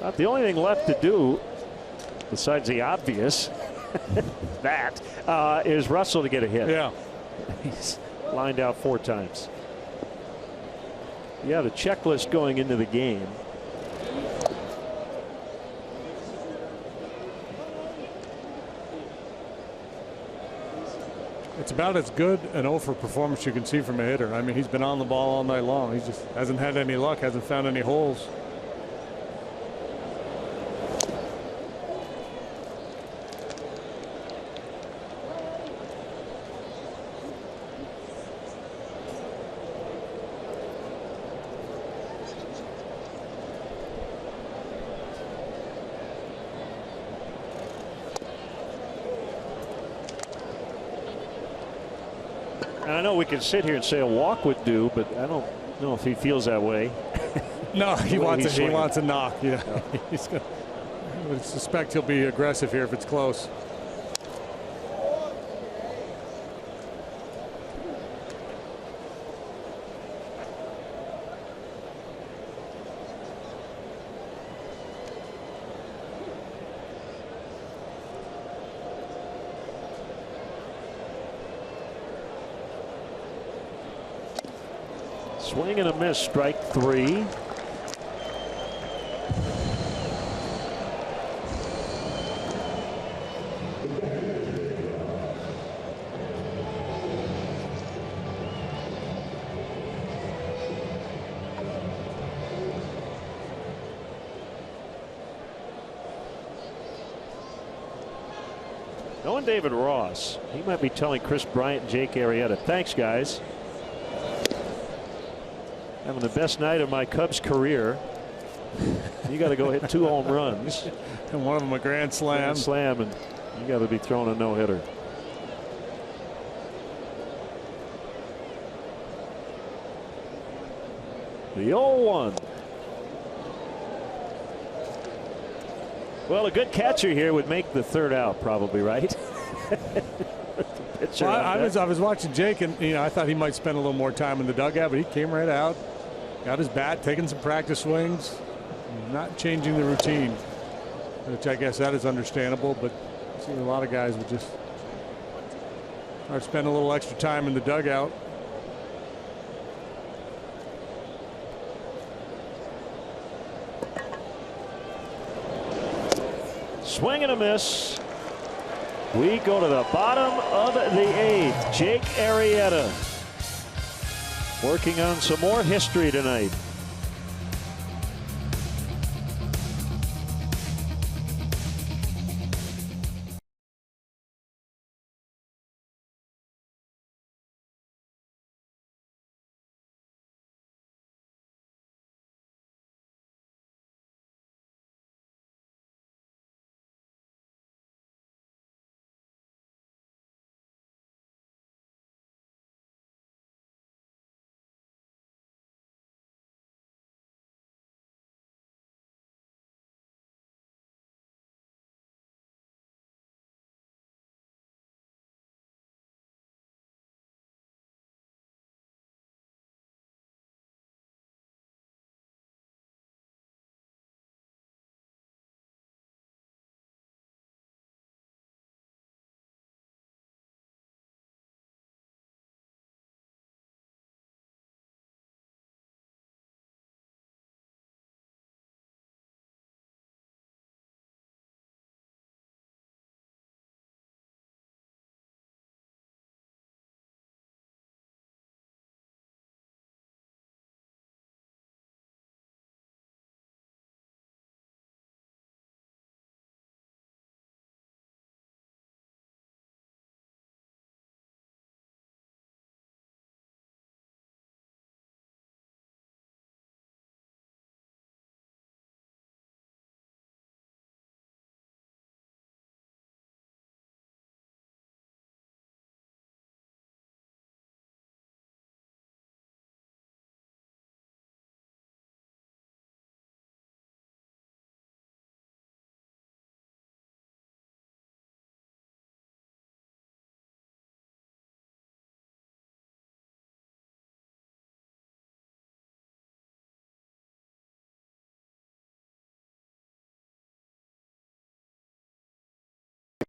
Not the only thing left to do, besides the obvious, that is Russell to get a hit. Yeah. He's lined out 4 times. Yeah, the checklist going into the game. It's about as good an 0 for performance you can see from a hitter. I mean, he's been on the ball all night long. He just hasn't had any luck, hasn't found any holes. I know we could sit here and say a walk would do, but I don't know if he feels that way. No, he wants a knock. Yeah. Yeah. I would suspect he'll be aggressive here if it's close. Swing and a miss, strike 3. Knowing David Ross, he might be telling Chris Bryant and Jake Arrieta, thanks guys. Having the best night of my Cubs career. You got to go hit 2 home runs. And one of them a grand slam. Grand slam, and you got to be throwing a no-hitter. The 0-1. Well, a good catcher here would make the 3rd out, probably, right? pitcher. Well, I was watching Jake, and I thought he might spend a little more time in the dugout, but he came right out, got his bat, taking some practice swings, not changing the routine, which I guess that is understandable. But I've seen a lot of guys would just spend a little extra time in the dugout. Swing and a miss. We go to the bottom of the 8th. Jake Arrieta working on some more history tonight.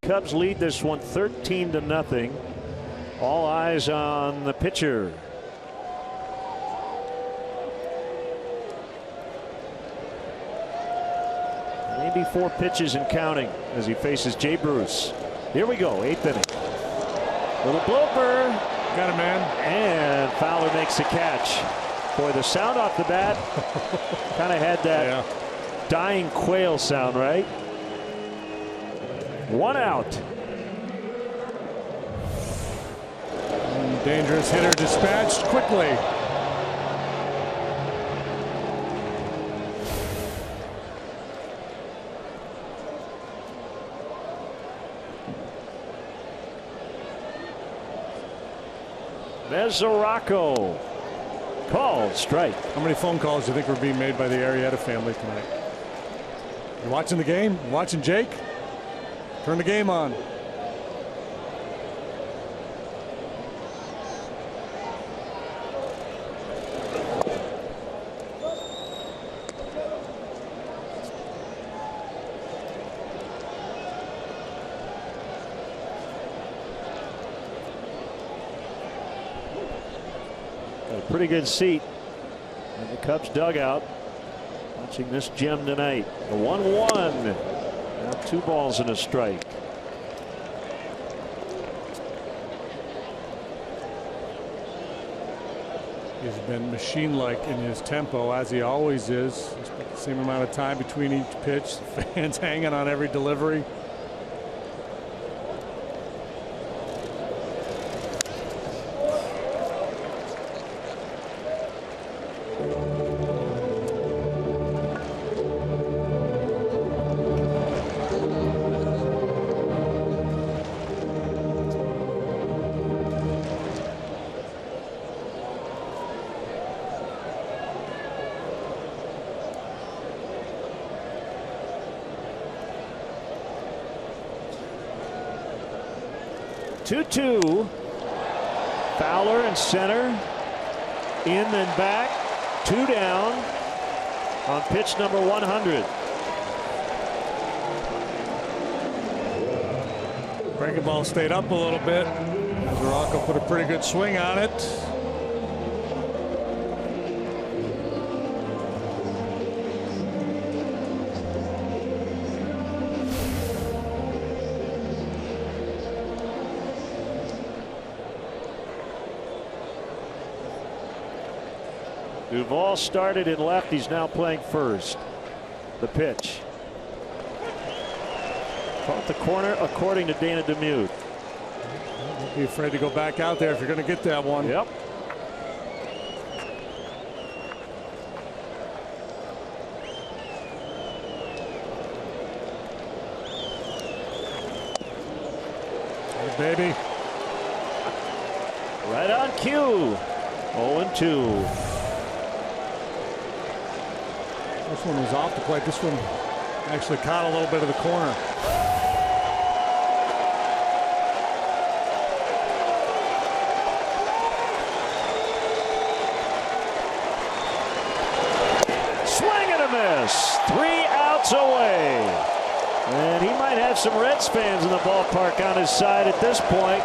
Cubs lead this one 13-0. All eyes on the pitcher. Maybe 4 pitches and counting as he faces Jay Bruce. Here we go, 8th inning. Little bloper. Got him, man. And Fowler makes the catch. Boy, the sound off the bat kind of had that dying quail sound, right? 1 out. Dangerous hitter dispatched quickly. Mesoraco called strike. How many phone calls do you think were being made by the Arrieta family tonight? You watching the game? You watching Jake? Turn the game on. Got a pretty good seat in the Cubs dugout watching this gem tonight. The 1-1. Now 2 balls and a strike. He's been machine-like in his tempo, as he always is. He's put the same amount of time between each pitch. The fans hanging on every delivery. 2-2. Fowler and center. In and back. 2 down on pitch number 100. Breaking ball stayed up a little bit. Zarocco put a pretty good swing on it. Duvall started in left. He's now playing first. The pitch. Caught the corner, according to Dana Demuth. Don't be afraid to go back out there if you're going to get that one. Yep. Hey, baby. Right on cue. 0-2. This one was off the plate. This one actually caught a little bit of the corner. Swing and a miss. 3 outs away. And he might have some Reds fans in the ballpark on his side at this point.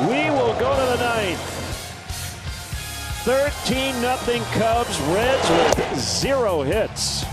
We will go to the 9th. 13-0 Cubs. Reds with 0 hits.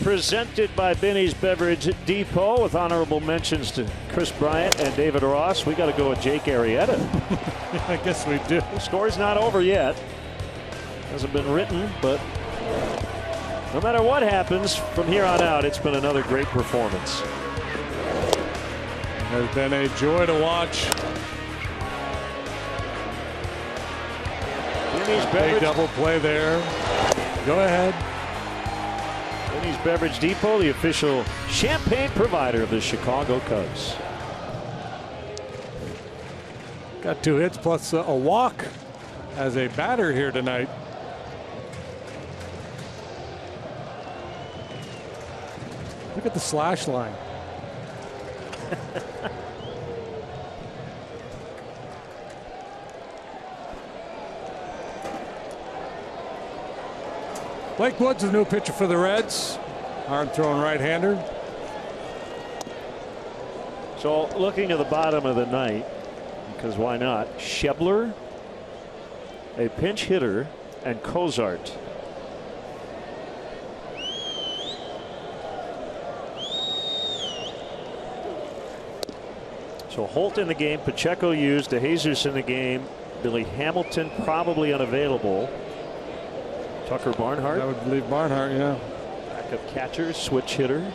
Presented by Binny's Beverage Depot with honorable mentions to Chris Bryant and David Ross. We got to go with Jake Arrieta. I guess we do. The story's not over yet. Hasn't been written, but no matter what happens from here on out, it's been another great performance. Has been a joy to watch. Binny's Big Beverage. double play there. Go ahead. Binny's Beverage Depot, the official champagne provider of the Chicago Cubs. Got 2 hits plus a walk as a batter here tonight. Look at the slash line. Blake Woods, the new pitcher for the Reds. Hard throwing right-hander. So looking to the bottom of the ninth, because why not? Schebler, a pinch hitter, and Cozart. So Holt in the game, Pacheco used, DeJesus in the game, Billy Hamilton probably unavailable. Tucker Barnhart. I would believe Barnhart, yeah. Backup catcher, switch hitter.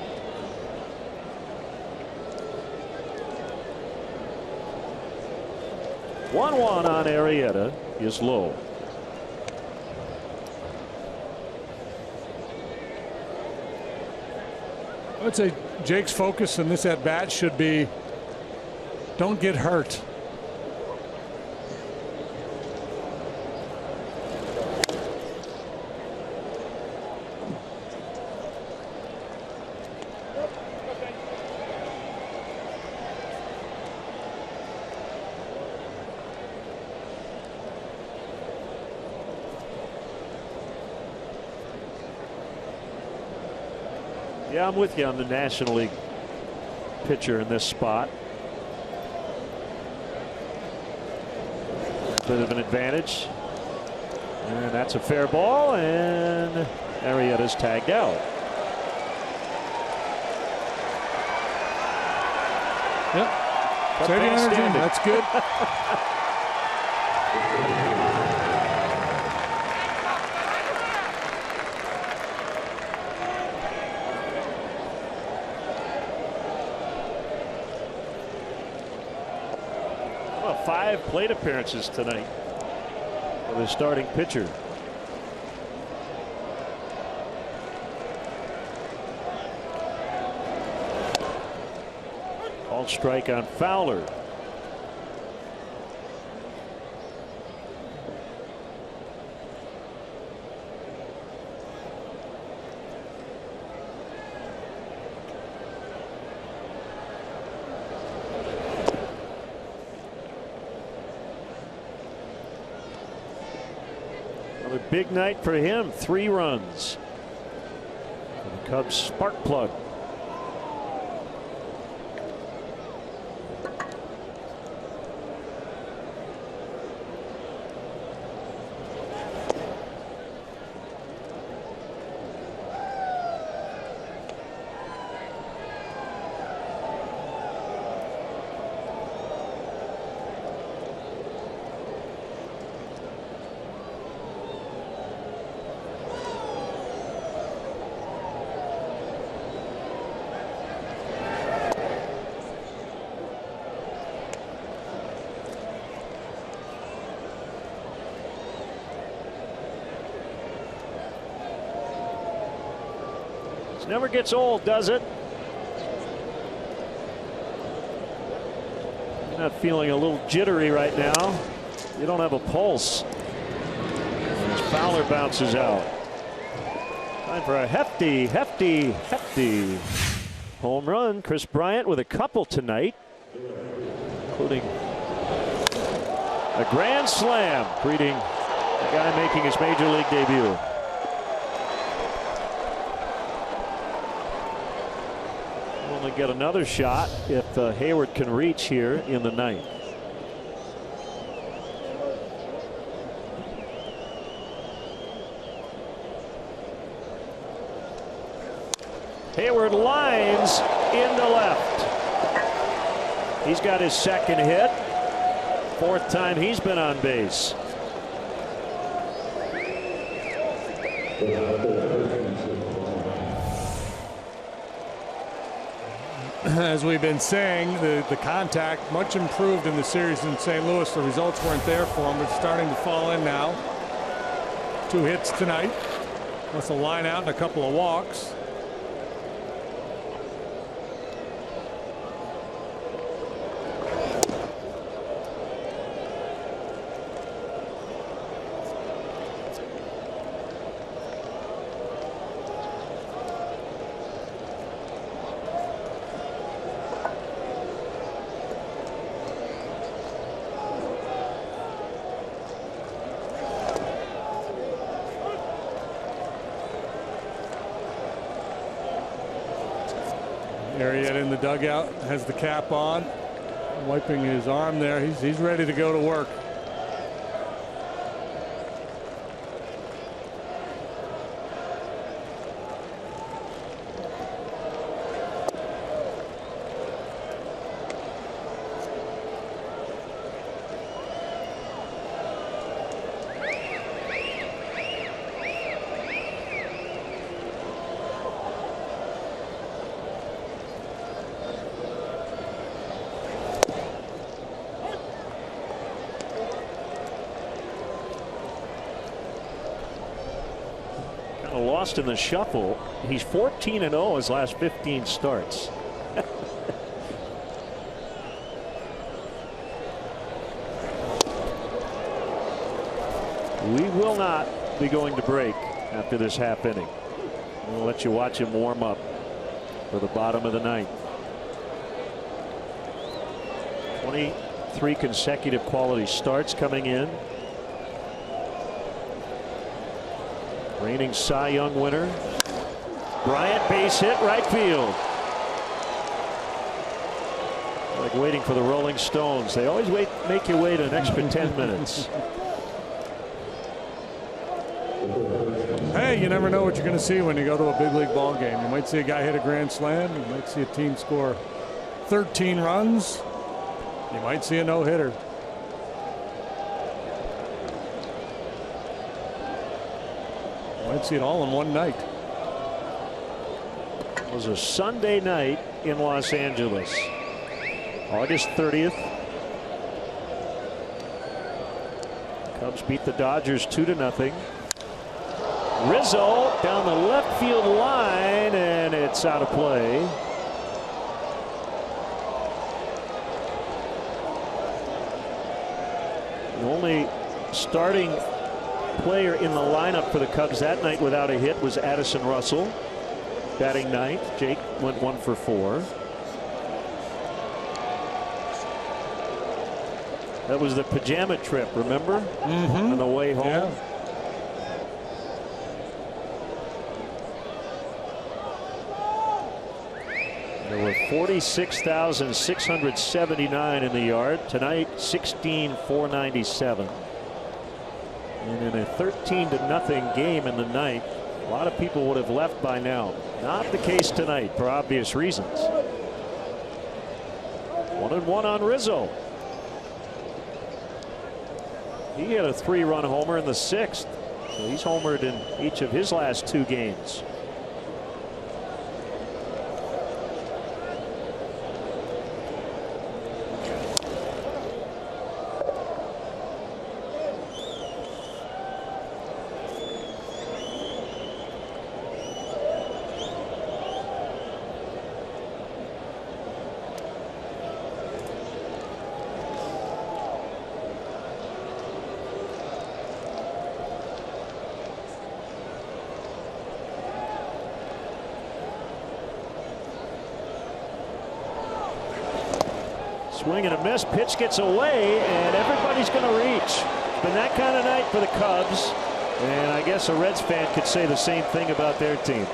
1-1 on Arrieta is low. I would say Jake's focus in this at bat should be don't get hurt. Yeah, I'm with you on the National League pitcher in this spot. Bit of an advantage. And that's a fair ball, and Arrieta's tagged out. Yep. Save your energy. That's good. Well, 5 plate appearances tonight for the starting pitcher. Called strike on Fowler. Another big night for him. 3 runs. The Cubs spark plug. Never gets old, does it? You're not feeling a little jittery right now. You don't have a pulse. As Fowler bounces out. Time for a hefty home run. Chris Bryant with a couple tonight, including a grand slam, greeting the guy making his major league debut. Get another shot if Hayward can reach here in the ninth. Hayward lines into left. He's got his second hit. 4th time he's been on base. As we've been saying, the contact much improved in the series in St. Louis. The results weren't there for him, but it's starting to fall in now. 2 hits tonight, plus a line out and a couple of walks. Arrieta in the dugout, has the cap on, wiping his arm there. He's ready to go to work. lost in the shuffle. He's 14-0 his last 15 starts. We will not be going to break after this half inning. We'll let you watch him warm up for the bottom of the ninth. 23 consecutive quality starts coming in. Reigning Cy Young winner. Bryant, base hit, right field. Like waiting for the Rolling Stones. They always make you wait an extra 10 minutes. Hey, you never know what you're going to see when you go to a big league ball game. You might see a guy hit a grand slam. You might see a team score 13 runs. You might see a no-hitter. You might see it all in one night. It was a Sunday night in Los Angeles, August 30th. Cubs beat the Dodgers 2-0. Rizzo down the left field line, and it's out of play. The only starting player in the lineup for the Cubs that night without a hit was Addison Russell, batting ninth. Jake went 1 for 4. That was the pajama trip, remember? Mm-hmm. On the way home. Yeah. There were 46,679 in the yard. Tonight, 16,497. And in a 13-0 game in the ninth, a lot of people would have left by now. Not the case tonight for obvious reasons. 1-1 on Rizzo. He had a 3-run homer in the 6th. So he's homered in each of his last 2 games. Swing and a miss. Pitch gets away, and everybody's going to reach. It's been that kind of night for the Cubs, and I guess a Reds fan could say the same thing about their team.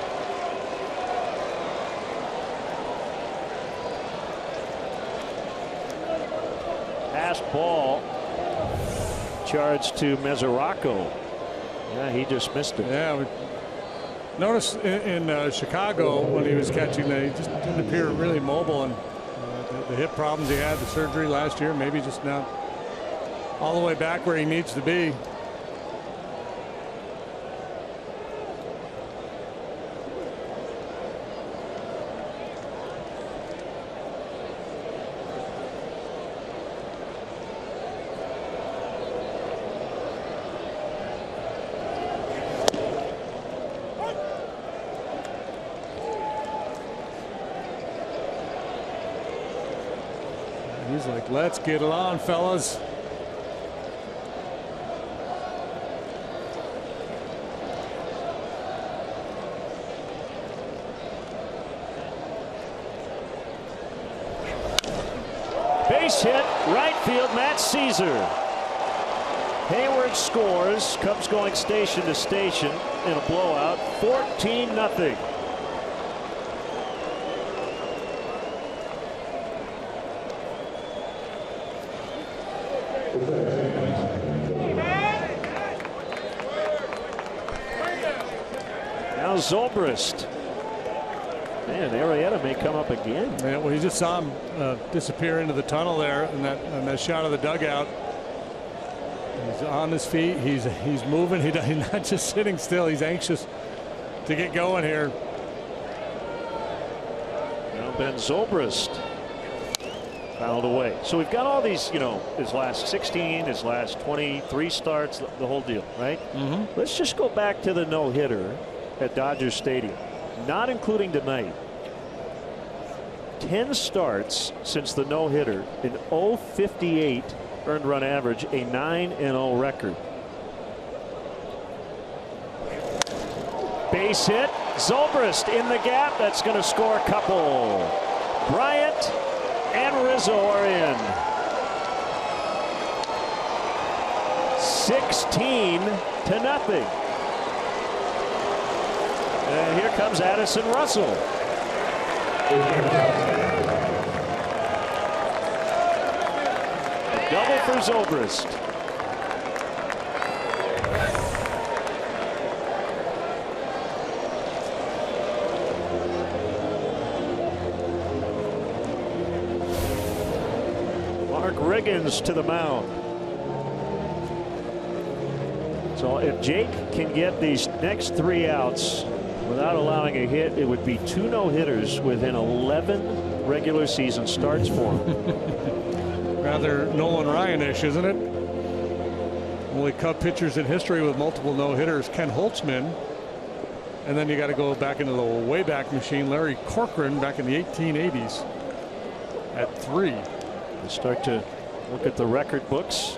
Pass ball charged to Mesoraco. Yeah, he just missed it. Yeah. Notice in Chicago when he was catching, he just didn't appear really mobile, and the hip problems he had, the surgery last year, maybe just not all the way back where he needs to be. He's like, let's get it on, fellas. Base hit, right field, Matt Caesar. Hayward scores. Cubs going station to station in a blowout, 14-0. Now Zobrist. Man, Arrieta may come up again. Yeah, well, you just saw him disappear into the tunnel there in that shot of the dugout. He's on his feet. He's moving. He's not just sitting still. He's anxious to get going here. Now Ben Zobrist fouled away. So we've got all these, you know, his last 16, his last 23 starts, the whole deal, right? Mm-hmm. Let's just go back to the no-hitter at Dodger Stadium, not including tonight. 10 starts since the no-hitter, an .058 earned run average, a 9-0 record. Base hit. Zobrist in the gap. That's going to score a couple. Bryant and Rizzo are in. 16-0. And here comes Addison Russell. Double for Zobrist. Mark Riggins to the mound. So if Jake can get these next 3 outs without allowing a hit, it would be 2 no-hitters within 11 regular season starts for him. Rather Nolan Ryan-ish, isn't it? Only Cub pitchers in history with multiple no-hitters, Ken Holtzman. And then you got to go back into the Wayback Machine, Larry Corcoran, back in the 1880s at 3. We start to look at the record books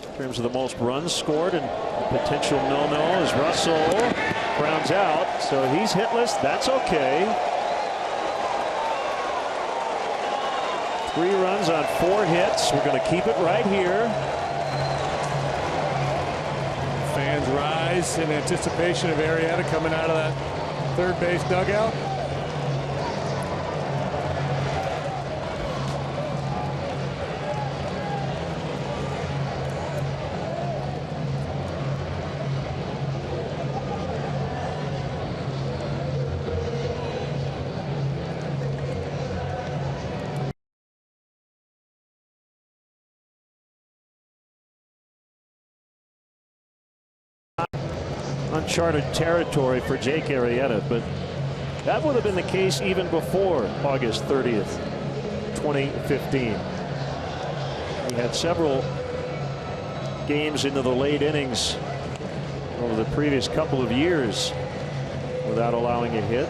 in terms of the most runs scored, and the potential no-no as Russell grounds out. So he's hitless. That's okay. 3 runs on 4 hits. We're going to keep it right here. Fans rise in anticipation of Arrieta coming out of that third base dugout. Uncharted territory for Jake Arrieta, but that would have been the case even before August 30th, 2015. He had several games into the late innings over the previous couple of years without allowing a hit.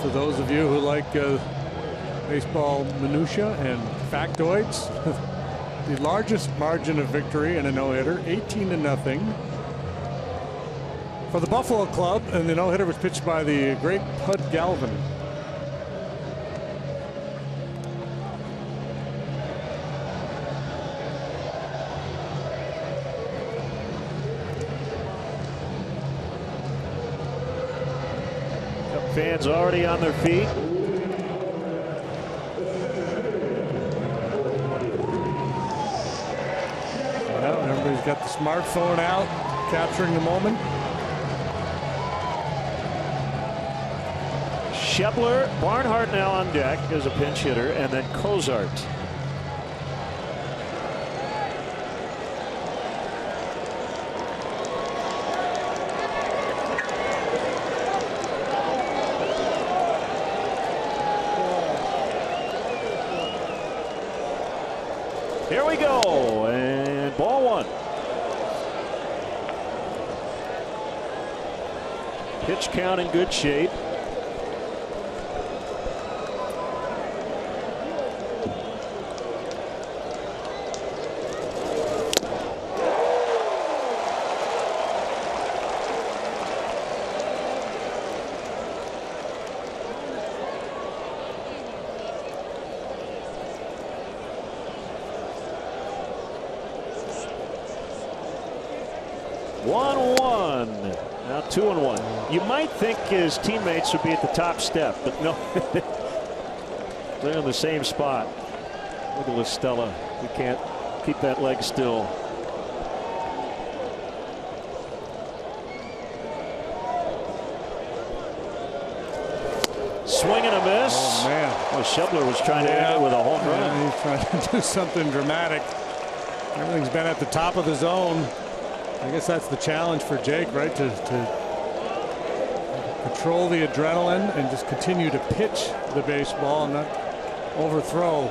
For those of you who like baseball minutia and factoids, the largest margin of victory in a no-hitter, 18-0 for the Buffalo Club, and the no-hitter was pitched by the great Pud Galvin. Fans already on their feet. Well, everybody's got the smartphone out, capturing the moment. Schebler, Barnhart now on deck as a pinch hitter, and then Cozart. Here we go, and ball 1. Pitch count in good shape. Now 2-1. You might think his teammates would be at the top step, but no. They're in the same spot. Look at Listella. He can't keep that leg still. Swing and a miss. Oh, man. Well, Schebler was trying to end it with a home run. Yeah, he's trying to do something dramatic. Everything's been at the top of the zone. I guess that's the challenge for Jake, right? To control the adrenaline and just continue to pitch the baseball and not overthrow.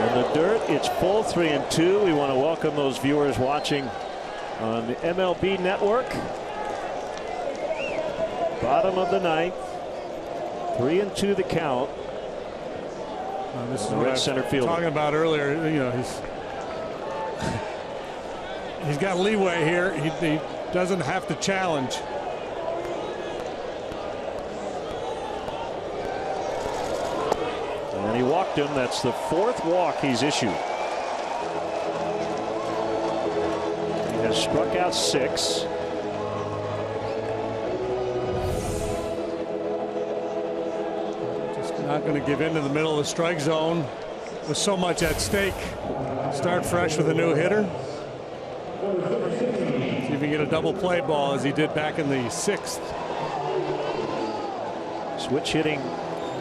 In the dirt, it's full 3-2. We want to welcome those viewers watching on the MLB Network. Bottom of the ninth, 3-2 the count. This is what I was talking about earlier. You know, he's got leeway here. He doesn't have to challenge. And he walked him. That's the fourth walk he's issued. He has struck out 6. Not going to give in to the middle of the strike zone with so much at stake. Start fresh with a new hitter. See if he can get a double play ball as he did back in the 6th. Switch hitting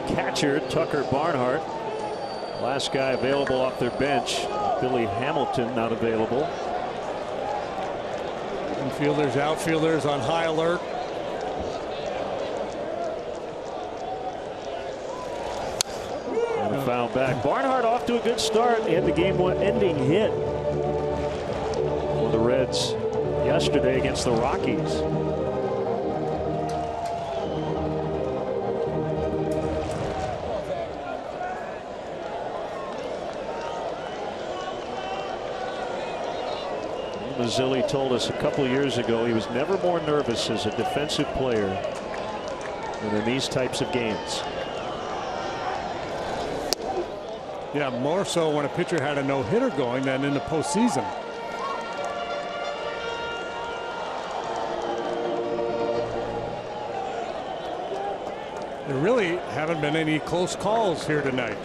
catcher Tucker Barnhart. Last guy available off their bench. Billy Hamilton not available. Infielders, outfielders on high alert. Foul back. Barnhart off to a good start. He had the game-ending hit for the Reds yesterday against the Rockies. Mazzilli told us a couple years ago he was never more nervous as a defensive player than in these types of games. Yeah, more so when a pitcher had a no-hitter going than in the postseason. There really haven't been any close calls here tonight.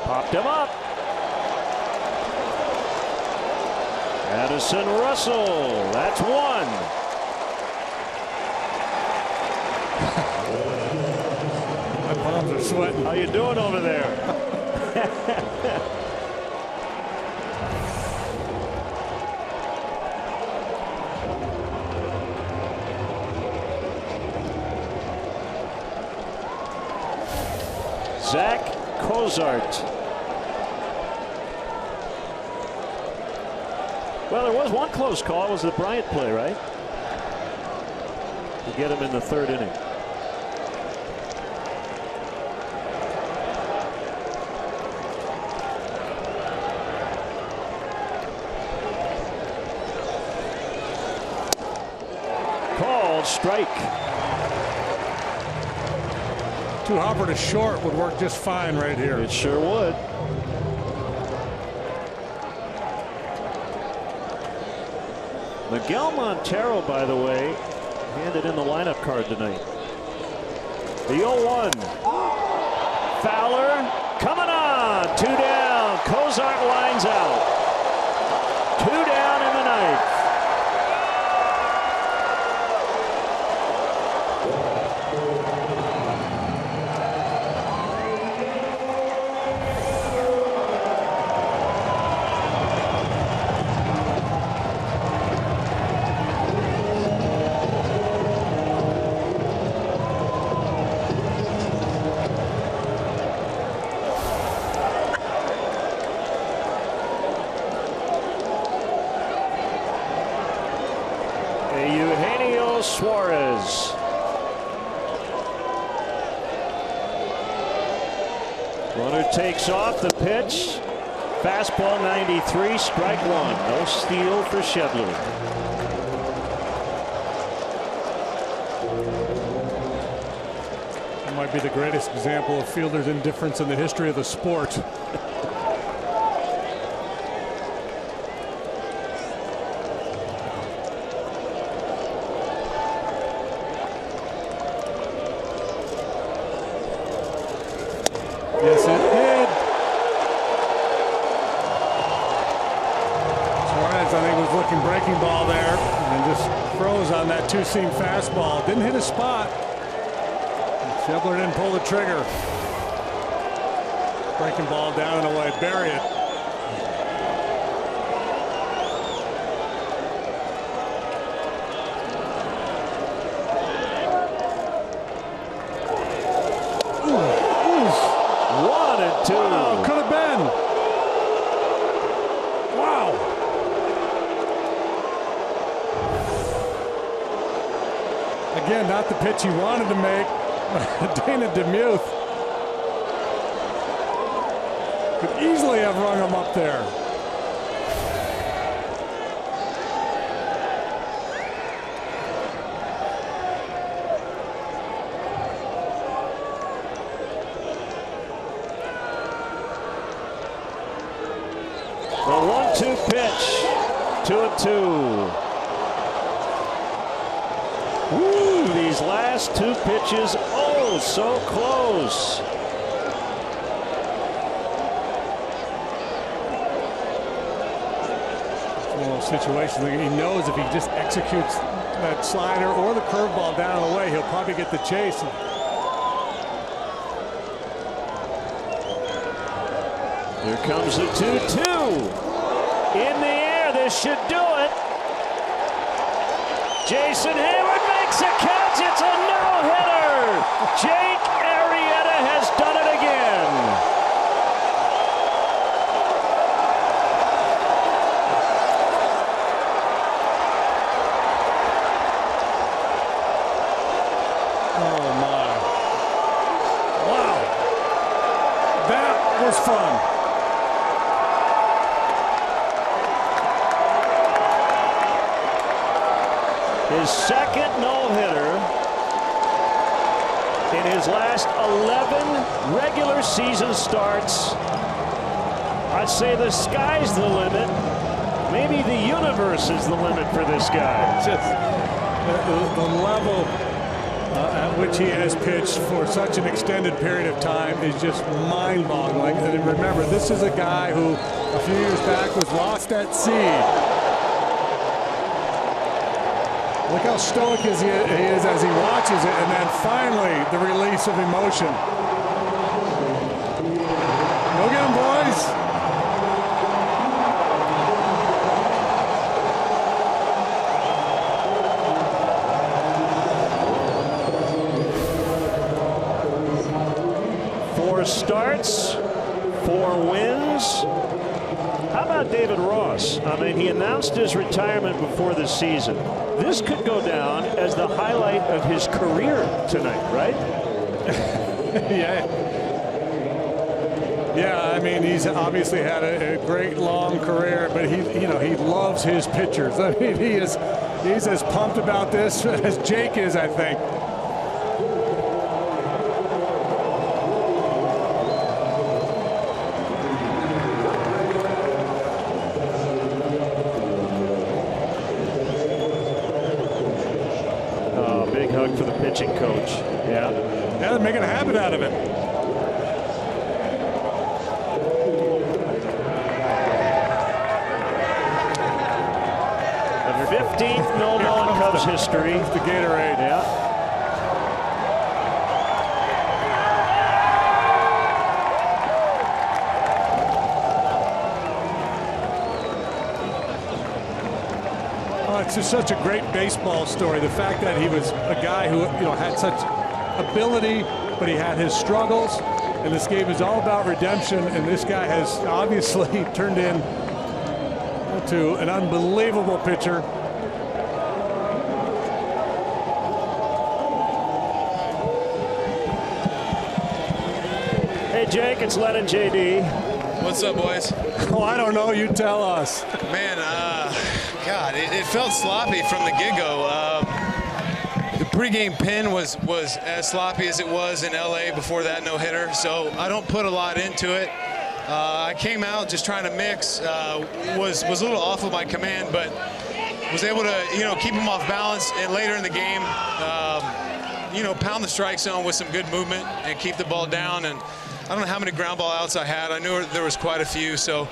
Popped him up. Addison Russell, that's 1. My palms are sweating. How you doing over there? Zach Cozart. Well, there was one close call. It was the Bryant play, right? To get him in the 3rd inning. Called strike. 2-hopper to short would work just fine right here. It sure would. Miguel Montero, by the way, handed in the lineup card tonight. The 0-1. Fowler coming on. 2 down. Cozart lines out. 2 down in the 9th. Suarez. Runner takes off the pitch. Fastball 93, strike 1. No steal for Shedler. That might be the greatest example of fielder's indifference in the history of the sport. Yes, it did. Suarez, I think, was looking breaking ball there and just froze on that 2-seam fastball. Didn't hit a spot. Schebler didn't pull the trigger. Breaking ball down and away. Bury it. One and two. Oh, could have been. Wow. Again, not the pitch he wanted to make. Dana DeMuth could easily have rung him up there. The 1-2 pitch. 2-2. Woo, these last two pitches, oh, so close. One of those situations that he knows if he just executes that slider or the curveball down the way, he'll probably get the chase. Here comes the 2-2. In the air, this should do it. Jason Hayward makes it count. It's a no-hitter. Jake Arrieta has done it again. Oh, my. Wow. That was fun. His second no-hitter in his last 11 regular season starts. I'd say the sky's the limit. Maybe the universe is the limit for this guy. Just the level at which he has pitched for such an extended period of time is just mind-boggling. And remember, this is a guy who a few years back was lost at sea. Look how stoic he is as he watches it, and then finally the release of emotion. Go get him, boys. Four starts, 4 wins. How about David Ross? I mean, he announced his retirement before the season. This could go down as the highlight of his career tonight, right? Yeah, I mean, he's obviously had a great long career, but he loves his pitchers. I mean, he's as pumped about this as Jake is, I think. Big hug for the pitching coach. Yeah, they're making a habit out of it. The 15th no-no in Cubs history. The Gatorade. Yeah. It's just such a great baseball story. The fact that he was a guy who had such ability, but he had his struggles, and this game is all about redemption. And this guy has obviously turned into an unbelievable pitcher. Hey Jake, it's Len and JD. What's up, boys? Oh, I don't know. You tell us. Man, God, it felt sloppy from the get-go. The pregame pin was as sloppy as it was in LA before that no-hitter, so I don't put a lot into it. I came out just trying to mix, was a little off of my command, but was able to keep him off balance, and later in the game pound the strike zone with some good movement and keep the ball down. And I don't know how many ground ball outs I had. I knew there was quite a few, so